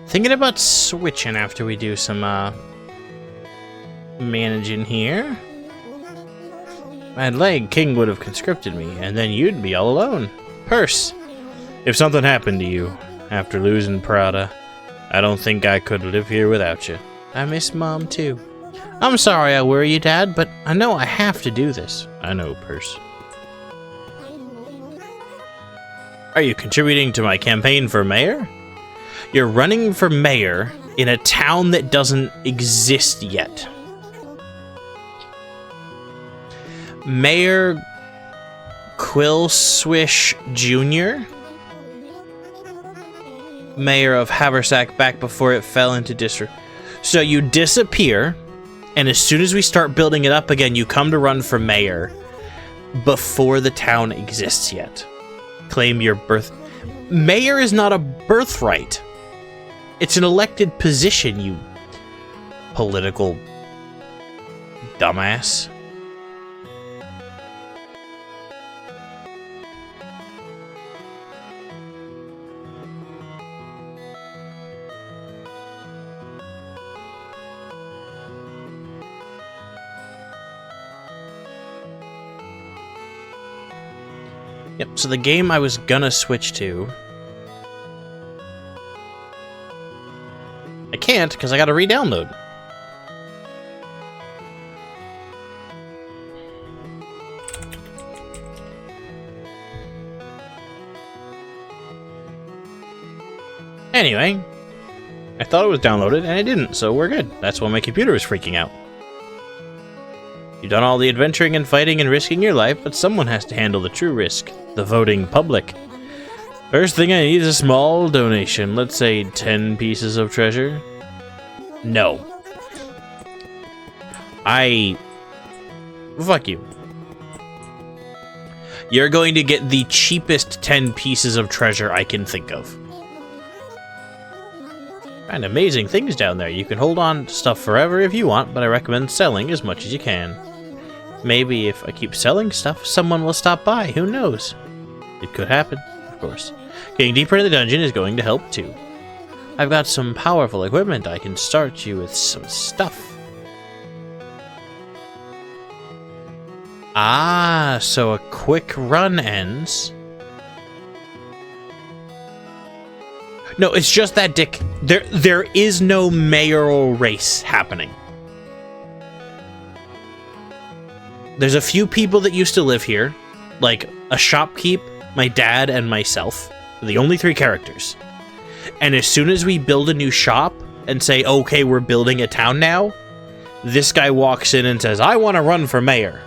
[SPEAKER 1] Thinking about switching after we do some managing here. I'd like King would have conscripted me, and then you'd be all alone. Purse, if something happened to you after losing Prada, I don't think I could live here without you. I miss Mom too. I'm sorry I worry you, Dad, but I know I have to do this. I know, Purse. Are you contributing to my campaign for mayor? You're running for mayor in a town that doesn't exist yet. Mayor Quillswish Jr., mayor of Haversack back before it fell into disrepair. So you disappear, and as soon as we start building it up again, you come to run for mayor before the town exists yet. Claim your birth. Mayor is not a birthright. It's an elected position, you political dumbass. Yep, so the game I was gonna switch to... I can't, because I gotta re-download. Anyway, I thought it was downloaded, and it didn't, so we're good. That's why my computer was freaking out. You've done all the adventuring and fighting and risking your life, but someone has to handle the true risk. The voting public. First thing I need is a small donation. Let's say 10 pieces of treasure. No. Fuck you. You're going to get the cheapest 10 pieces of treasure I can think of. And amazing things down there. You can hold on to stuff forever if you want, but I recommend selling as much as you can. Maybe if I keep selling stuff, someone will stop by. Who knows? It could happen, of course. Getting deeper into the dungeon is going to help too. I've got some powerful equipment. I can start you with some stuff. Ah, so a quick run ends. No, it's just that, Dick. There is no mayoral race happening. There's a few people that used to live here, like a shopkeep, my dad, and myself. The only 3 characters. And as soon as we build a new shop and say, okay, we're building a town now, this guy walks in and says, I want to run for mayor.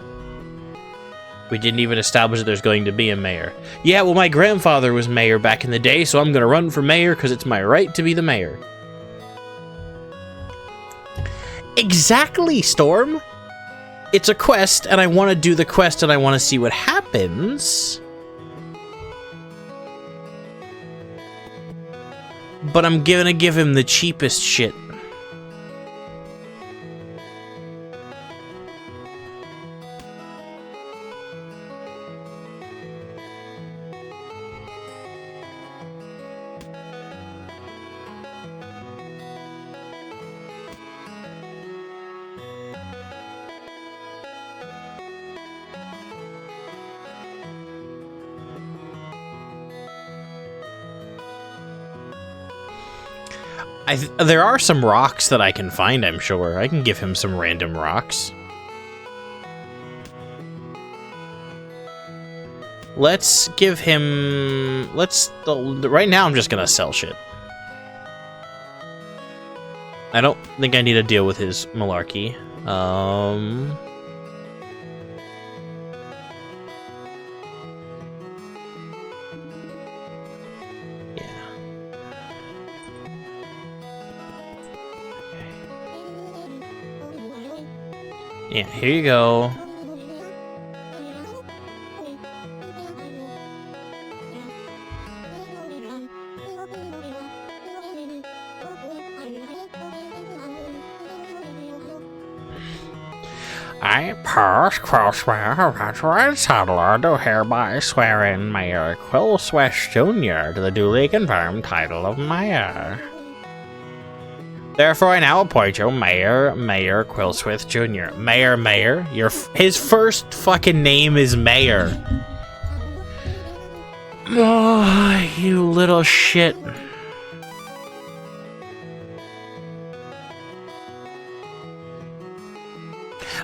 [SPEAKER 1] We didn't even establish that there's going to be a mayor. Yeah, well, my grandfather was mayor back in the day, so I'm gonna run for mayor because it's my right to be the mayor. Exactly, Storm! It's a quest, and I want to do the quest, and I want to see what happens. But I'm gonna give him the cheapest shit. There are some rocks that I can find, I'm sure. I can give him some random rocks. Let's give him... right now, I'm just gonna sell shit. I don't think I need to deal with his malarkey. Yeah, here you go. I pass crossware veteran settler do hereby swear in Mayor Quillswith Jr. to the duly confirmed title of Mayor. Therefore, I now appoint you Mayor Quillswith Jr. Mayor? His first fucking name is Mayor. Oh, you little shit.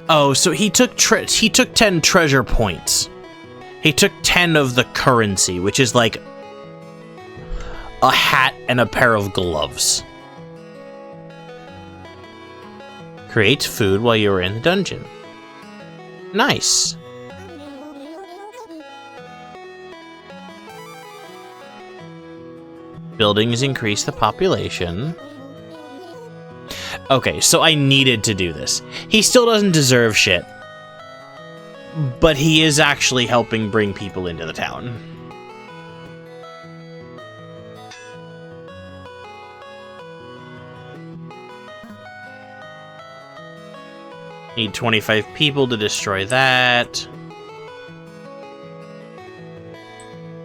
[SPEAKER 1] Oh, so he took 10 treasure points. He took 10 of the currency, which is like a hat and a pair of gloves. Creates food while you were in the dungeon. Nice. Buildings increase the population. Okay, so I needed to do this. He still doesn't deserve shit. But he is actually helping bring people into the town. Need 25 people to destroy that.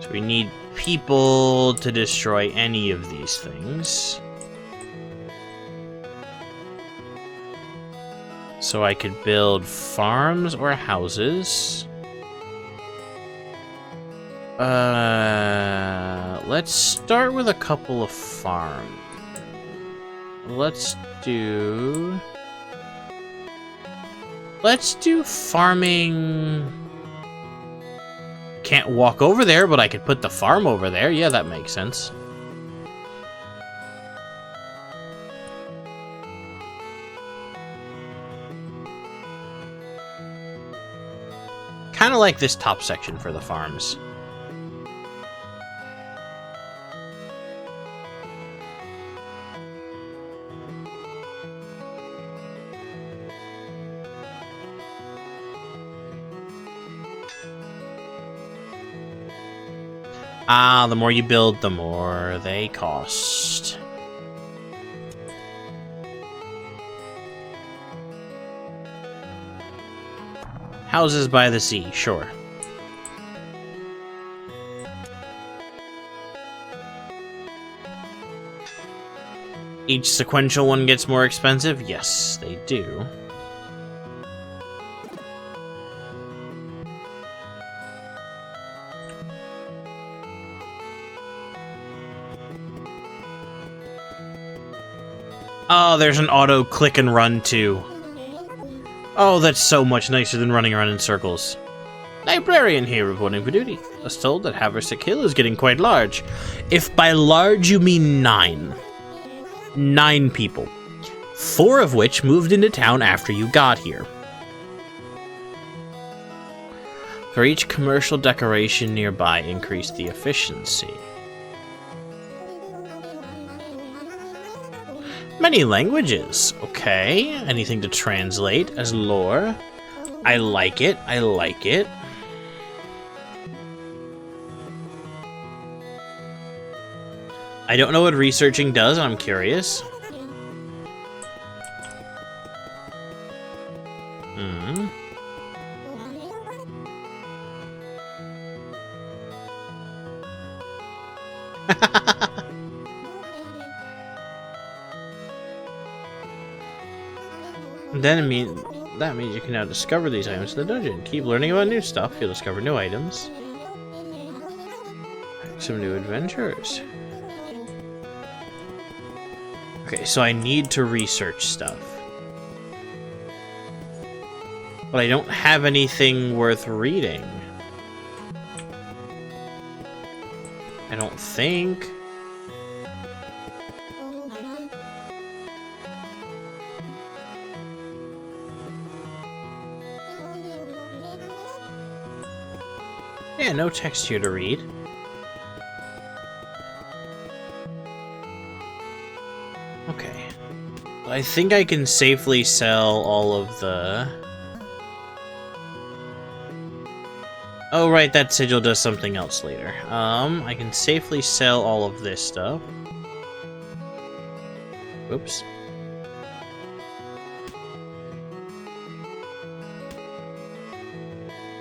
[SPEAKER 1] So we need people to destroy any of these things. So I could build farms or houses. Let's start with a couple of farms. Let's do farming. Can't walk over there, but I could put the farm over there. Yeah, that makes sense. Kind of like this top section for the farms. Ah, the more you build, the more they cost. Houses by the sea, sure. Each sequential one gets more expensive? Yes, they do. Oh, there's an auto click and run too. Oh, that's so much nicer than running around in circles. Librarian here reporting for duty. I was told that Haversack Hill is getting quite large. If by large you mean 9. 9 people. 4 of which moved into town after you got here. For each commercial decoration nearby, increase the efficiency. Many languages. Okay. Anything to translate as lore. I like it. I like it. I don't know what researching does. I'm curious. Hmm. Then that means you can now discover these items in the dungeon. Keep learning about new stuff. You'll discover new items. Some new adventures. Okay, so I need to research stuff. But I don't have anything worth reading. I don't think. Yeah, no text here to read. Okay. I think I can safely sell all of the... Oh, right, that sigil does something else later. I can safely sell all of this stuff. Oops.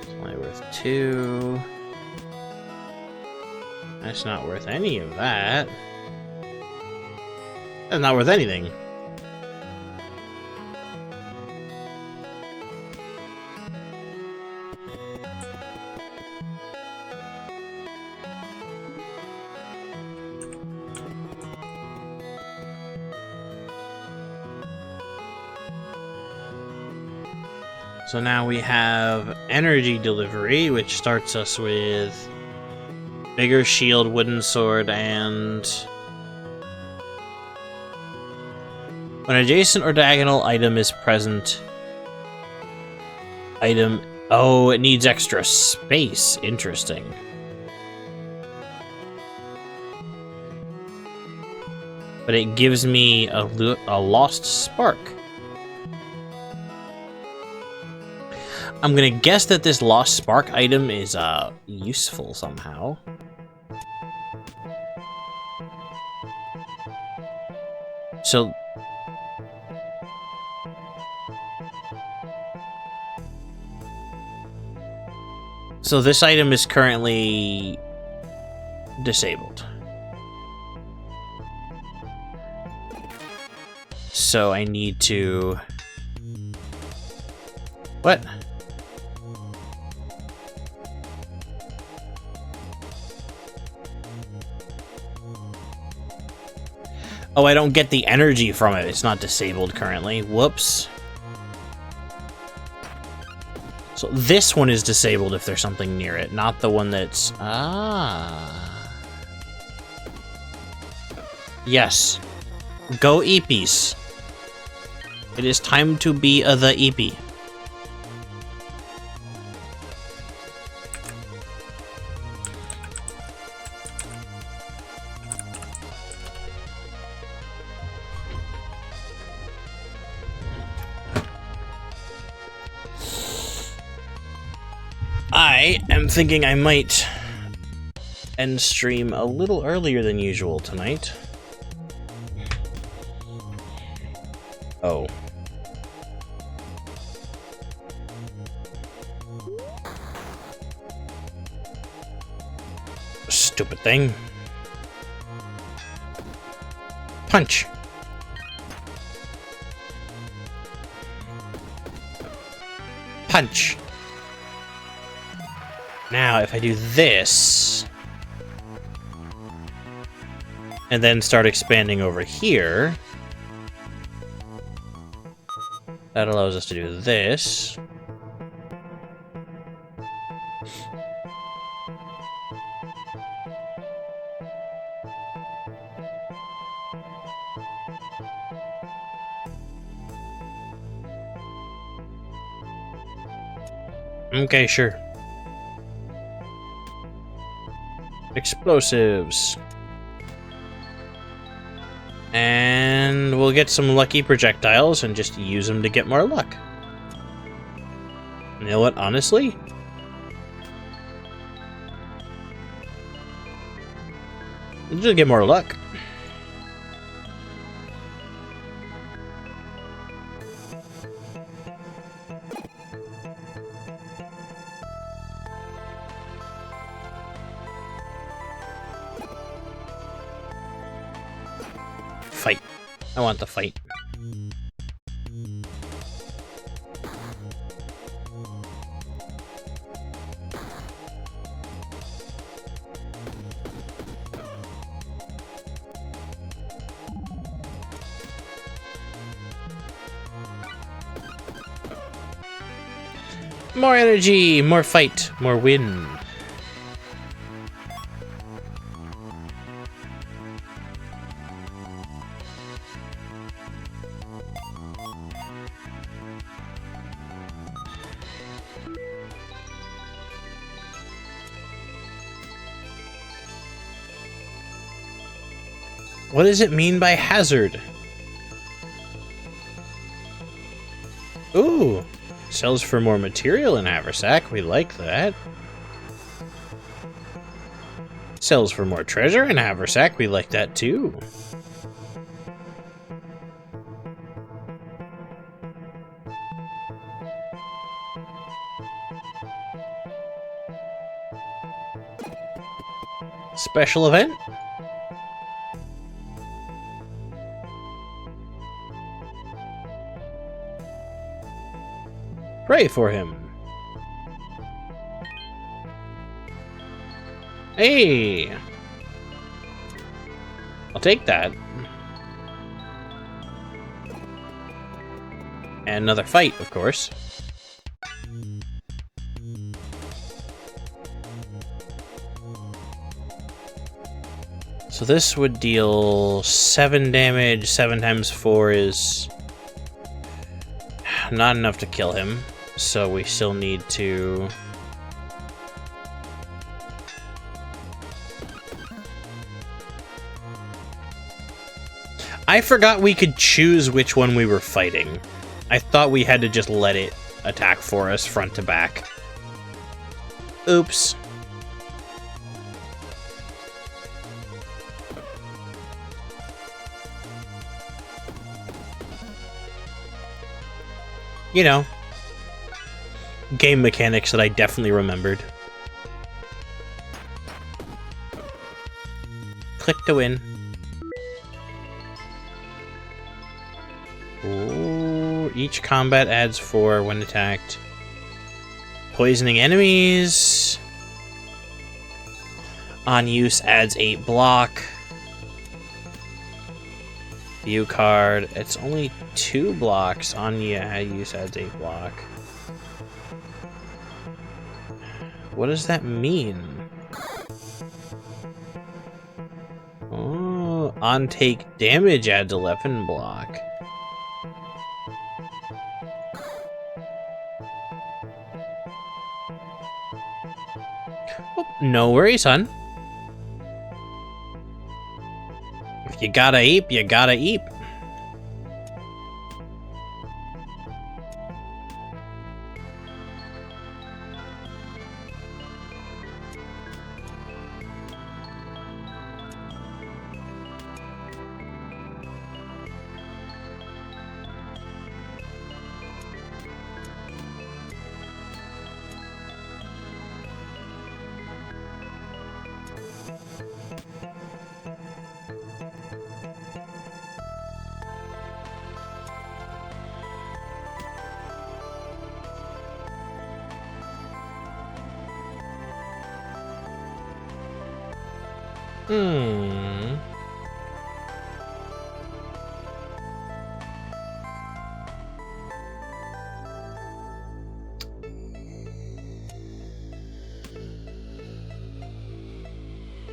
[SPEAKER 1] It's only worth 2. That's not worth any of that. That's not worth anything. So now we have energy delivery, which starts us with bigger shield, wooden sword, and when adjacent or diagonal item is present, item... Oh, it needs extra space. Interesting. But it gives me a lost spark. I'm gonna guess that this lost spark item is useful somehow. So this item is currently disabled. So I need to... What? Oh, I don't get the energy from it. It's not disabled currently. Whoops. So this one is disabled if there's something near it, not the one that's... Ah. Yes. Go Eepies. It is time to be the Eepie. I am thinking I might end stream a little earlier than usual tonight. Oh. Stupid thing. Punch. Punch. Now, if I do this, and then start expanding over here, that allows us to do this. Okay, sure. explosives. And we'll get some lucky projectiles and just use them to get more luck. You know what, honestly? We'll just get more luck. Fight. I want the fight. More energy, more fight, more win. What does it mean by hazard? Ooh, sells for more material in Haversack. We like that. Sells for more treasure in Haversack. We like that too. Special event? Pray for him. Hey! I'll take that. And another fight, of course. So this would deal 7 damage. 7 times 4 is not enough to kill him. So we still need to... I forgot we could choose which one we were fighting. I thought we had to just let it attack for us front to back. Oops. You know, game mechanics that I definitely remembered. Click to win. Ooh, each combat adds 4 when attacked. Poisoning enemies. On use adds 8 block. View card. It's only 2 blocks. On use adds 8 block. What does that mean? Oh, on take damage adds 11 block. Oh, no worries, son. If you gotta eat, you gotta eat.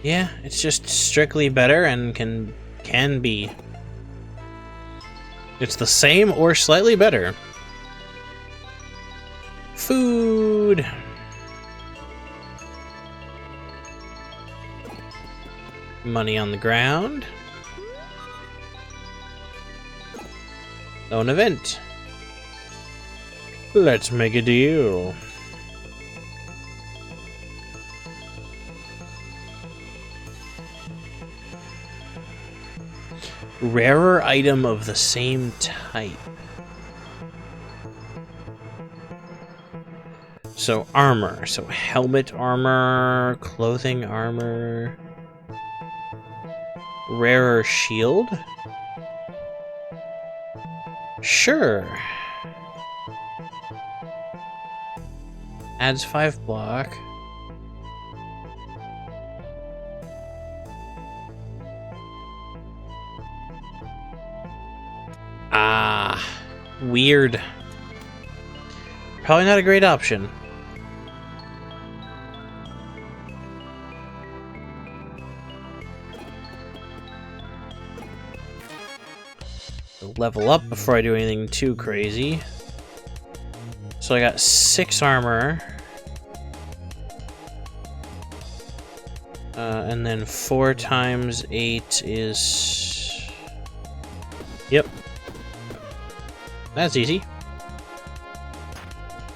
[SPEAKER 1] Yeah, it's just strictly better and can be. It's the same or slightly better. Food. Money on the ground. Own event. Let's make a deal. Rarer item of the same type. So armor. So helmet armor, clothing armor. Rarer shield? Sure. Adds 5 block. Ah, weird. Probably not a great option. Level up before I do anything too crazy. So I got 6 armor. And then 4 times 8 is... Yep. That's easy.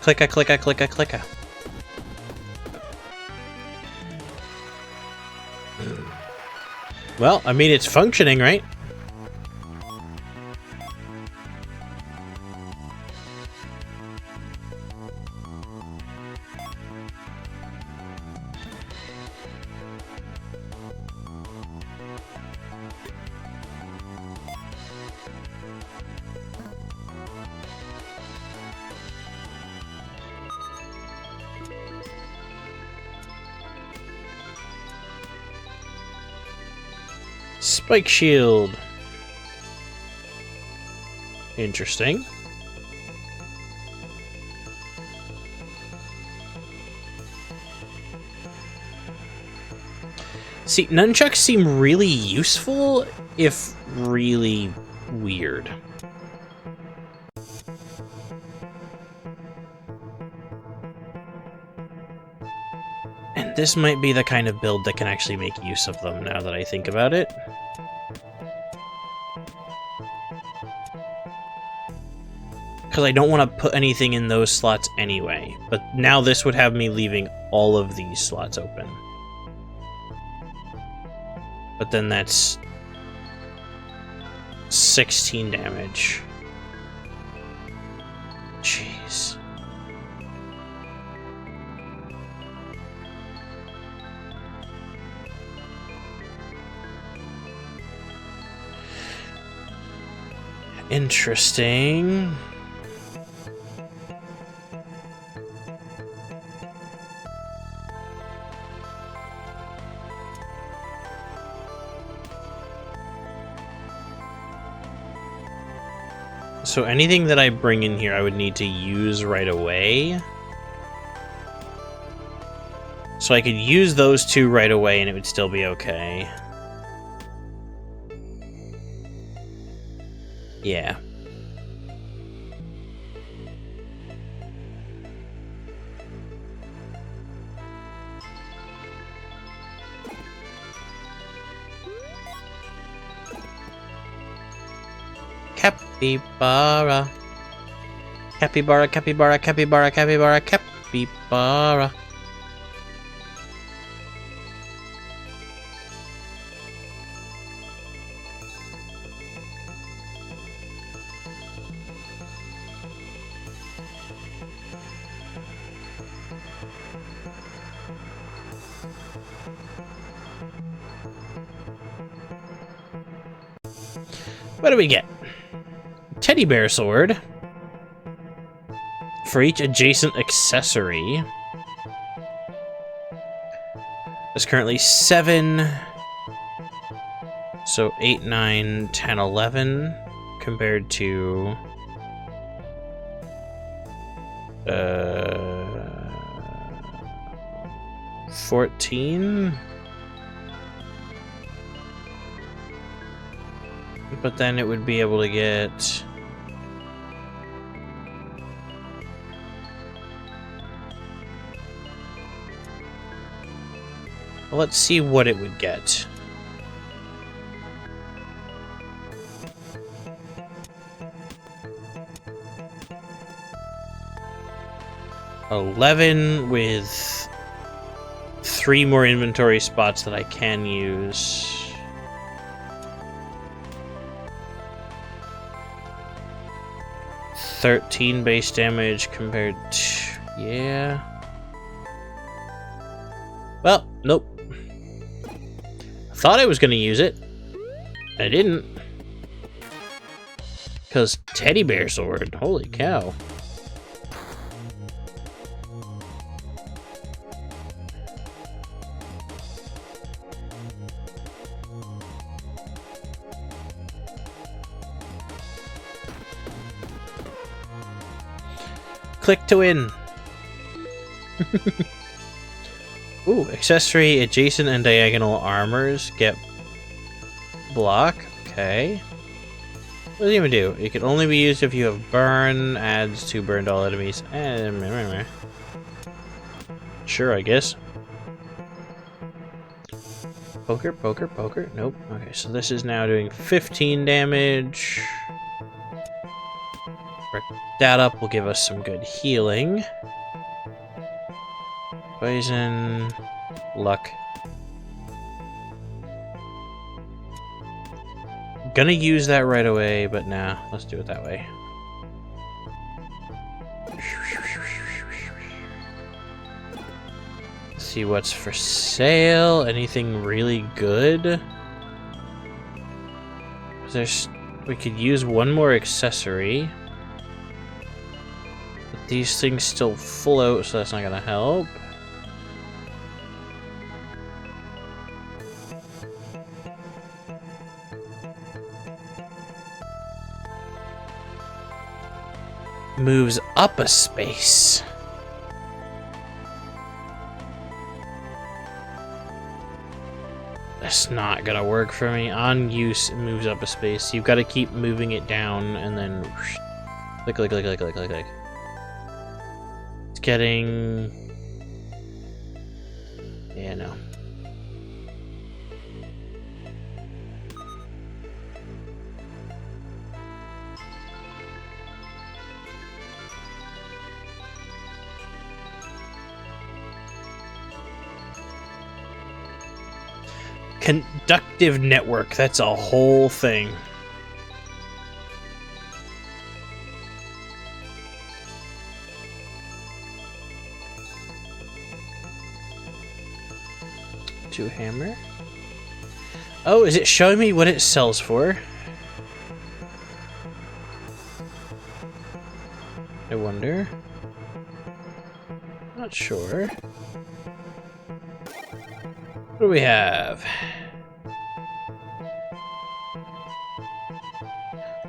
[SPEAKER 1] Clicka, clicka, clicka, clicka. Well, I mean, it's functioning, right? Spike shield. Interesting. See, nunchucks seem really useful, if really weird. And this might be the kind of build that can actually make use of them, now that I think about it. Because I don't want to put anything in those slots anyway. But now this would have me leaving all of these slots open. But then that's 16 damage. Jeez. Interesting. So anything that I bring in here, I would need to use right away. So I could use those 2 right away and it would still be okay. Yeah. Capybara. Capybara, capybara, capybara, capybara, capybara. What do we get? Teddy bear sword. For each adjacent accessory. There's currently 7. So 8, 9, 10, 11. Compared to... 14. But then it would be able to get... Well, let's see what it would get. 11 with 3 more inventory spots that I can use. $13 base damage compared to... yeah. Well, nope. I thought I was going to use it. I didn't. Because teddy bear sword. Holy cow. Click to win. Ooh, accessory, adjacent and diagonal armors get block. Okay. What does it even do? It can only be used if you have burn, adds to burned all enemies. Sure, I guess. Poker, poker, poker. Nope. Okay, so this is now doing 15 damage. That up will give us some good healing. Poison, luck. Gonna use that right away, but nah, let's do it that way. Let's see what's for sale. Anything really good? We could use one more accessory. These things still float, so that's not gonna help. Moves up a space. That's not gonna work for me. On use, it moves up a space. You've got to keep moving it down and then click, click, click, click, click, click, click. Getting... yeah, no. Conductive network, that's a whole thing. Hammer. Oh, is it showing me what it sells for? I wonder. Not sure. What do we have?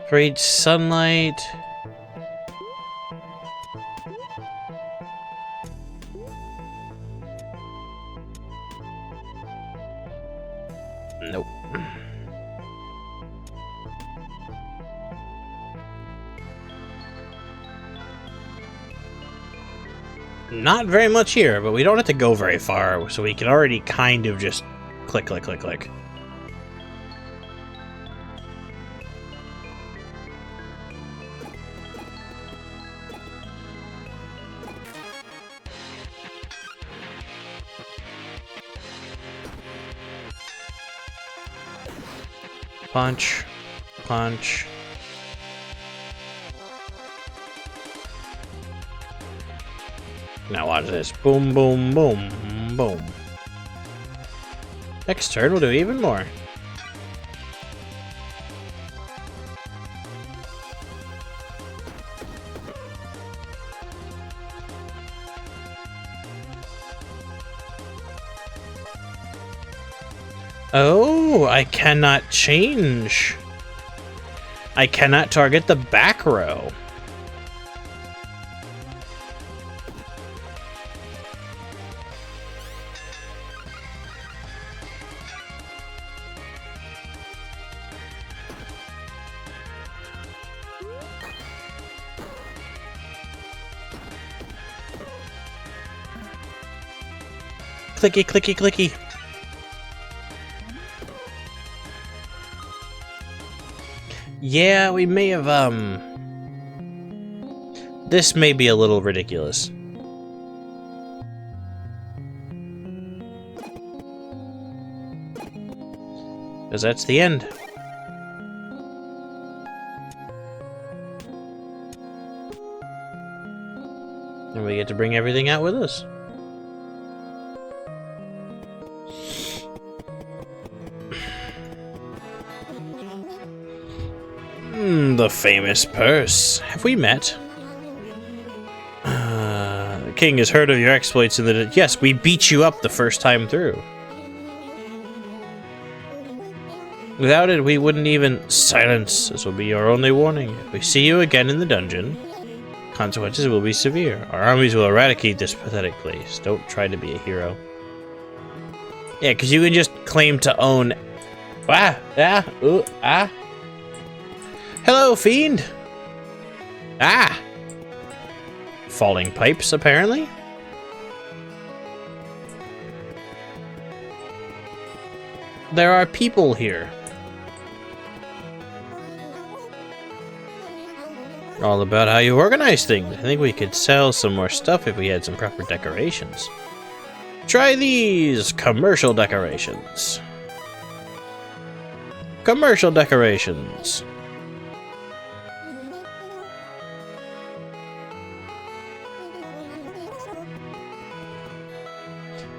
[SPEAKER 1] For each sunlight. Nope. Not very much here, but we don't have to go very far, so we can already kind of just click, click, click, click. Punch, punch. Now watch this. Boom, boom, boom, boom. Next turn we'll do even more. Oh, I cannot change. I cannot target the back row. Clicky, clicky, clicky. Yeah, we may have, this may be a little ridiculous. because that's the end. And we get to bring everything out with us. The famous purse. Have we met? The king has heard of your exploits and that yes, we beat you up the first time through. Without it, we wouldn't even... Silence! This will be your only warning. If we see you again in the dungeon, consequences will be severe. Our armies will eradicate this pathetic place. Don't try to be a hero. Yeah, because you can just claim to own... Hello, fiend! Falling pipes, apparently? There are people here. All about how you organize things. I think we could sell some more stuff if we had some proper decorations. Try these commercial decorations. Commercial decorations.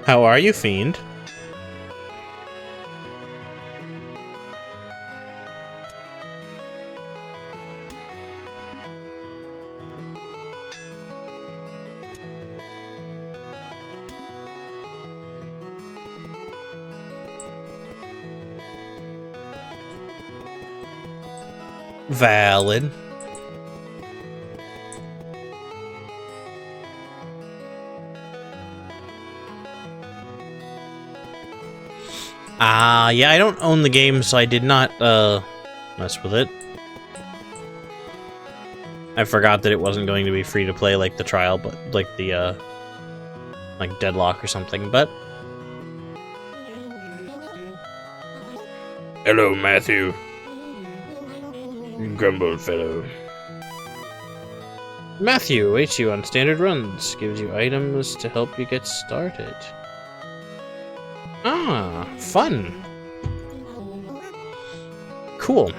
[SPEAKER 1] How are you, fiend? Valid. Yeah, I don't own the game, so I did not, mess with it. I forgot that it wasn't going to be free to play like the trial, but like the, like Deadlock or something, but... Hello, Matthew. Grumbled fellow. Matthew awaits you on standard runs. Gives you items to help you get started. Ah, fun. Cool.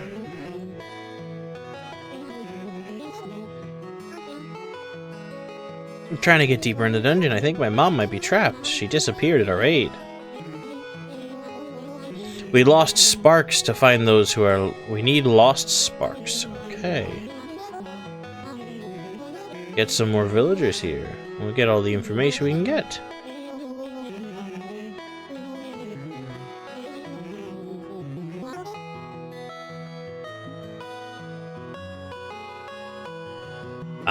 [SPEAKER 1] I'm trying to get deeper in the dungeon. I think my mom might be trapped. She disappeared at our raid. We lost sparks to find those who are... We need lost sparks. Okay. Get some more villagers here. We'll get all the information we can get.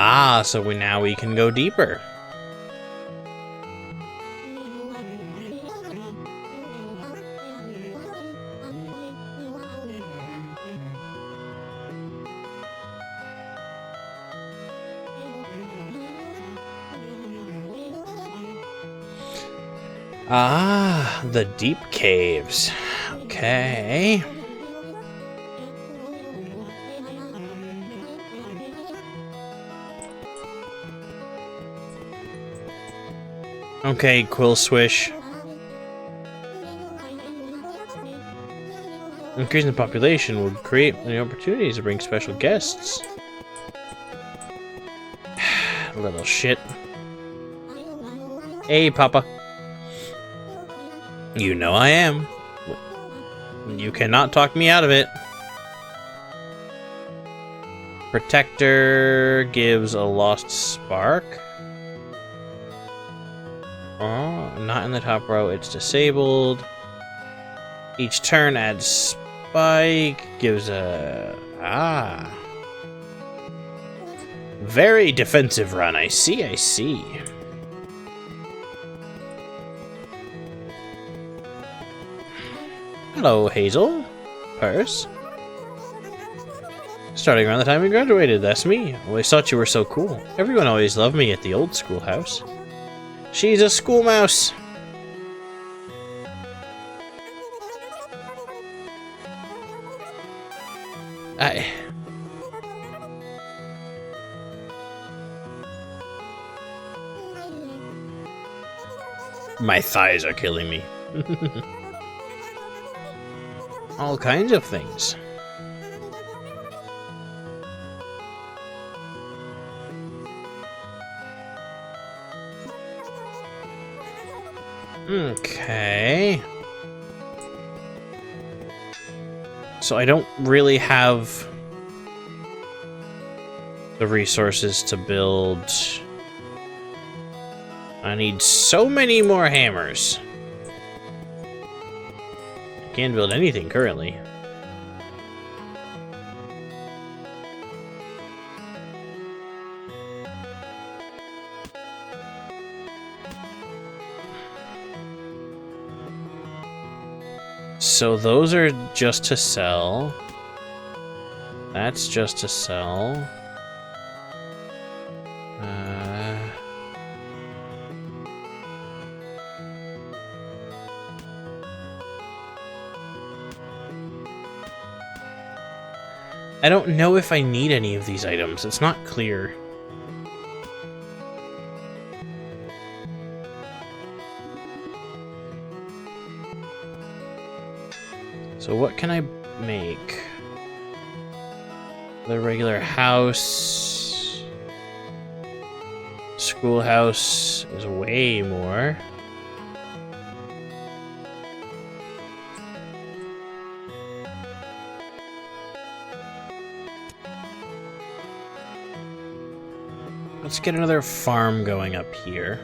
[SPEAKER 1] Ah, so now we can go deeper. Ah, the deep caves. Okay. Okay, Quill Swish. Increasing the population would create many opportunities to bring special guests. Little shit. Hey, Papa. You know I am. You cannot talk me out of it. Protector gives a lost spark. Oh, not in the top row, it's disabled. Each turn adds spike, gives a... Ah. Very defensive run, I see, I see. Hello, Hazel. Purse. Starting around the time we graduated, that's me. Always thought you were so cool. Everyone always loved me at the old schoolhouse. She's a school mouse. My thighs are killing me. all kinds of things. Okay. So I don't really have the resources to build. I need so many more hammers. I can't build anything currently. So those are just to sell. That's just to sell. I don't know if I need any of these items. It's not clear. So what can I make? The regular house. Schoolhouse is way more. Let's get another farm going up here.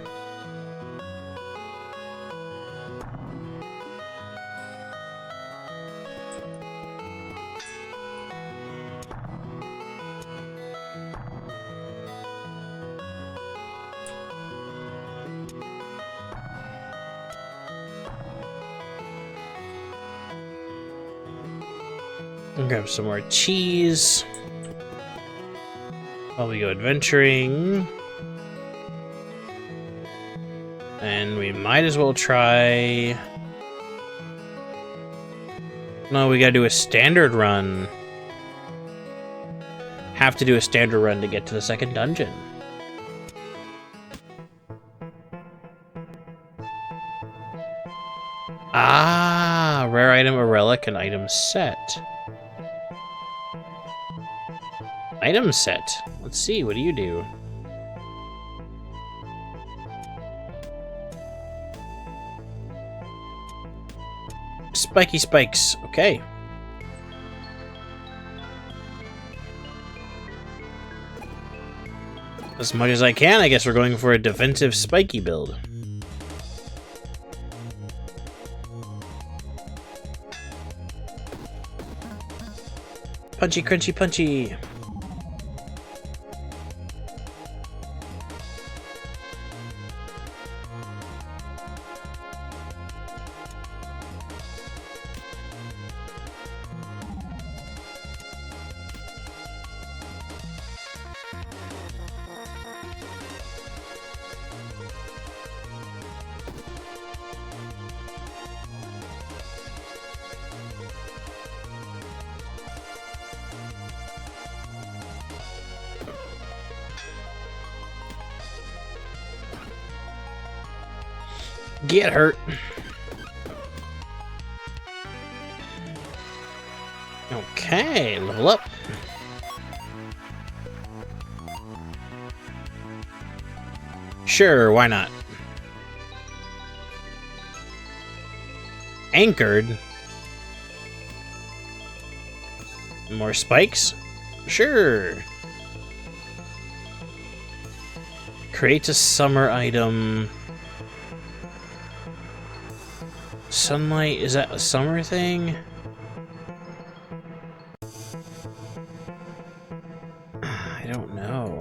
[SPEAKER 1] I'll grab some more cheese. While we go adventuring. And we might as well try... No, we gotta do a standard run. Have to do a standard run to get to the second dungeon. Ah, rare item, a relic, and item set. Item set. Let's see, what do you do? Spiky spikes. Okay. As much as I can, I guess we're going for a defensive spiky build. Punchy, crunchy, punchy. Get hurt. Okay, level up. Sure, why not? Anchored. More spikes? Sure. Creates a summer item. Sunlight, is that a summer thing? I don't know.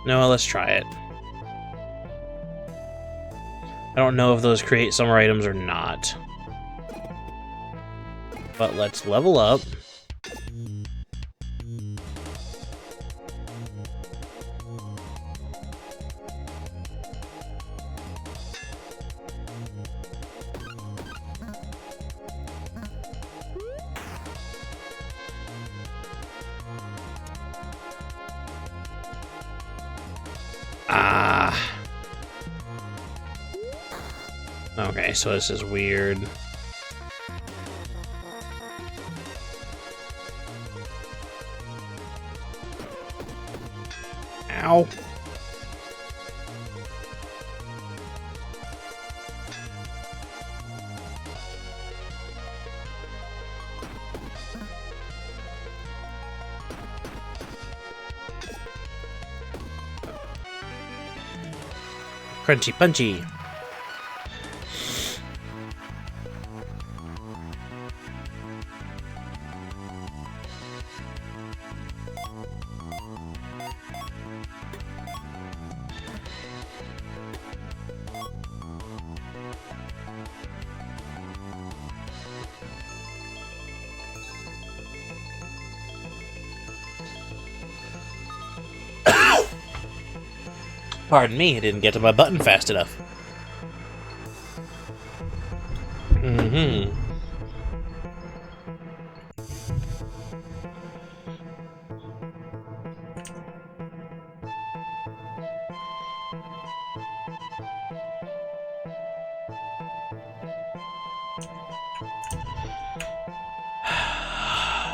[SPEAKER 1] No, let's try it. I don't know if those create summer items or not. But let's level up. Ah. Okay, so this is weird. Ow. Crunchy punchy. Pardon me, I didn't get to my button fast enough. Mm-hmm.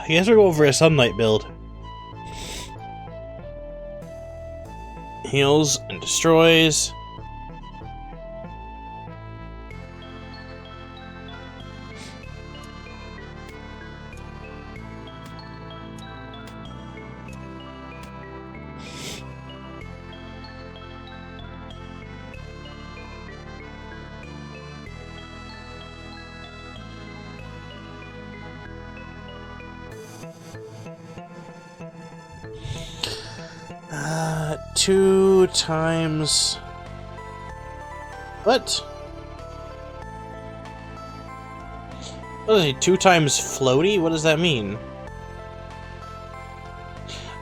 [SPEAKER 1] You guys are going for a sunlight build. Heals and destroys. Two times... What? What is it? 2 times floaty? What does that mean?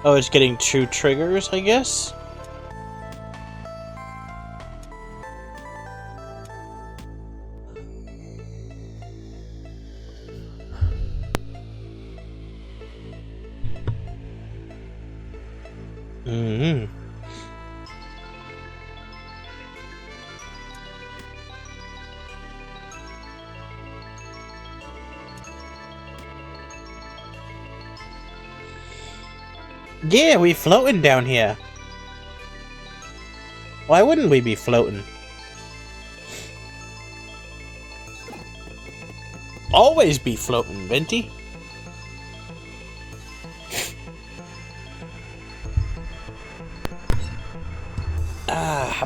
[SPEAKER 1] Oh, it's getting 2 triggers, I guess? Mm-hmm. Yeah, we floating down here. Why wouldn't we be floating? Always be floating, Venti. Ah,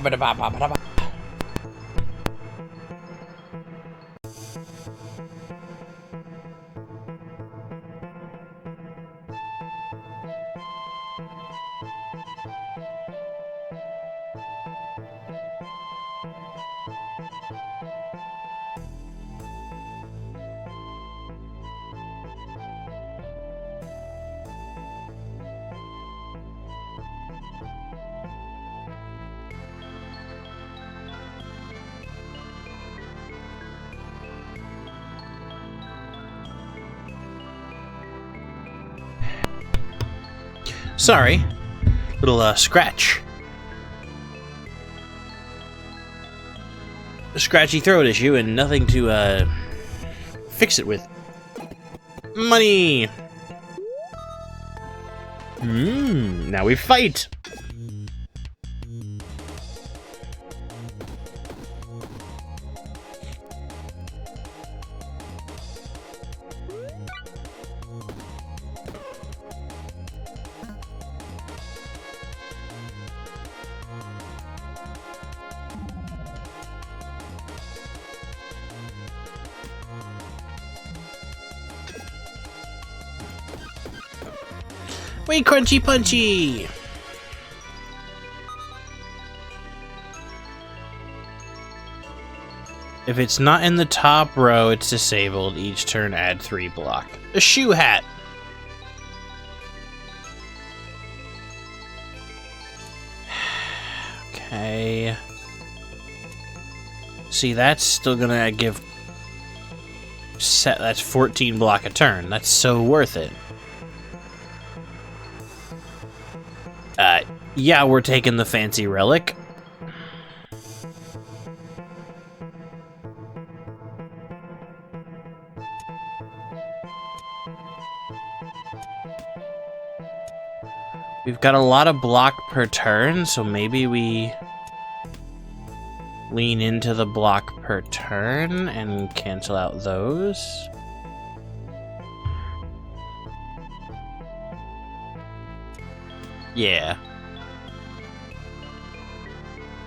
[SPEAKER 1] sorry. Little, scratch. A scratchy throat issue and nothing to, fix it with. Money! Now we fight! Wait, crunchy punchy! If it's not in the top row, it's disabled. Each turn, add 3 block. A shoe hat! Okay. See, that's still gonna give... That's 14 block a turn. That's so worth it. Yeah, we're taking the fancy relic. We've got a lot of block per turn, so maybe we lean into the block per turn and cancel out those. Yeah.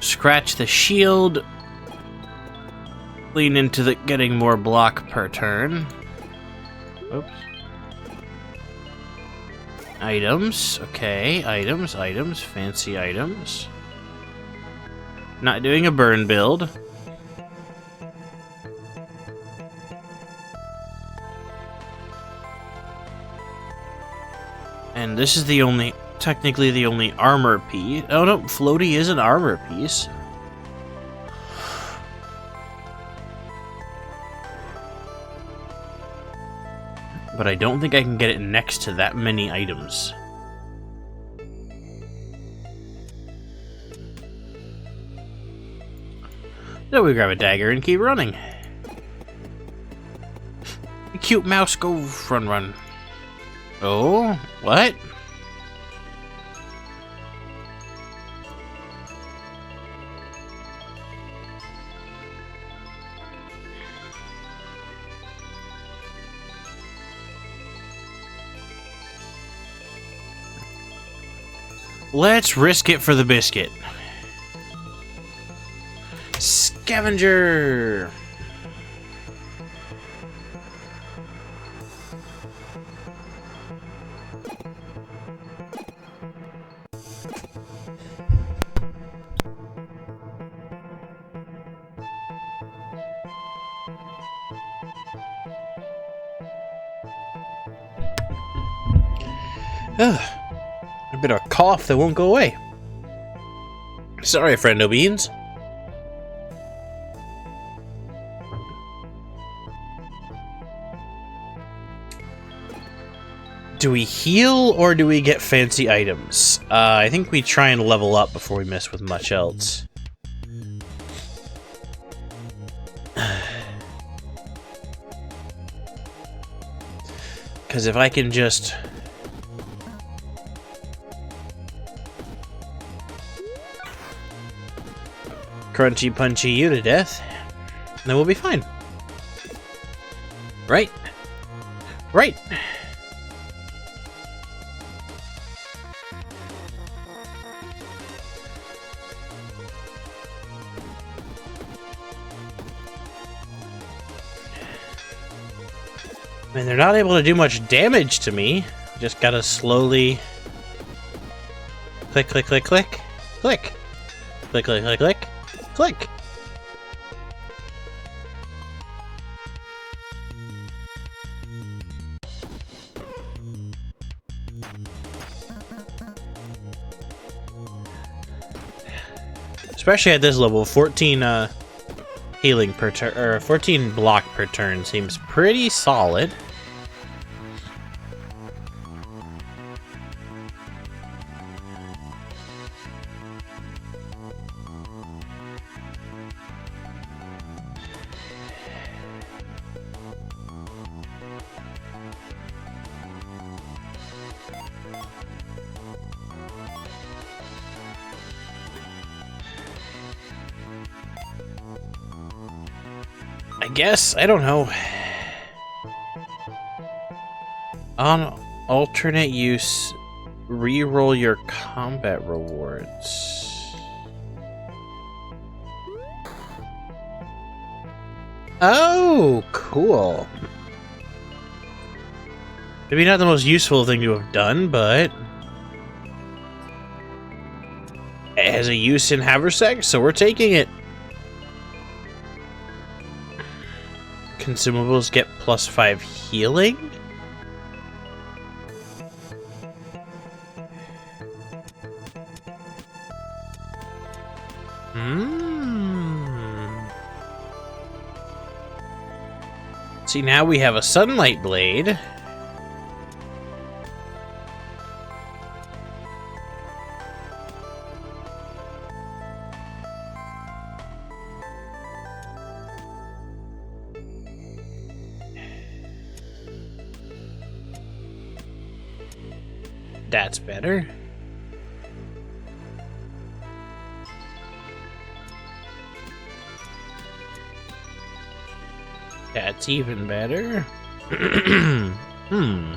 [SPEAKER 1] Scratch the shield. Lean into the getting more block per turn. Oops. Items. Okay, items, fancy items. Not doing a burn build. And this is the only, technically the only armor piece. Oh no, floaty is an armor piece. But I don't think I can get it next to that many items. So we grab a dagger and keep running. Cute mouse, go run. Oh, what? Let's risk it for the biscuit. Scavenger! Ugh. A bit of a cough that won't go away. Sorry, friendo beans. Do we heal or do we get fancy items? I think we try and level up before we mess with much else. Because if I can just... crunchy punchy you to death, then we'll be fine. Right? Right! I mean, they're not able to do much damage to me. Just gotta slowly... click, click, click, click. Click! Click, click, click, click. Click! Especially at this level, 14 healing per turn, or 14 block per turn seems pretty solid. I guess, I don't know. On alternate use, re-roll your combat rewards. Oh, cool. Maybe not the most useful thing to have done, but it has a use in Haversack, so we're taking it. Consumables get +5 healing? See, now we have a sunlight blade. That's better. That's even better. Hmm.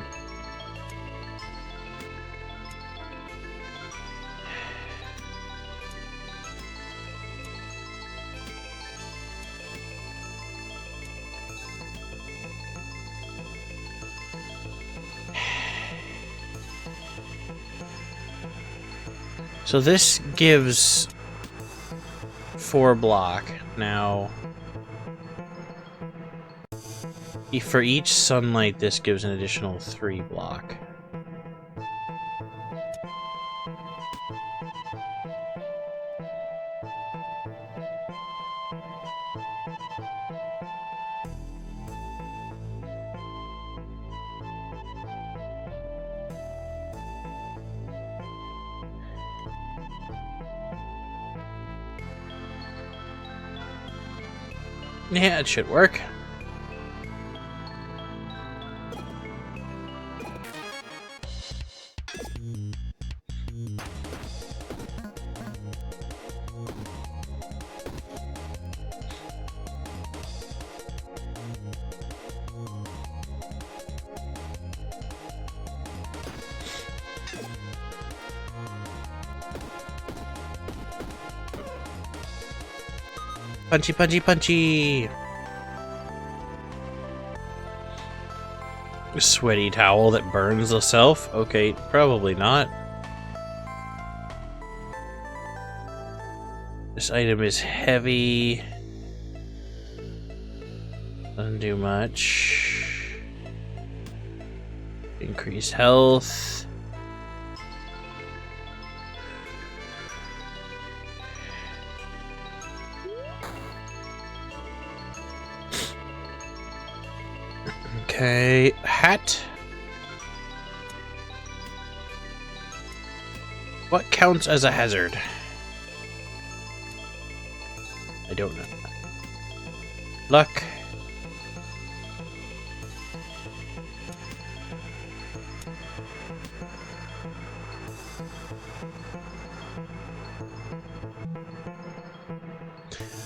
[SPEAKER 1] So this gives 4 block. Now, for each sunlight, this gives an additional 3 block. Yeah, it should work. Punchy, punchy, punchy! Sweaty towel that burns itself? Okay, probably not. This item is heavy. Doesn't do much. Increased health. Okay, hat. What counts as a hazard? I don't know. Luck.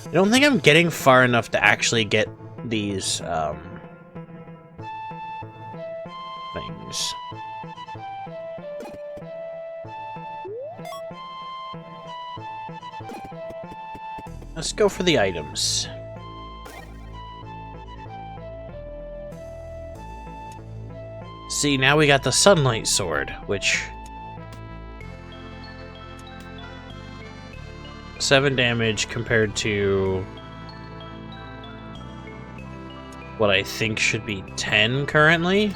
[SPEAKER 1] I don't think I'm getting far enough to actually get these, things. Let's go for the items. See, now we got the sunlight sword, which 7 damage compared to what I think should be 10 currently.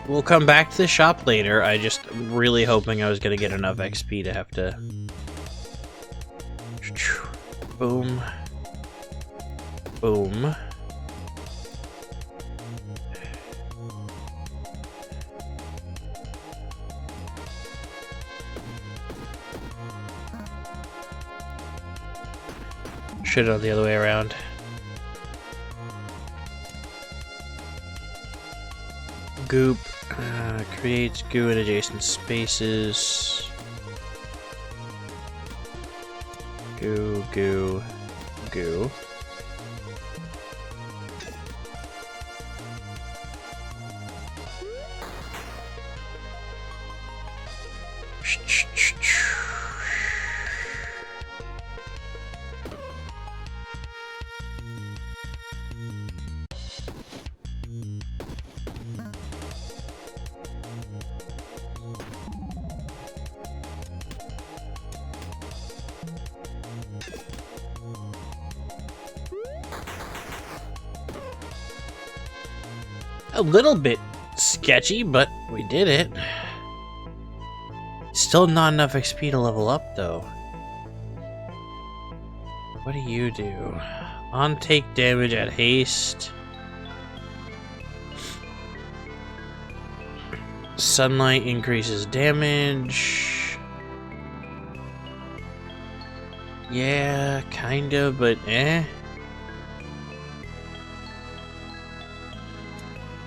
[SPEAKER 1] We'll come back to the shop later. I just really hoping I was gonna get enough XP to have to... Boom. Boom. Should have done the other way around. Goop. Creates goo in adjacent spaces. Goo, goo, goo. A little bit sketchy, but we did it. Still not enough XP to level up, though. What do you do? On take damage at haste. Sunlight increases damage. Yeah, kinda, but eh.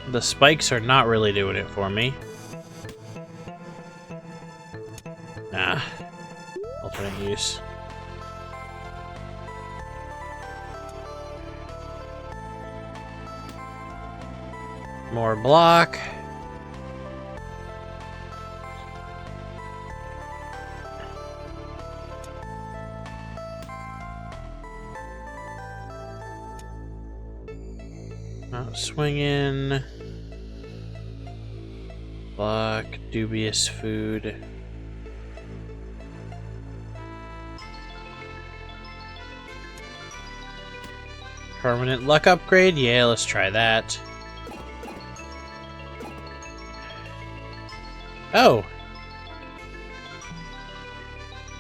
[SPEAKER 1] The spikes are not really doing it for me. Nah. Alternate use. More block. Not swinging. Block. Dubious food. Permanent luck upgrade? Yeah, let's try that. Oh.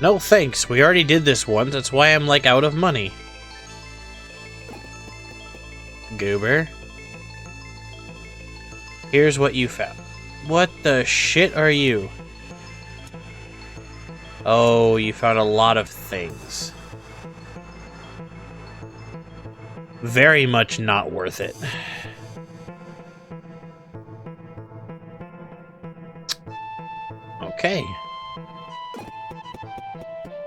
[SPEAKER 1] No thanks, we already did this once, that's why I'm like out of money. Goober. Here's what you found. What the shit are you? Oh, you found a lot of things. Very much not worth it. Okay.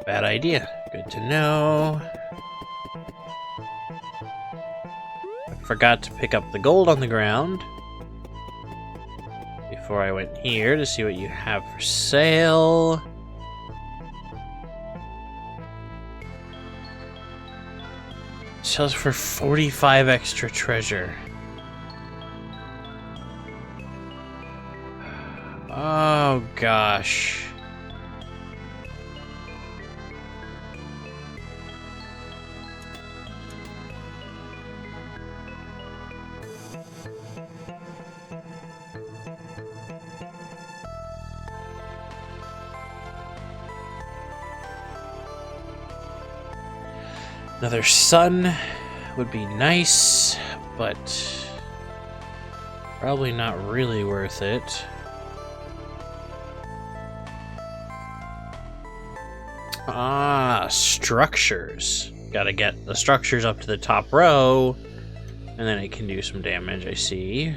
[SPEAKER 1] Bad idea. Good to know. I forgot to pick up the gold on the ground before I went here to see what you have for sale. Sells for 45 extra treasure. Oh gosh. Another sun would be nice, but probably not really worth it. Ah, structures. Gotta get the structures up to the top row, and then it can do some damage, I see.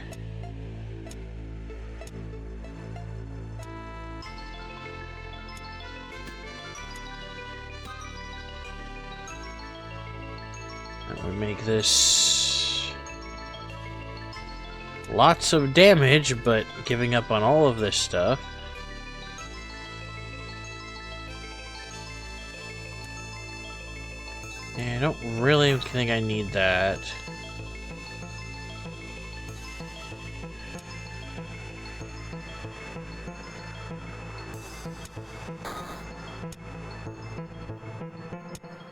[SPEAKER 1] That would make this lots of damage, but giving up on all of this stuff. Yeah, I don't really think I need that.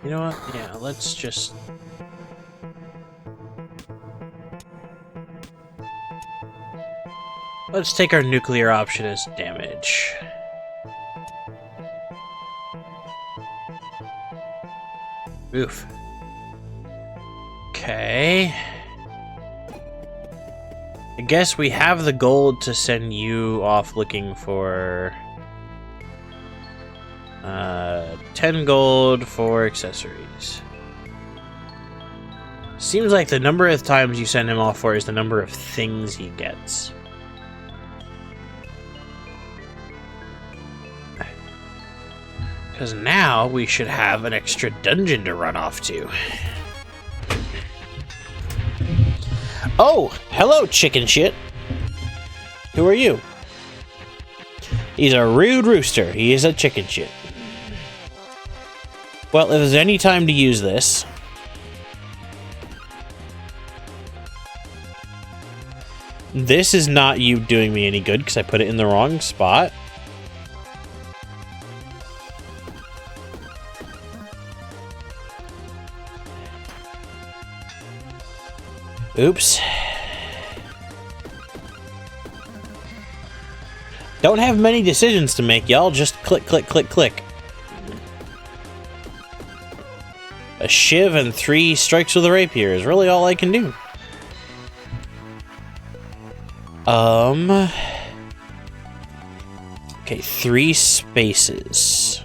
[SPEAKER 1] You know what? Yeah, let's just... Let's take our nuclear option as damage. Oof. Okay. I guess we have the gold to send you off looking for 10 gold for accessories. Seems like the number of times you send him off for is the number of things he gets. Because now we should have an extra dungeon to run off to. Oh, hello, chicken shit. Who are you? He's a rude rooster. He is a chicken shit. Well, if there's any time to use this... This is not you doing me any good, because I put it in the wrong spot. Oops. Don't have many decisions to make, y'all. Just click, click, click, click. A shiv and 3 strikes with a rapier is really all I can do. Okay, 3 spaces.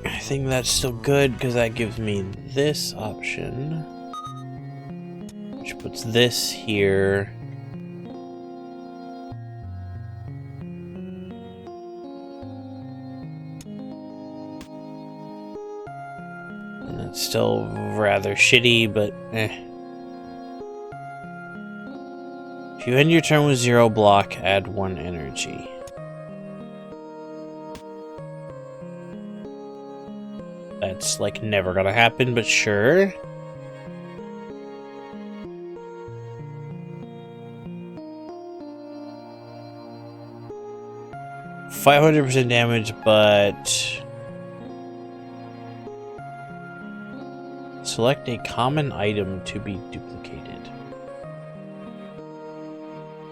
[SPEAKER 1] I think that's still good because that gives me this option, which puts this here. And it's still rather shitty, but eh. If you end your turn with 0 block, add 1 energy. That's like never gonna happen, but sure. $500% damage, but select a common item to be duplicated.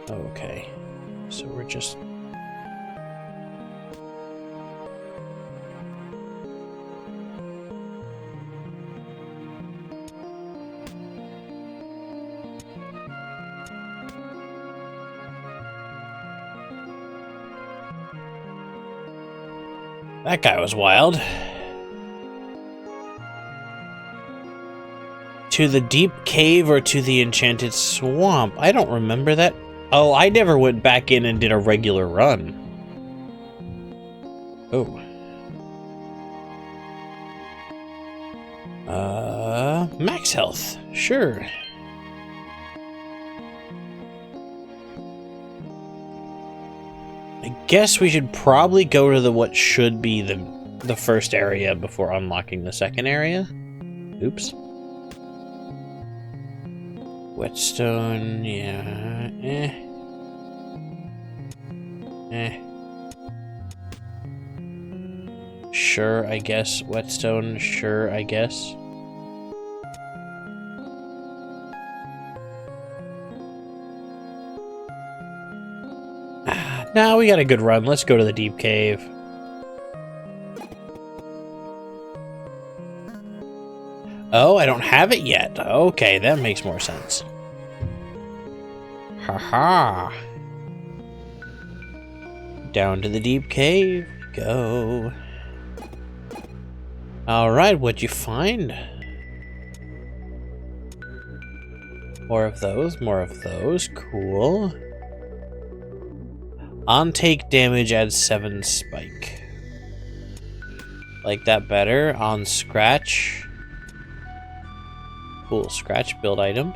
[SPEAKER 1] Okay, so we're just... That guy was wild. To the deep cave or to the enchanted swamp? I don't remember that. Oh, I never went back in and did a regular run. Oh. Max health. Sure. I guess we should probably go to the what should be the first area before unlocking the second area. Oops. Whetstone, yeah, Sure, I guess. Whetstone, sure, I guess. Now we got a good run. Let's go to the deep cave. Oh, I don't have it yet. Okay, that makes more sense. Haha. Down to the deep cave. Go. Alright, what'd you find? More of those, more of those. Cool. On take damage adds 7 spike. Like that better. On scratch. Cool, scratch build item.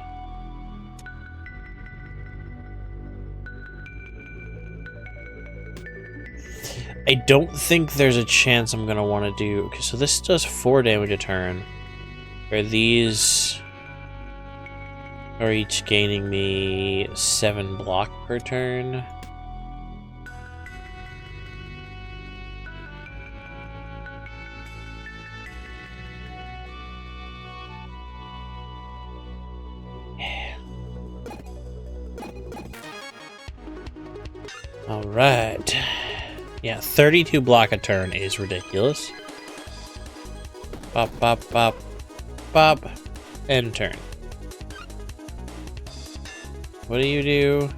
[SPEAKER 1] I don't think there's a chance I'm gonna want to do... Okay, so this does 4 damage a turn. Where these are each gaining me 7 block per turn. Alright. Yeah, 32 block a turn is ridiculous. Bop, bop, bop, bop, end turn. What do you do?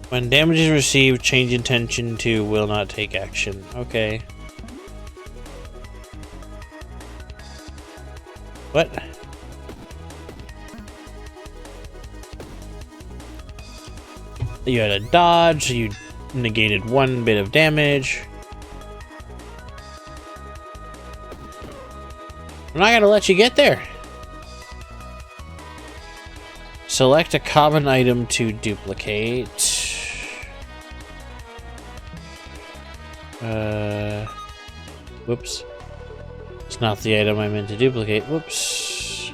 [SPEAKER 1] When damage is received, change intention to will not take action. Okay. What? You had a dodge, you negated 1 bit of damage. I'm not gonna let you get there. Select a common item to duplicate. Whoops. It's not the item I meant to duplicate. Whoops.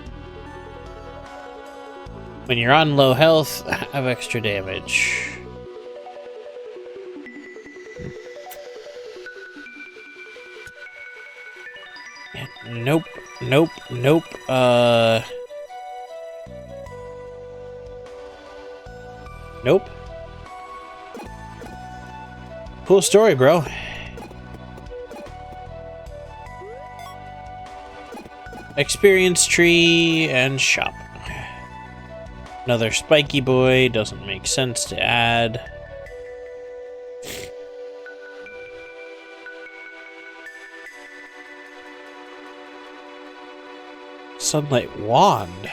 [SPEAKER 1] When you're on low health, have extra damage. Nope. Nope. Nope. Nope. Cool story, bro. Experience tree and shop. Another spiky boy, doesn't make sense to add. Sunlight wand.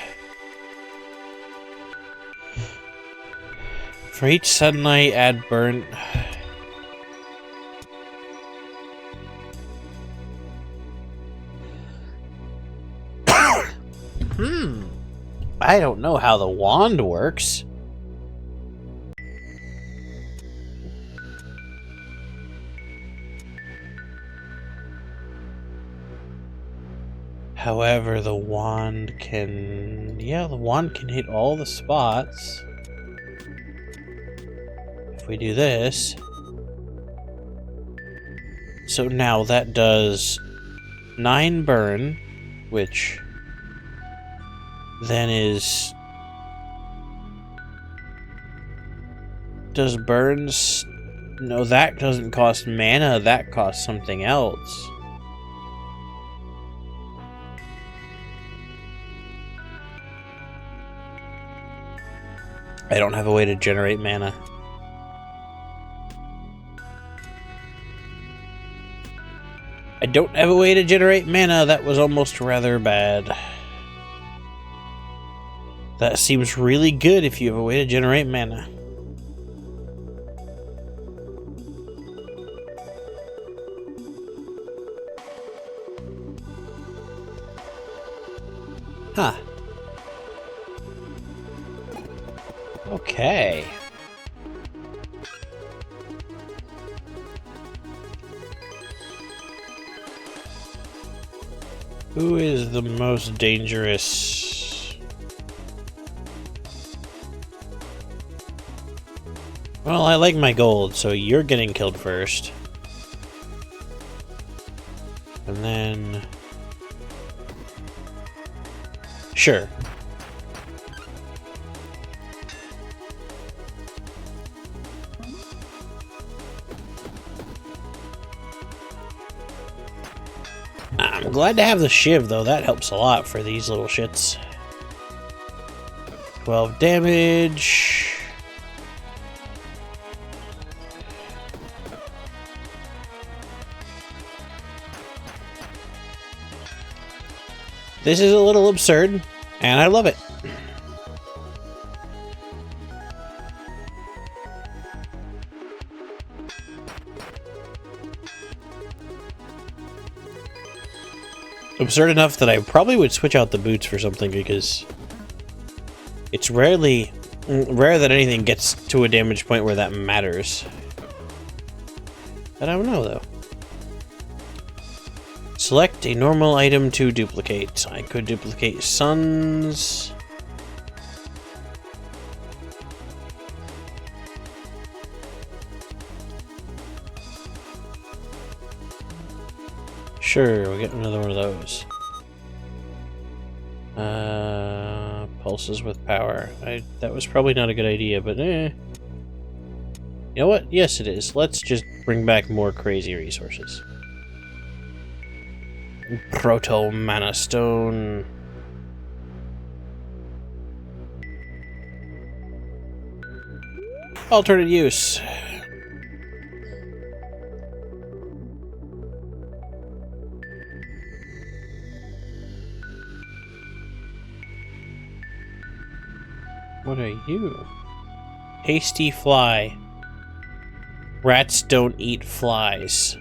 [SPEAKER 1] For each sunlight, add burn. I don't know how the wand works. However, the wand can... Yeah, the wand can hit all the spots. If we do this... So now that does 9 burn, which then is... Does burns... No, that doesn't cost mana, that costs something else. I don't have a way to generate mana. I don't have a way to generate mana. That was almost rather bad. That seems really good if you have a way to generate mana. Huh. Okay. Who is the most dangerous? Well, I like my gold, so you're getting killed first. And then... Sure. I'm glad to have the shiv, though. That helps a lot for these little shits. 12 damage. This is a little absurd, and I love it. Absurd enough that I probably would switch out the boots for something, because it's rare that anything gets to a damage point where that matters. But I don't know, though. Select a normal item to duplicate. I could duplicate suns. Sure, we'll get another one of those. Pulses with power. That was probably not a good idea, but You know what? Yes, it is. Let's just bring back more crazy resources. Proto Mana Stone. Alternate use. What are you? Hasty fly. Rats don't eat flies.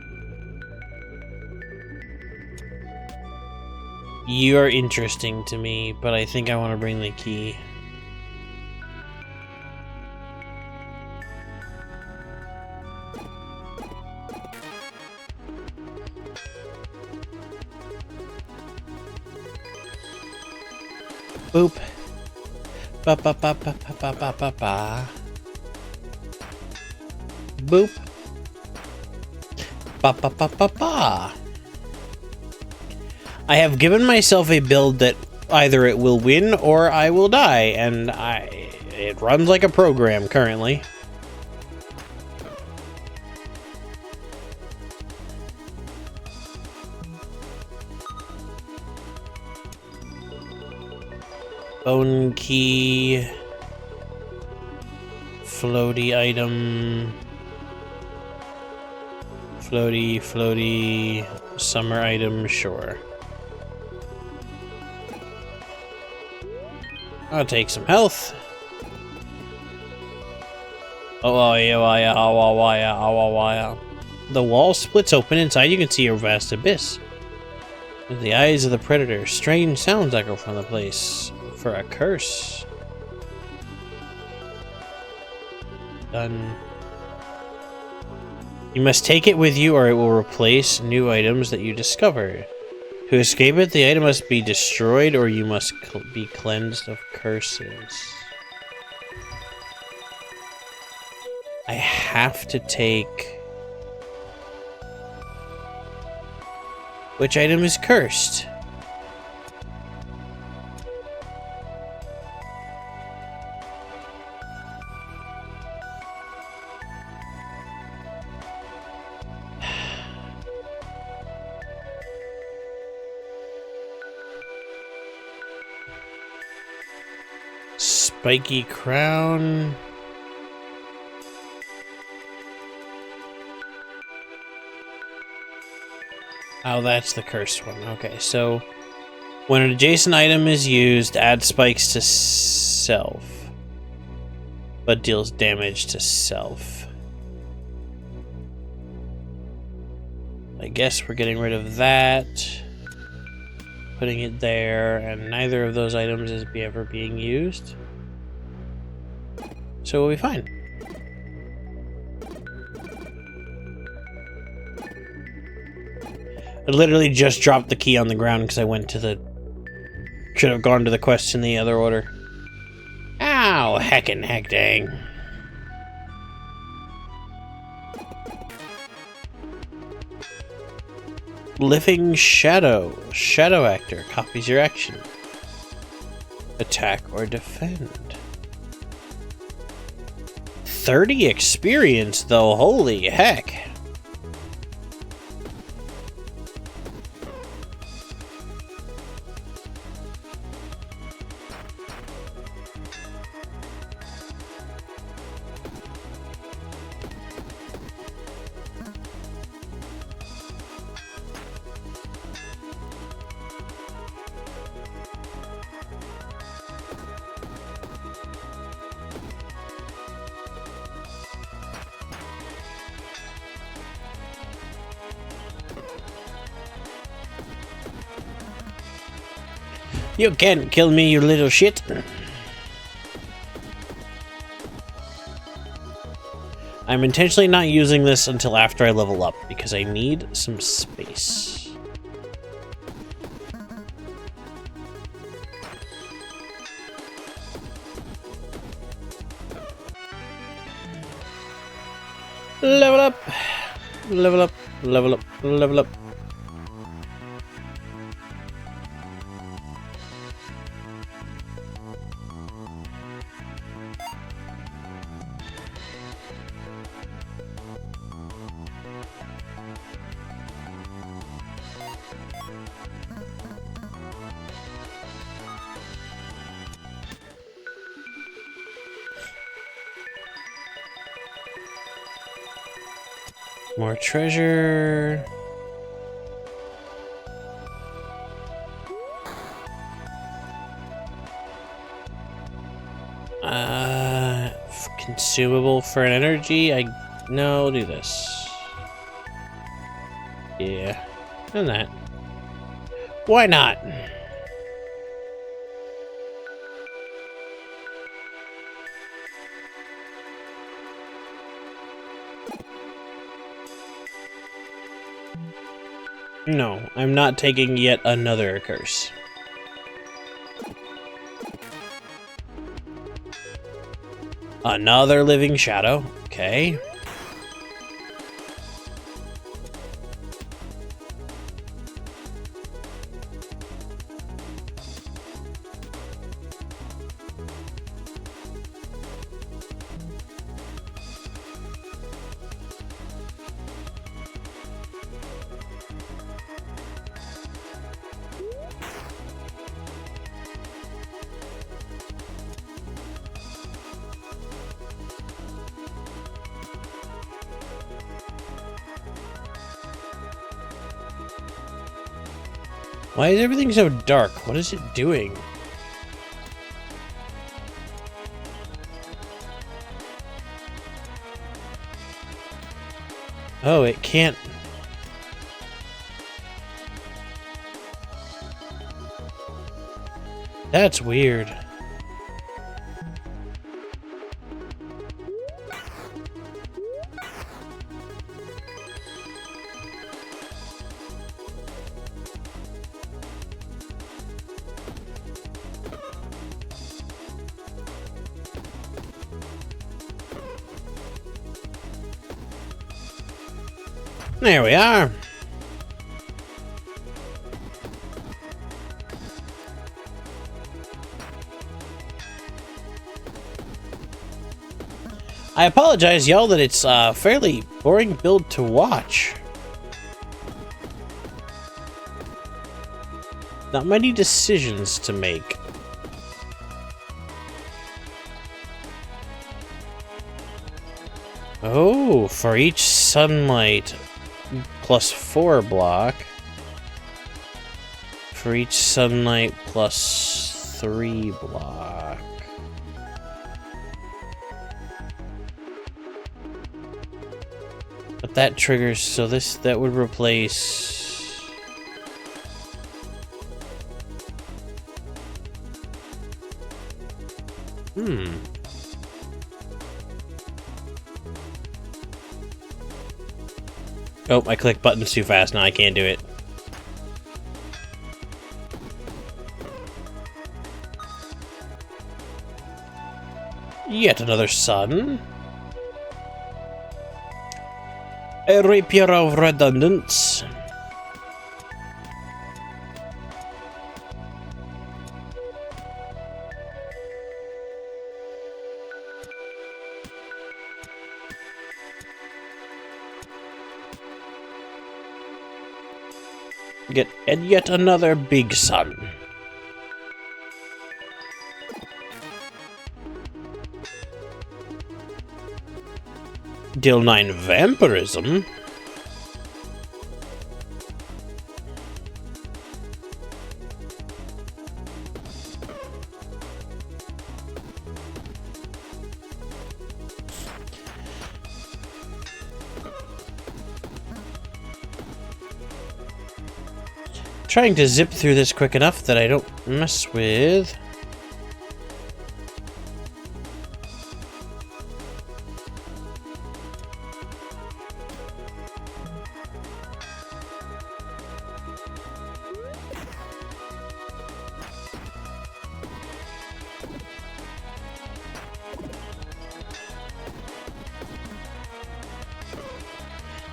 [SPEAKER 1] You're interesting to me, but I think I want to bring the key. Boop. Ba ba ba ba ba ba ba ba ba. Boop. Ba ba ba ba ba. I have given myself a build that either it will win or I will die, and it runs like a program currently. Bone key. Floaty item. Floaty. Summer item, sure. I'll take some health. Oh, yeah. The wall splits open. Inside you can see a vast abyss. With the eyes of the predator, strange sounds echo from the place. For a curse. Done. You must take it with you or it will replace new items that you discover. To escape it, the item must be destroyed or you must be cleansed of curses. I have to take... Which item is cursed? Spiky crown. Oh, that's the cursed one. Okay, so when an adjacent item is used, add spikes to self, but deals damage to self. I guess we're getting rid of that, putting it there, and neither of those items is ever being used. So we'll be fine. I literally just dropped the key on the ground because I went to the... Should have gone to the quest in the other order. Ow! Heck dang. Living Shadow. Shadow Actor. Copies your action. Attack or defend. 30 experience, though. Holy heck. You can't kill me, you little shit. I'm intentionally not using this until after I level up, because I need some space. Level up! Level up, level up, level up. More treasure. Consumable for an energy. No, I'll do this. Yeah, and that. Why not? No, I'm not taking yet another curse. Another living shadow. Okay. Why is everything so dark? What is it doing? Oh, it can't... That's weird. There we are. I apologize, y'all, that it's a fairly boring build to watch. Not many decisions to make. Oh, for each sunlight +4 block. For each sunlight +3 block. But that triggers, so that would replace... Oh, I clicked buttons too fast. Now I can't do it. Yet another sun. A rapier of redundance. And yet another big sun. Deal 9 vampirism. Trying to zip through this quick enough that I don't mess with.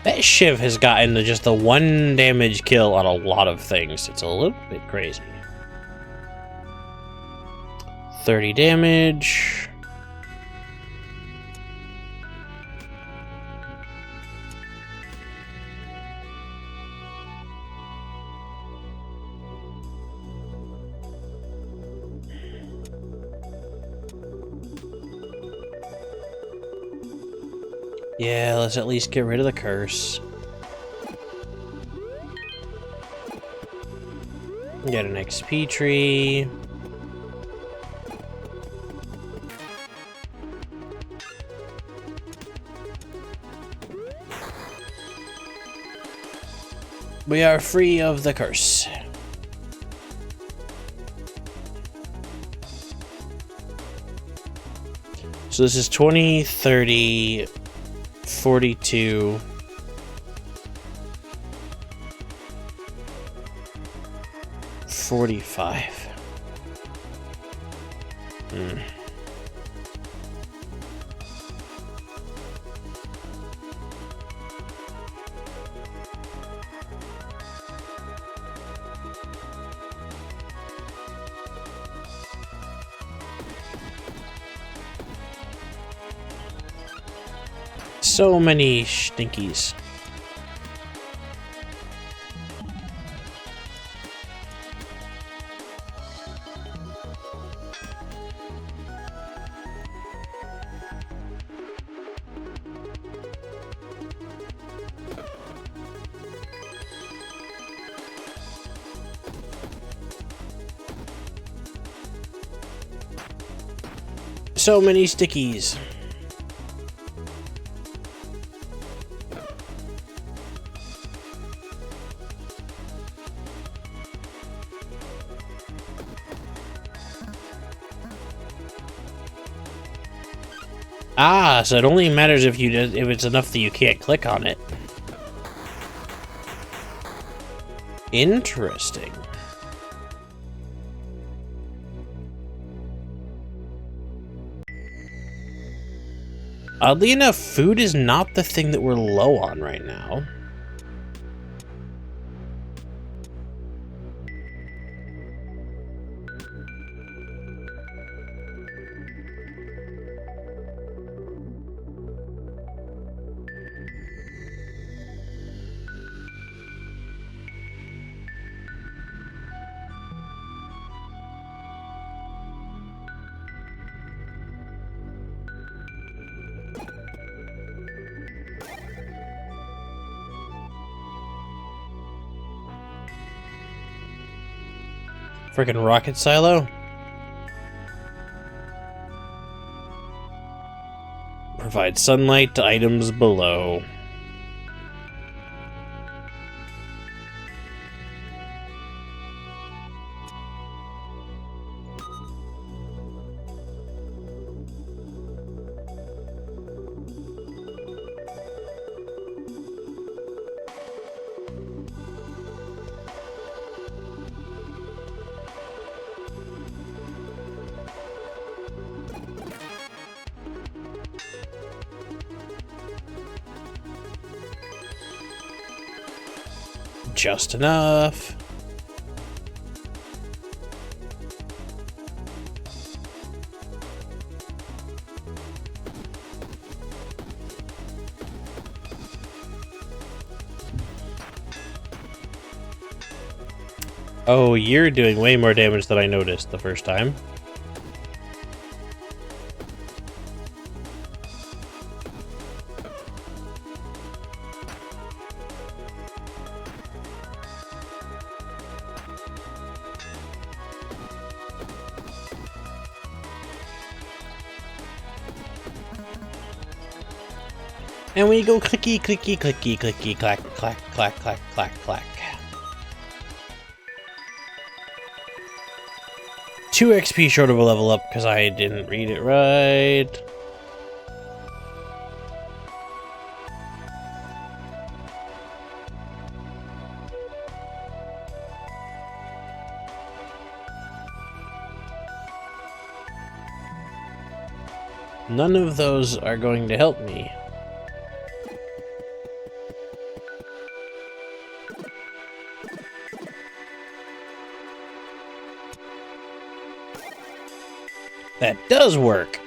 [SPEAKER 1] That Shiv has gotten to just the 1 damage kill on a lot of things. It's a little bit crazy. 30 damage. Yeah, let's at least get rid of the curse. Get an XP tree. We are free of the curse. So this is 20, 30, 42, 45. So many stinkies. so many stickies. Ah, so it only matters if it's enough that you can't click on it. Interesting. Oddly enough, food is not the thing that we're low on right now. Freaking rocket silo. Provide sunlight to items below. Just enough. Oh, you're doing way more damage than I noticed the first time. And we go clicky, clicky, clicky, clicky, clack, clack, clack, clack, clack, clack. 2 XP short of a level up because I didn't read it right. None of those are going to help me. That does work.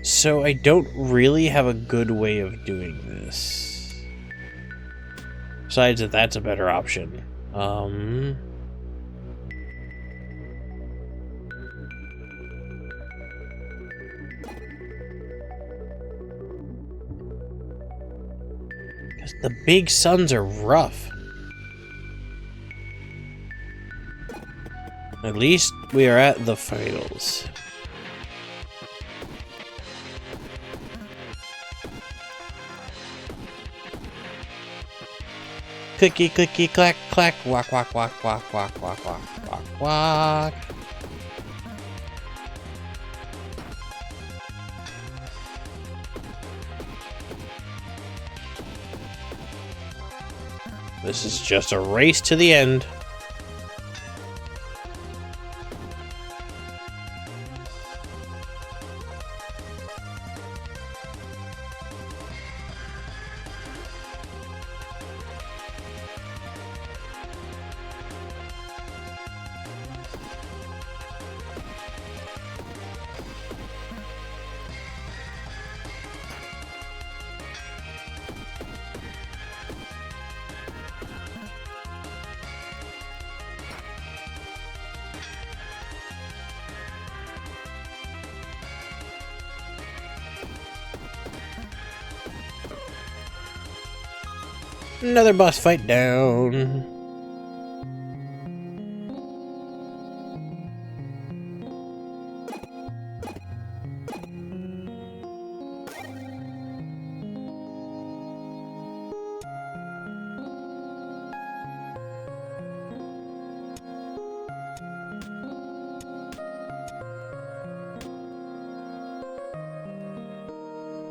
[SPEAKER 1] So I don't really have a good way of doing this. Besides that, that's a better option. The big suns are rough. At least we are at the finals. Clicky, clicky, clack, clack, walk, walk, walk, walk, walk, walk, walk, walk, walk. This is just a race to the end. Another boss fight down.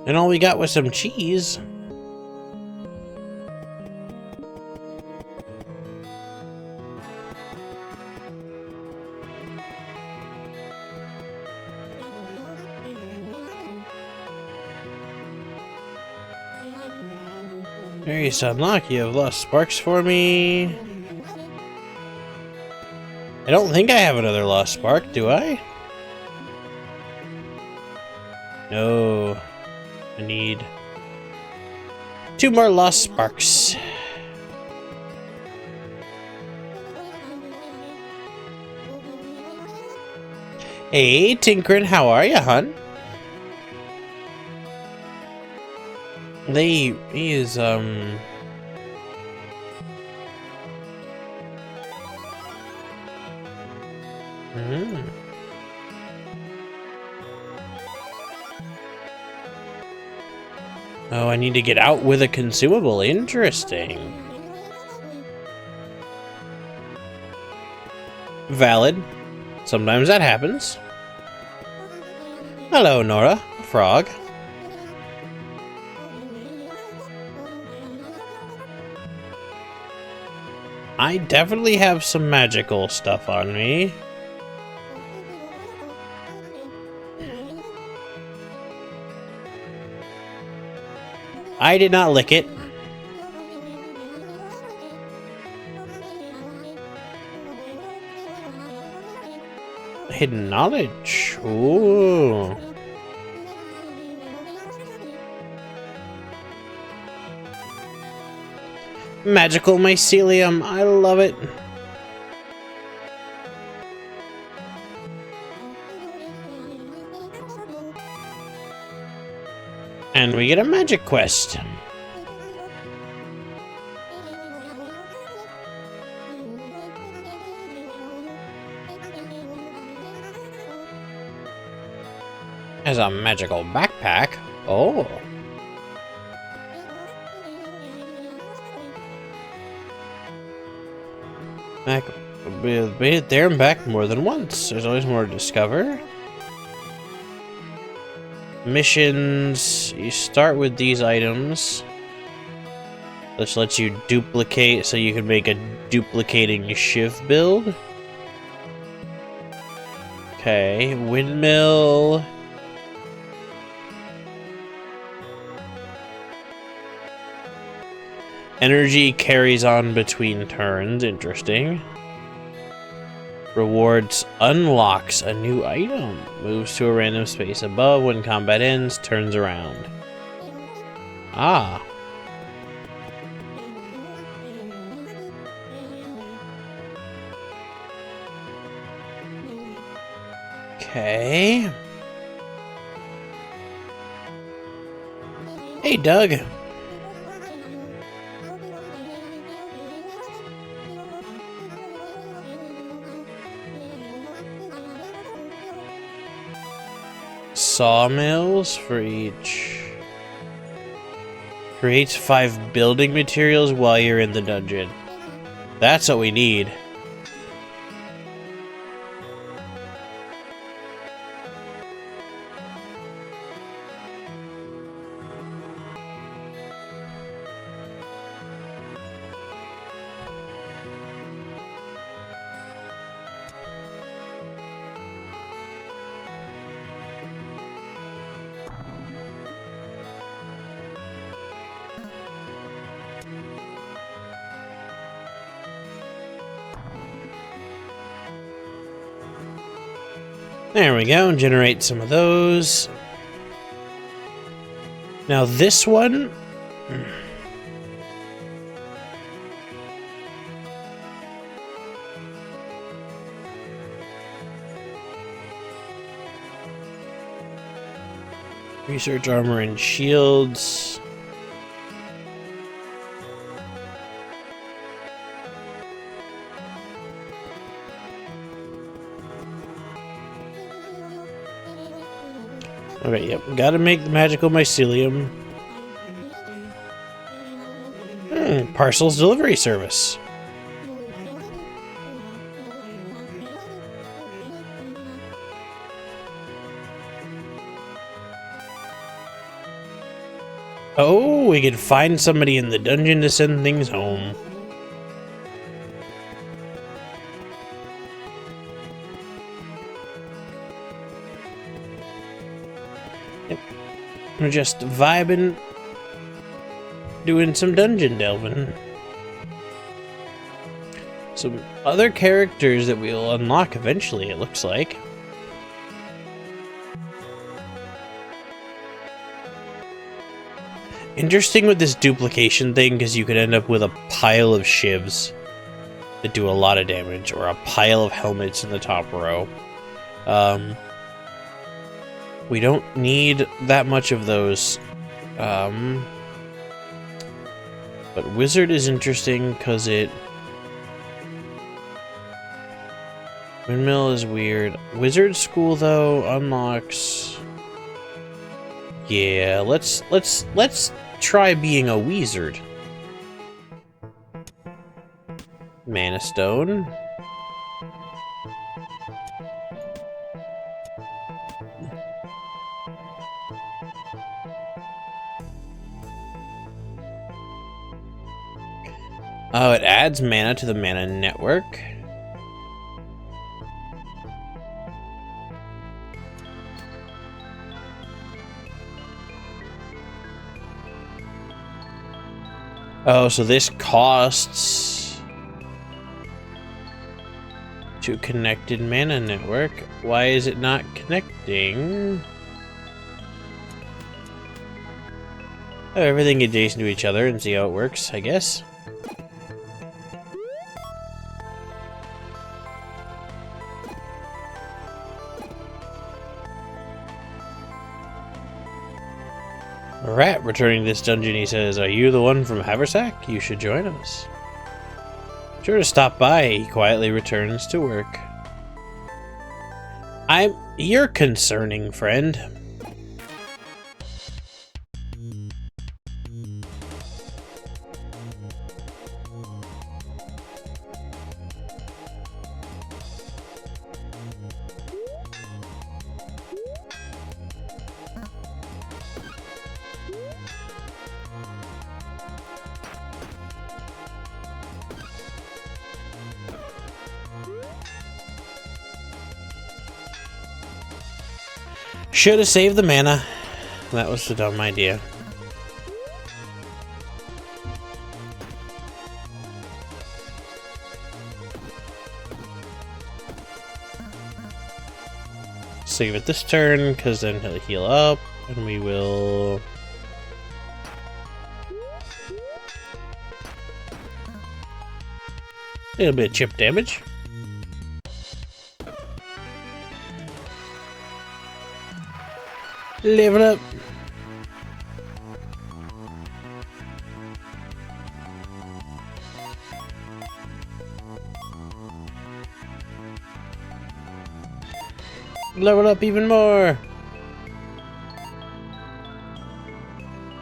[SPEAKER 1] And all we got was some cheese. Areas to unlock. You have lost sparks for me. I don't think I have another lost spark, do I? No. I need 2 more lost sparks. Hey, Tinkerin, how are ya, hun? He is, Oh, I need to get out with a consumable. Interesting. Valid. Sometimes that happens. Hello, Nora. Frog. I definitely have some magical stuff on me. I did not lick it. Hidden knowledge. Ooh. Magical mycelium. I love it. And we get a magic quest. Has a magical backpack. Oh. Back, made it there and back more than once. There's always more to discover. Missions. You start with these items. This lets you duplicate, so you can make a duplicating shiv build. Okay, windmill. Energy carries on between turns. Interesting. Rewards unlocks a new item. Moves to a random space above when combat ends. Turns around. Ah. Okay. Hey, Doug. Sawmills for each. Creates 5 building materials while you're in the dungeon. That's what we need. There we go, generate some of those. Now this one... Research armor and shields. Alright, yep. Gotta make the magical mycelium. Parcels delivery service. Oh, we could find somebody in the dungeon to send things home. Yep. We're just vibing, doing some dungeon delving. Some other characters that we'll unlock eventually, it looks like. Interesting with this duplication thing, because you could end up with a pile of shivs that do a lot of damage, or a pile of helmets in the top row. We don't need that much of those. But Wizard is interesting, because it... Windmill is weird. Wizard School, though, unlocks... Yeah, let's try being a wizard. Mana Stone. Oh, it adds mana to the mana network. Oh, so this costs to connected mana network. Why is it not connecting? Oh, everything adjacent to each other and see how it works, I guess. Rat returning to this dungeon, he says, "Are you the one from Haversack? You should join us." Sure to stop by, he quietly returns to work. You're concerning, friend. Should have saved the mana. That was a dumb idea. Save it this turn, because then he'll heal up, and we will... A little bit of chip damage. Level up. Level up even more.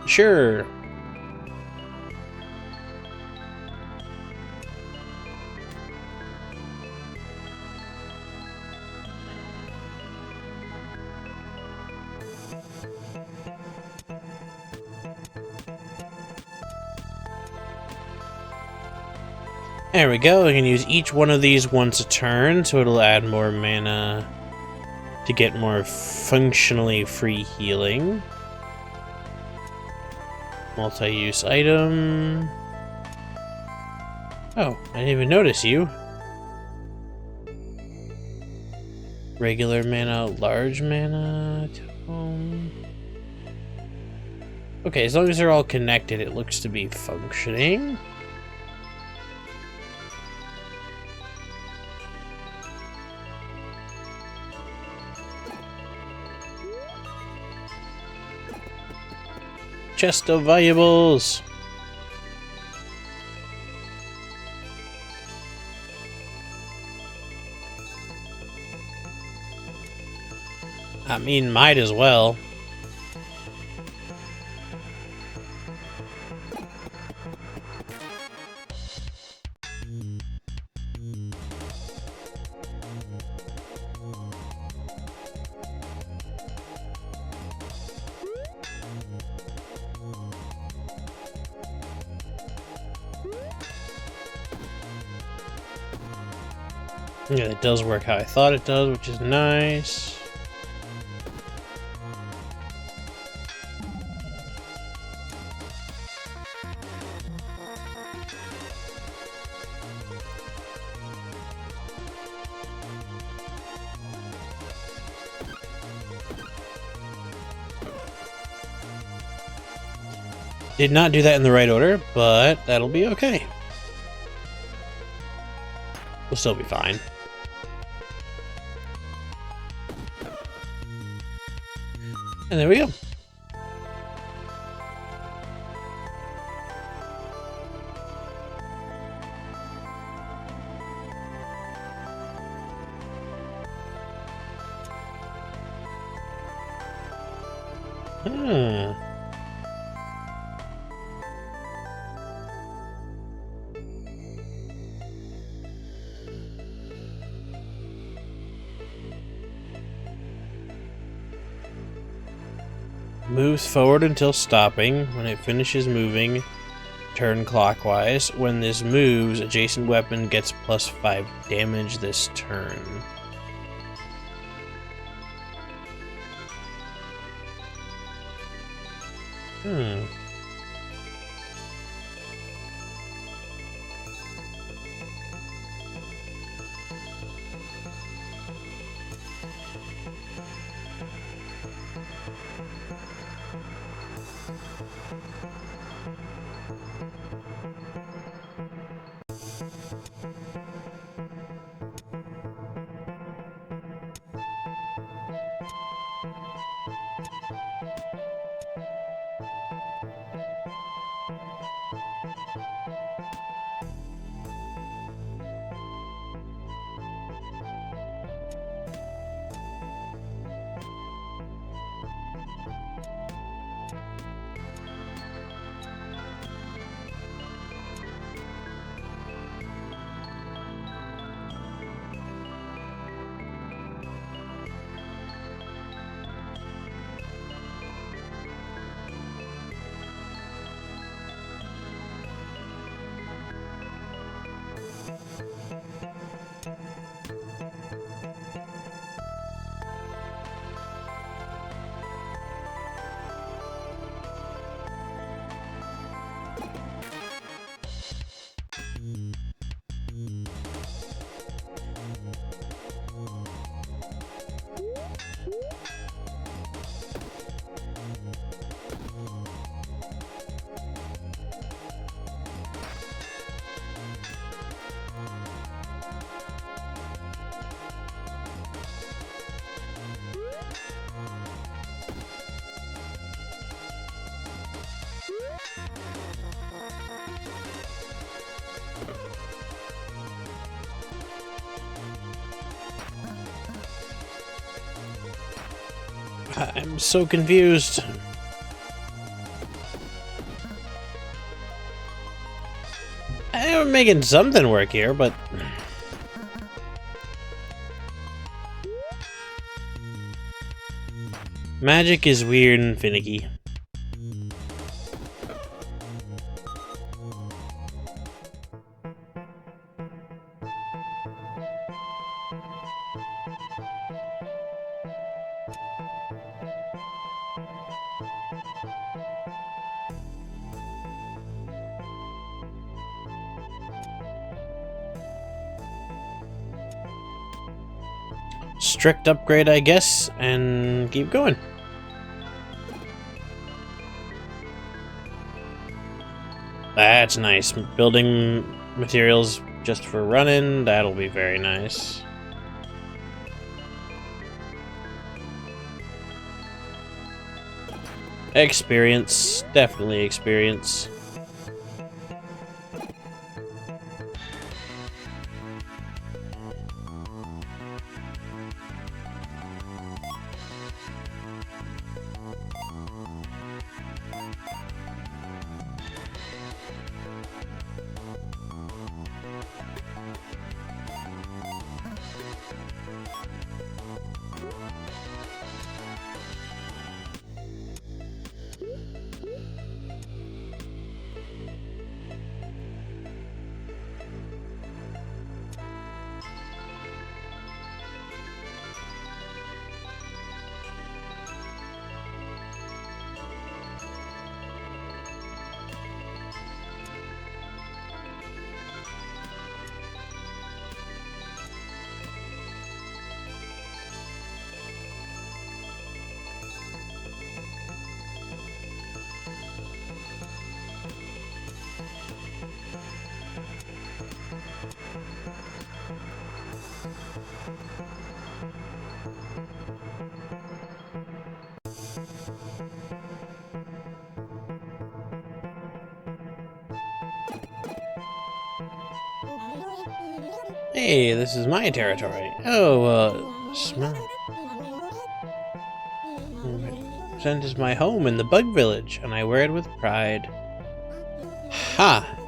[SPEAKER 1] Sure. There we go, we can use each one of these once a turn, so it'll add more mana to get more functionally free healing. Multi-use item. Oh, I didn't even notice you. Regular mana, large mana. Okay, as long as they're all connected, it looks to be functioning. Chest of valuables. I mean, might as well. Yeah, it does work how I thought it does, which is nice. Did not do that in the right order, but that'll be okay. We'll still be fine. And there we go. Moves forward until stopping. When it finishes moving, turn clockwise. When this moves, adjacent weapon gets +5 damage this turn. I'm so confused. I'm making something work here, but... Magic is weird and finicky. Strict upgrade, I guess, and keep going. That's nice. Building materials just for running, that'll be very nice. Experience, definitely experience.
[SPEAKER 4] Hey, this is my territory. Oh, smell. Scent is my home in the Bug Village, and I wear it with pride. Ha!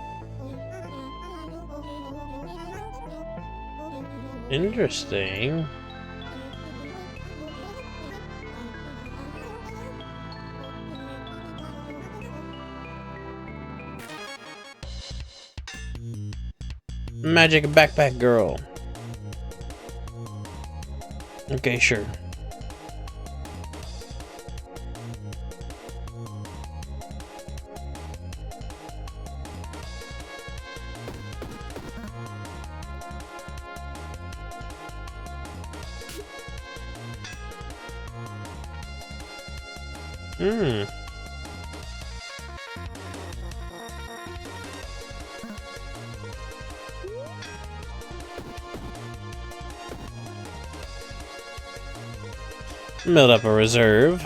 [SPEAKER 4] Interesting. Magic backpack girl. Okay, sure. Hmm. Build up a reserve.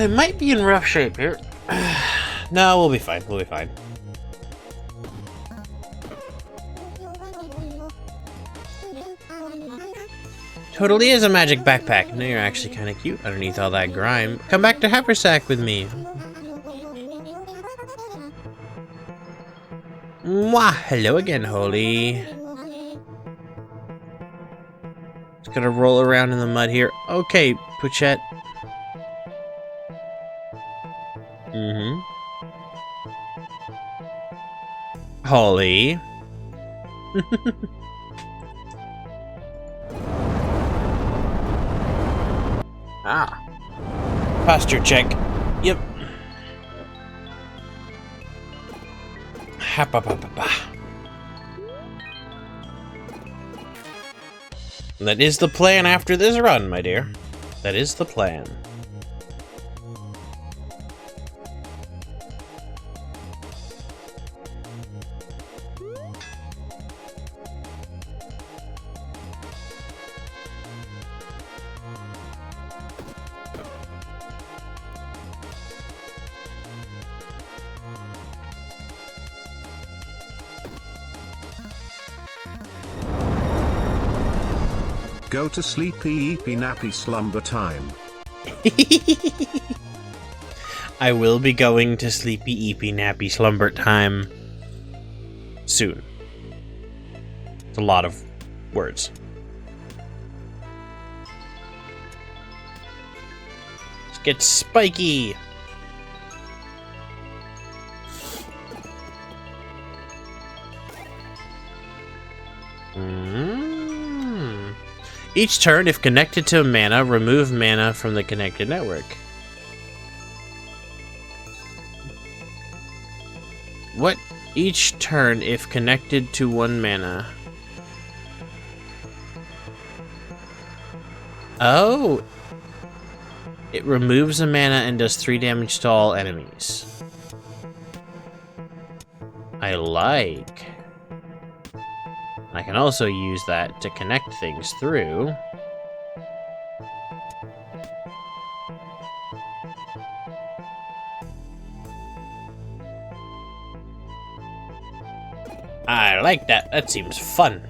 [SPEAKER 4] It might be in rough shape here. No, we'll be fine. We'll be fine. Totally is a magic backpack. No, you're actually kind of cute underneath all that grime. Come back to Haversack with me. Mwah! Hello again, Holy. Just gonna roll around in the mud here. Okay, Puchette. Holly. Ah. Posture check. Yep. That is the plan after this run, my dear. That is the plan.
[SPEAKER 5] Go to sleepy eepy nappy slumber time.
[SPEAKER 4] I will be going to sleepy eepy nappy slumber time soon. It's a lot of words. Let's get spiky. Each turn, if connected to mana, remove mana from the connected network. What? Each turn, if connected to one mana. Oh! It removes a mana and does 3 damage to all enemies. I like. I can also use that to connect things through. I like that. That seems fun.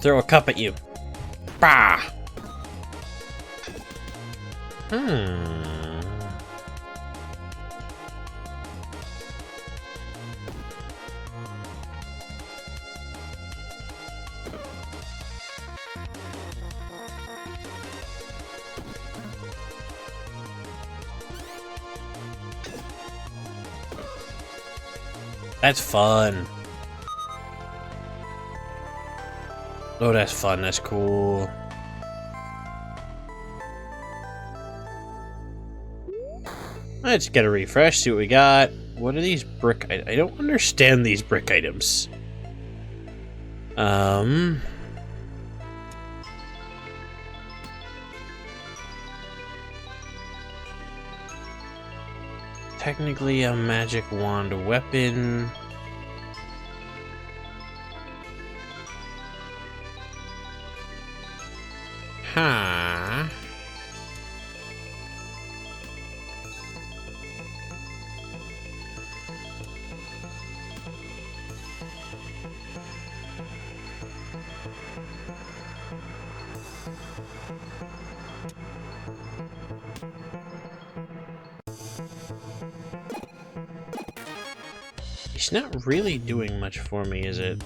[SPEAKER 4] Throw a cup at you. Bah! That's fun. Oh, that's fun. That's cool. Let's get a refresh, see what we got. What are these brick items? I don't understand these brick items. Technically a magic wand weapon. Huh. It's not really doing much for me, is it?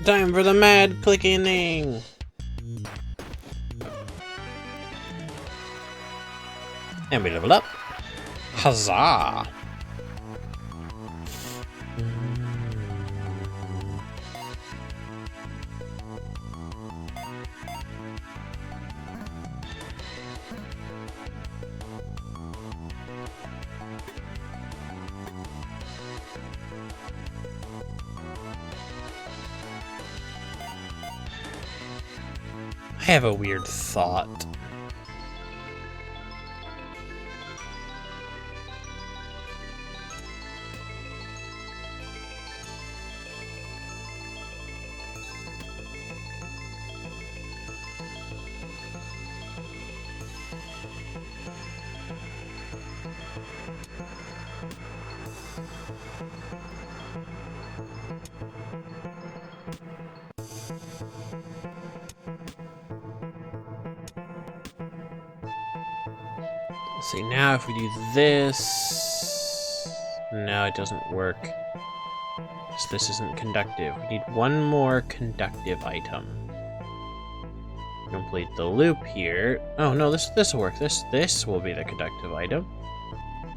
[SPEAKER 4] Time for the mad clicking. And we level up. Huzzah! I have a weird thought. Let's see, now if we do this... No, it doesn't work. Because this isn't conductive. We need one more conductive item. Complete the loop here. Oh no, this will work. This will be the conductive item.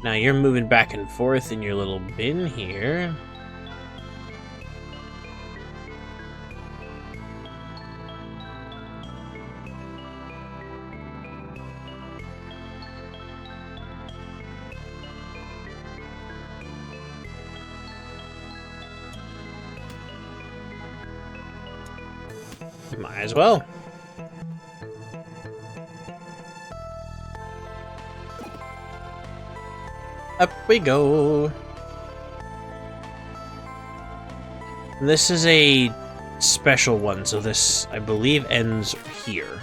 [SPEAKER 4] Now you're moving back and forth in your little bin here. Might as well. Up we go. This is a special one, so this, I believe, ends here.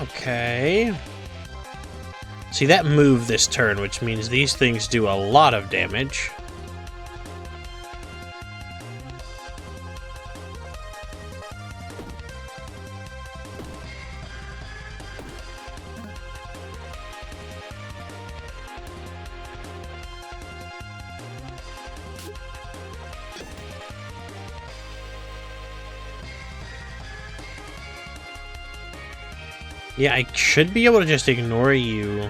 [SPEAKER 4] Okay. See, that moved this turn, which means these things do a lot of damage. Yeah, I should be able to just ignore you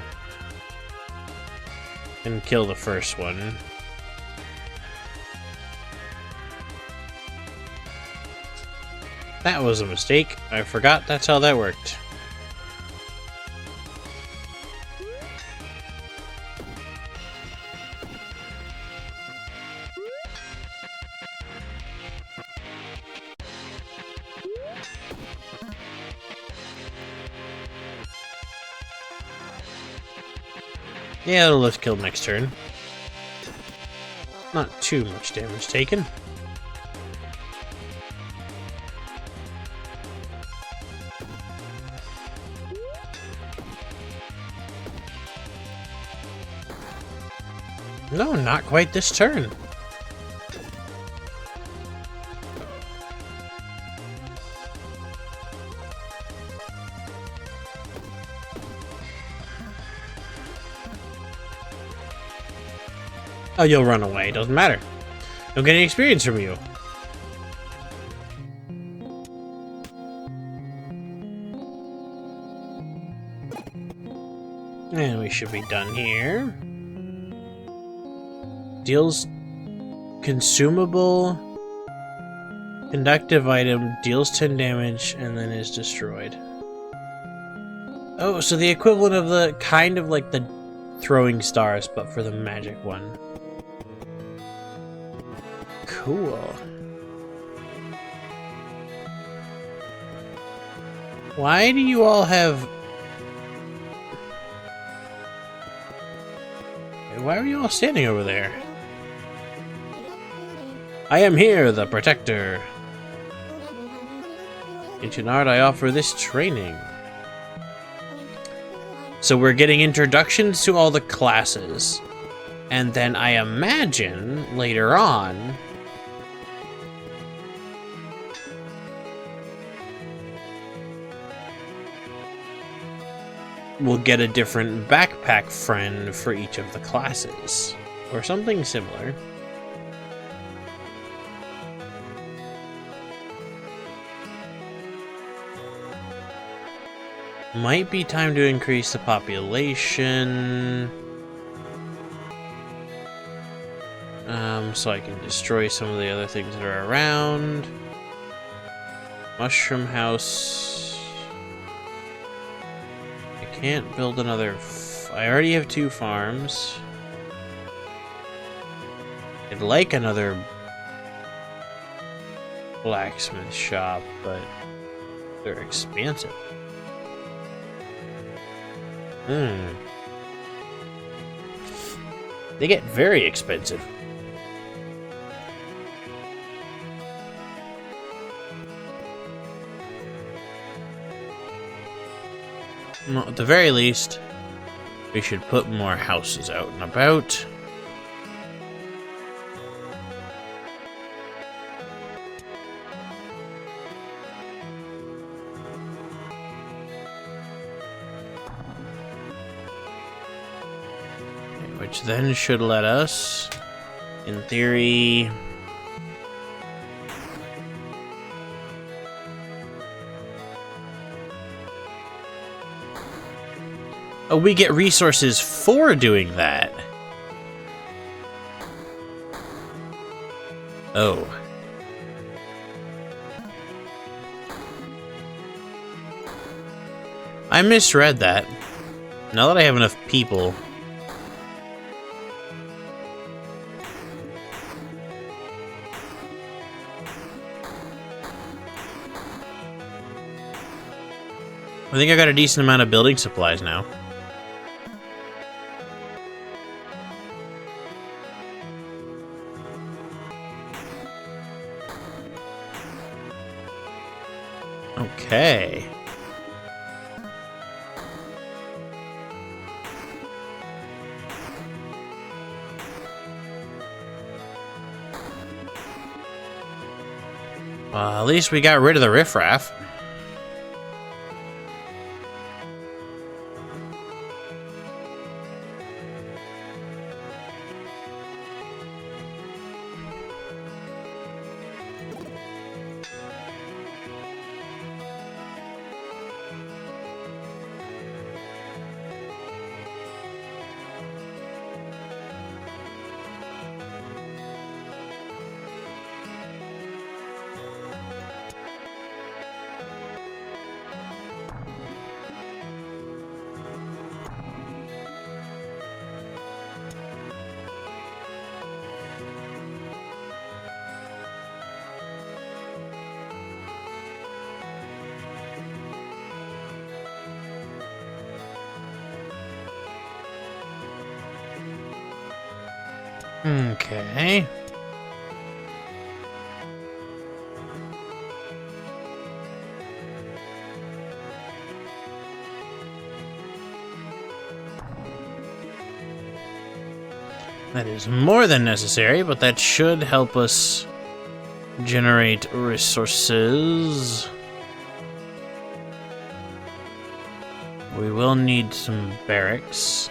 [SPEAKER 4] and kill the first one. That was a mistake. I forgot that's how that worked. Yeah, it'll lift kill next turn. Not too much damage taken. No, not quite this turn. Oh, you'll run away. Doesn't matter. Don't get any experience from you. And we should be done here. Deals consumable conductive item, deals 10 damage, and then is destroyed. Oh, so the equivalent of the kind of like the throwing stars, but for the magic one. Cool. Why do you all have... Why are you all standing over there? I am here, the protector. Ancient art, I offer this training. So we're getting introductions to all the classes. And then I imagine later on... we'll get a different backpack friend for each of the classes. Or something similar. Might be time to increase the population. So I can destroy some of the other things that are around. Mushroom house. I can't build another... I already have 2 farms. I'd like another blacksmith shop, but they're expensive. They get very expensive. Well, at the very least, we should put more houses out and about. Which then should let us, in theory... Oh, we get resources for doing that. Oh. I misread that. Now that I have enough people... I think I got a decent amount of building supplies now. Okay. Well, at least we got rid of the riffraff. Okay. That is more than necessary, but that should help us generate resources. We will need some barracks.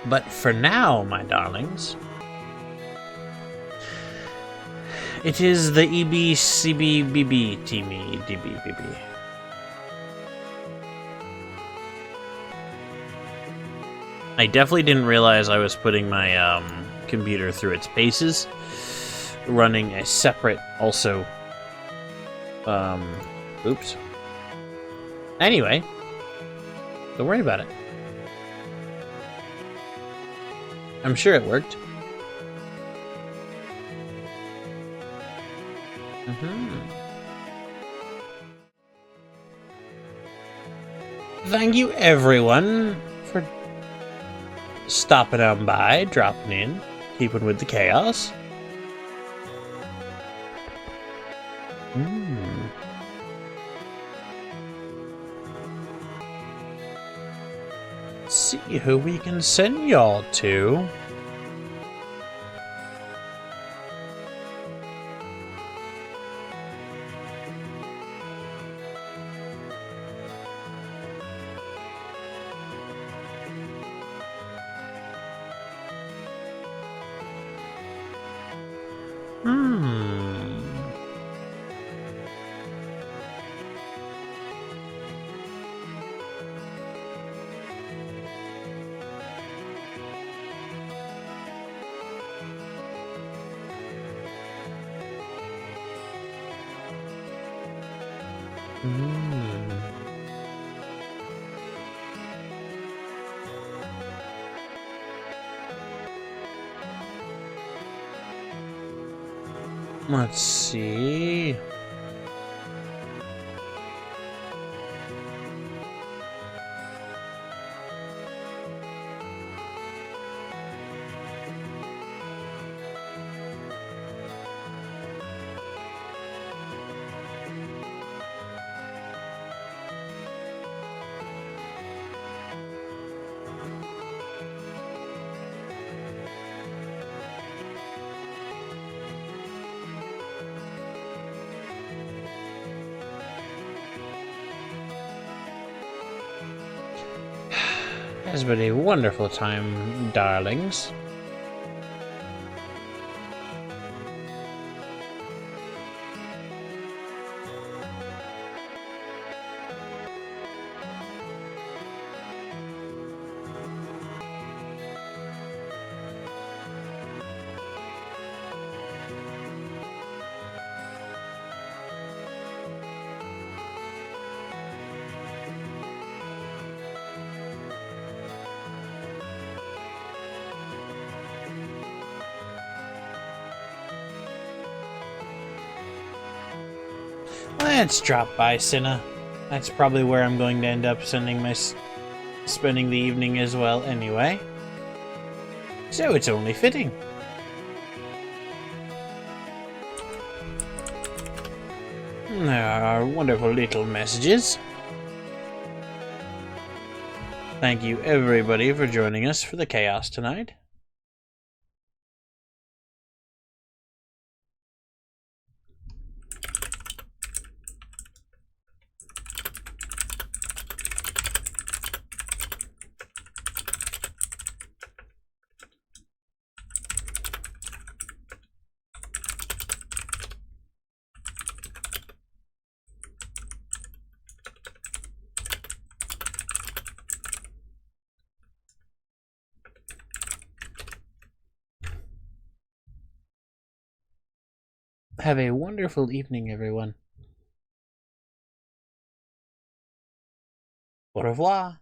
[SPEAKER 4] But for now, my darlings, it is the EBCBBB teamy DBBB. I definitely didn't realize I was putting my computer through its paces, running a separate also. Oops. Anyway, don't worry about it. I'm sure it worked. Thank you, everyone, for stopping on by, dropping in, keeping with the chaos. Let's see who we can send y'all to. Let's see. Has been a wonderful time, darlings. Let's drop by Cinna. That's probably where I'm going to end up spending the evening as well anyway. So it's only fitting. There are wonderful little messages. Thank you everybody for joining us for the chaos tonight. Have a wonderful evening, everyone. Au revoir.